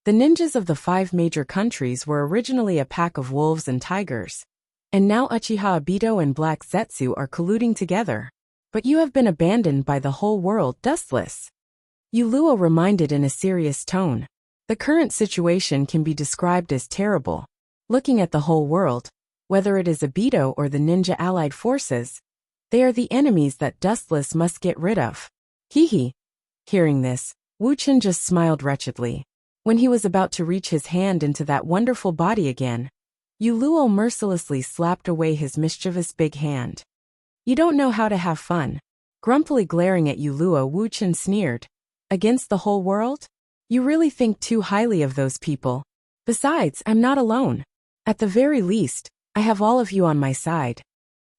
"The ninjas of the 5 major countries were originally a pack of wolves and tigers. And now Uchiha Obito and Black Zetsu are colluding together. But you have been abandoned by the whole world, Dustless." Yuluo reminded in a serious tone. The current situation can be described as terrible. Looking at the whole world, whether it is Obito or the ninja allied forces, they are the enemies that Dustless must get rid of. Hee. Hearing this, Wu-Chun just smiled wretchedly. When he was about to reach his hand into that wonderful body again, Yuluo mercilessly slapped away his mischievous big hand. "You don't know how to have fun." Grumpily glaring at Yuluo, Wu-Chun sneered. "Against the whole world? You really think too highly of those people. Besides, I'm not alone. At the very least, I have all of you on my side."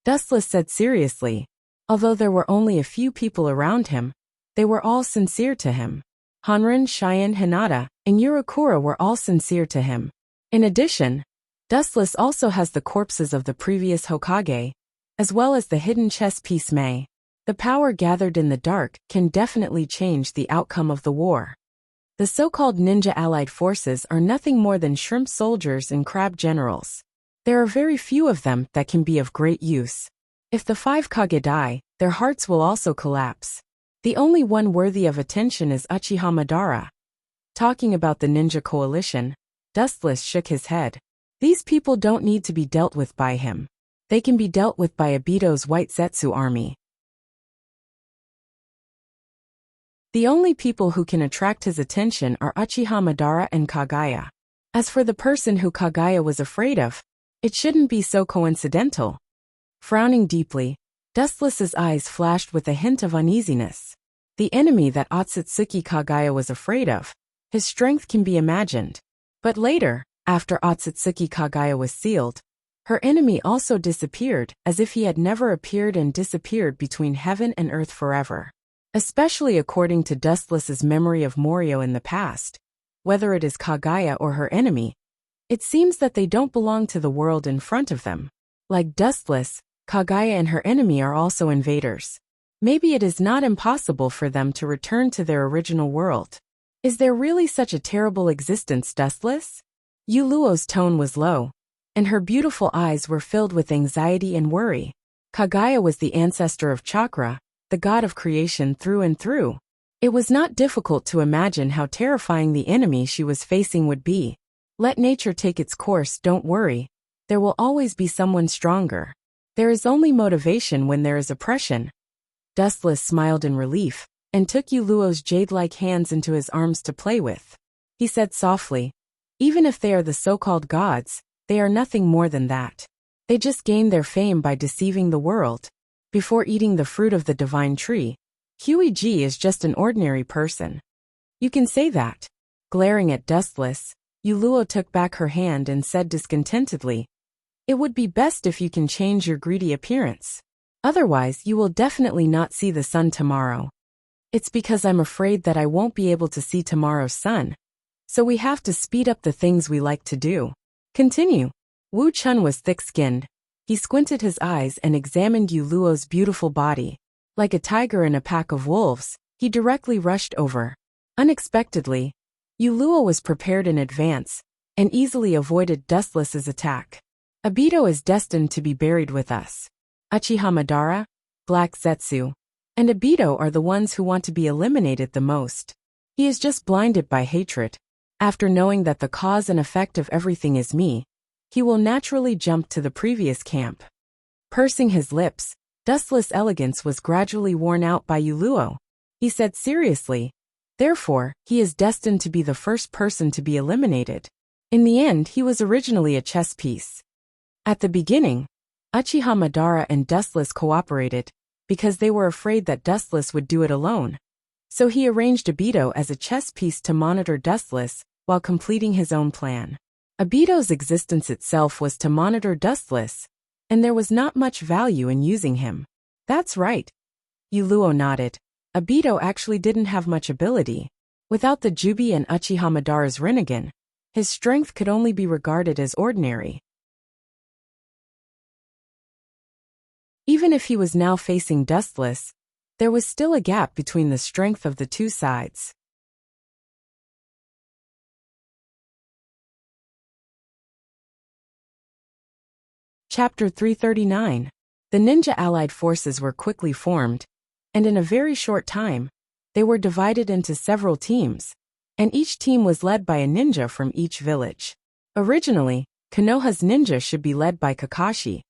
Dustless said seriously. Although there were only a few people around him, they were all sincere to him. Hanran, Cheyenne, Hinata, and Yurikura were all sincere to him. In addition, Dustless also has the corpses of the previous Hokage, as well as the hidden chess piece Mei. The power gathered in the dark can definitely change the outcome of the war. The so-called ninja allied forces are nothing more than shrimp soldiers and crab generals. There are very few of them that can be of great use. If the 5 Kage die, their hearts will also collapse. The only one worthy of attention is Uchiha Madara. Talking about the ninja coalition, Dustless shook his head. These people don't need to be dealt with by him. They can be dealt with by Obito's White Zetsu army. The only people who can attract his attention are Uchiha Madara and Kagaya. As for the person who Kagaya was afraid of, it shouldn't be so coincidental. Frowning deeply, Dustless's eyes flashed with a hint of uneasiness. The enemy that Otsutsuki Kagaya was afraid of, his strength can be imagined. But later, after Otsutsuki Kagaya was sealed, Her enemy also disappeared, as if he had never appeared and disappeared between heaven and earth forever. Especially according to Dustless's memory of Morio in the past, whether it is Kaguya or her enemy, it seems that they don't belong to the world in front of them. Like Dustless, Kaguya and her enemy are also invaders. Maybe it is not impossible for them to return to their original world. Is there really such a terrible existence, Dustless? Yuluo's tone was low, and her beautiful eyes were filled with anxiety and worry. Kaguya was the ancestor of Chakra, the god of creation through and through. It was not difficult to imagine how terrifying the enemy she was facing would be. Let nature take its course, don't worry. There will always be someone stronger. There is only motivation when there is oppression. Dustless smiled in relief, and took Yuluo's jade-like hands into his arms to play with. He said softly, even if they are the so-called gods, they are nothing more than that. They just gain their fame by deceiving the world. Before eating the fruit of the divine tree, Huiji is just an ordinary person. You can say that. Glaring at Dustless, Yuluo took back her hand and said discontentedly, it would be best if you can change your greedy appearance. Otherwise, you will definitely not see the sun tomorrow. It's because I'm afraid that I won't be able to see tomorrow's sun. So we have to speed up the things we like to do. Continue. Wu Chun was thick-skinned. He squinted his eyes and examined Yuluo's beautiful body. Like a tiger in a pack of wolves, he directly rushed over. Unexpectedly, Yuluo was prepared in advance and easily avoided Dustless's attack. Obito is destined to be buried with us. Uchiha Madara, Black Zetsu, and Obito are the ones who want to be eliminated the most. He is just blinded by hatred. After knowing that the cause and effect of everything is me, he will naturally jump to the previous camp. Pursing his lips, Dustless' elegance was gradually worn out by Yuluo. He said seriously, therefore, he is destined to be the first person to be eliminated. In the end, he was originally a chess piece. At the beginning, Uchiha Madara and Dustless cooperated, because they were afraid that Dustless would do it alone. So he arranged Obito as a chess piece to monitor Dustless, while completing his own plan. Obito's existence itself was to monitor Dustless, and there was not much value in using him. That's right. Yuluo nodded. Obito actually didn't have much ability. Without the Jubi and Uchiha Madara's Rinnegan, his strength could only be regarded as ordinary. Even if he was now facing Dustless, there was still a gap between the strength of the two sides. Chapter 339. The ninja allied forces were quickly formed, and in a very short time, they were divided into several teams, and each team was led by a ninja from each village. Originally, Konoha's ninja should be led by Kakashi,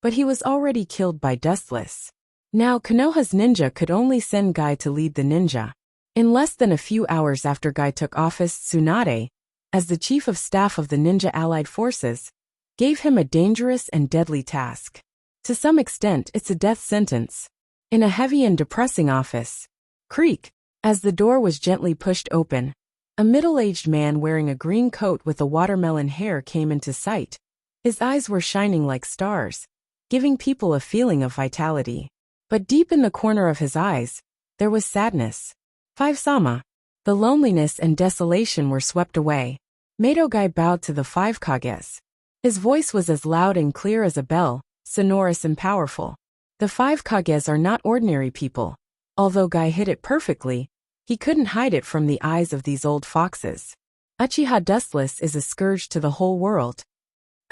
but he was already killed by Dustless. Now Konoha's ninja could only send Guy to lead the ninja. In less than a few hours after Guy took office, Tsunade, as the chief of staff of the ninja allied forces, gave him a dangerous and deadly task. To some extent, it's a death sentence. In a heavy and depressing office, creak, as the door was gently pushed open, a middle-aged man wearing a green coat with a watermelon hair came into sight. His eyes were shining like stars, giving people a feeling of vitality. But deep in the corner of his eyes, there was sadness. Five-sama. The loneliness and desolation were swept away. Madogai bowed to the five Kages. His voice was as loud and clear as a bell, sonorous and powerful. The five Kages are not ordinary people. Although Guy hid it perfectly, he couldn't hide it from the eyes of these old foxes. Uchiha Dustless is a scourge to the whole world.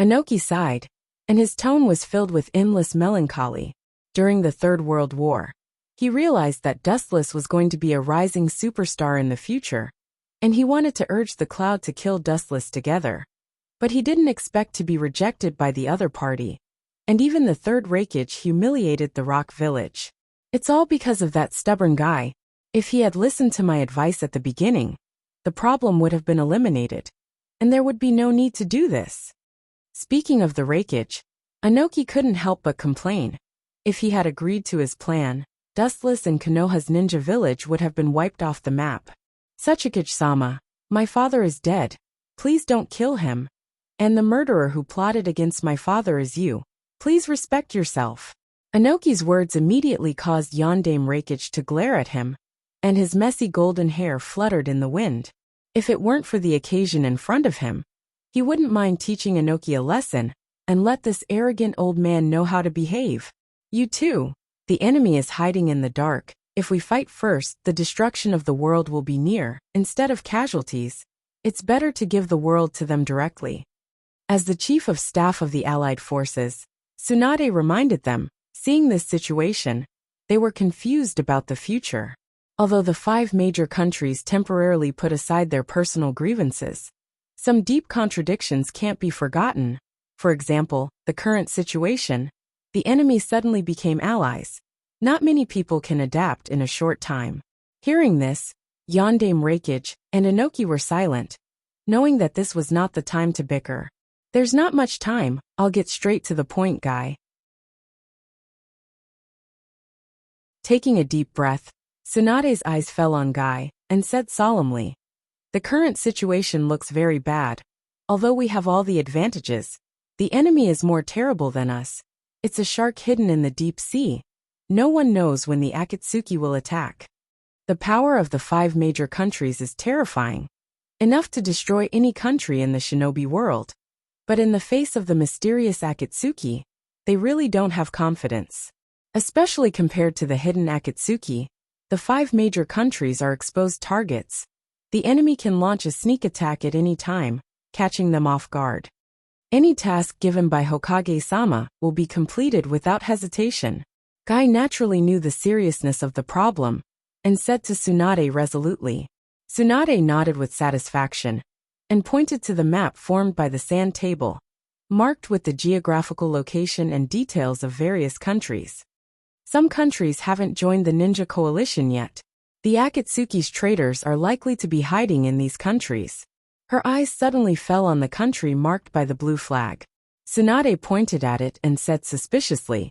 Inoki sighed, and his tone was filled with endless melancholy. During the Third World War, he realized that Dustless was going to be a rising superstar in the future, and he wanted to urge the Cloud to kill Dustless together. But he didn't expect to be rejected by the other party, and even the Third Reikage humiliated the Rock Village. It's all because of that stubborn guy. If he had listened to my advice at the beginning, the problem would have been eliminated, and there would be no need to do this. Speaking of the Reikage, Inoki couldn't help but complain. If he had agreed to his plan, Dustless and Konoha's ninja village would have been wiped off the map. Tsuchikage-sama, my father is dead. Please don't kill him. And the murderer who plotted against my father is you. Please respect yourself. Inoki's words immediately caused Yondaime Reikich to glare at him, and his messy golden hair fluttered in the wind. If it weren't for the occasion in front of him, he wouldn't mind teaching Inoki a lesson, and let this arrogant old man know how to behave. You too. The enemy is hiding in the dark. If we fight first, the destruction of the world will be near. Instead of casualties, it's better to give the world to them directly. As the chief of staff of the Allied forces, Tsunade reminded them, seeing this situation, they were confused about the future. Although the 5 major countries temporarily put aside their personal grievances, some deep contradictions can't be forgotten. For example, the current situation, the enemy suddenly became allies. Not many people can adapt in a short time. Hearing this, Yondaime Reikich and Inoki were silent, knowing that this was not the time to bicker. There's not much time, I'll get straight to the point, guy. Taking a deep breath, Tsunade's eyes fell on Guy, and said solemnly, the current situation looks very bad. Although we have all the advantages, the enemy is more terrible than us. It's a shark hidden in the deep sea. No one knows when the Akatsuki will attack. The power of the 5 major countries is terrifying, enough to destroy any country in the shinobi world. But in the face of the mysterious Akatsuki, they really don't have confidence. Especially compared to the hidden Akatsuki, the 5 major countries are exposed targets. The enemy can launch a sneak attack at any time, catching them off guard. Any task given by Hokage-sama will be completed without hesitation. Guy naturally knew the seriousness of the problem, and said to Tsunade resolutely. Tsunade nodded with satisfaction, and pointed to the map formed by the sand table, marked with the geographical location and details of various countries. Some countries haven't joined the ninja coalition yet. The Akatsuki's traitors are likely to be hiding in these countries. Her eyes suddenly fell on the country marked by the blue flag. Tsunade pointed at it and said suspiciously,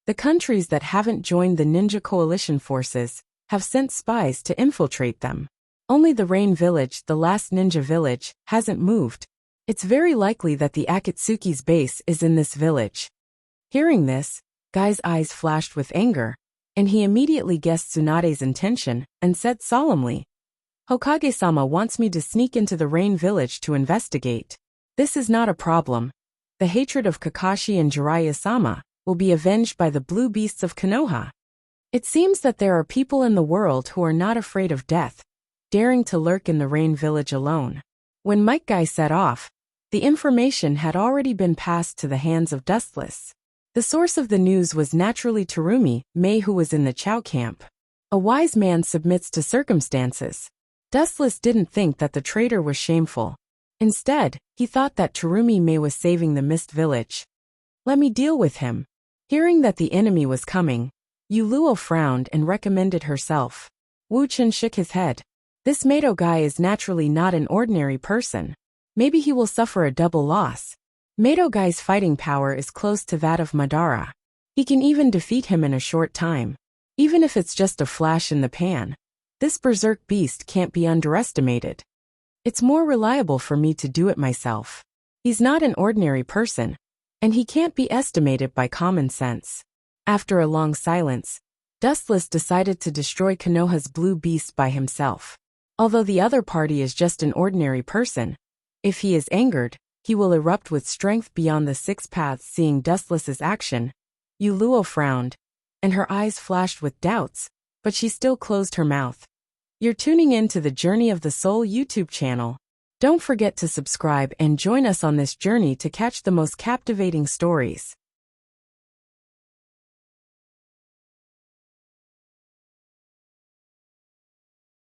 the countries that haven't joined the ninja coalition forces have sent spies to infiltrate them. Only the Rain Village, the last ninja village, hasn't moved. It's very likely that the Akatsuki's base is in this village. Hearing this, Guy's eyes flashed with anger, and he immediately guessed Tsunade's intention and said solemnly, Hokage-sama wants me to sneak into the Rain Village to investigate. This is not a problem. The hatred of Kakashi and Jiraiya-sama will be avenged by the blue beasts of Konoha. It seems that there are people in the world who are not afraid of death, daring to lurk in the Rain Village alone. When Might Guy set off, the information had already been passed to the hands of Dustless. The source of the news was naturally Terumi, Mei, who was in the Chow camp. A wise man submits to circumstances. Dustless didn't think that the traitor was shameful. Instead, he thought that Terumi Mei was saving the Mist Village. Let me deal with him. Hearing that the enemy was coming, Yu Luo frowned and recommended herself. Wu Chen shook his head. This Mato guy is naturally not an ordinary person. Maybe he will suffer a double loss. Mato guy's fighting power is close to that of Madara. He can even defeat him in a short time. Even if it's just a flash in the pan, this berserk beast can't be underestimated. It's more reliable for me to do it myself. He's not an ordinary person, and he can't be estimated by common sense. After a long silence, Dustless decided to destroy Konoha's blue beast by himself. Although the other party is just an ordinary person, if he is angered, he will erupt with strength beyond the 6 paths. Seeing Dustless's action, Yu Luo frowned, and her eyes flashed with doubts, but she still closed her mouth. You're tuning in to the Journey of the Soul YouTube channel. Don't forget to subscribe and join us on this journey to catch the most captivating stories.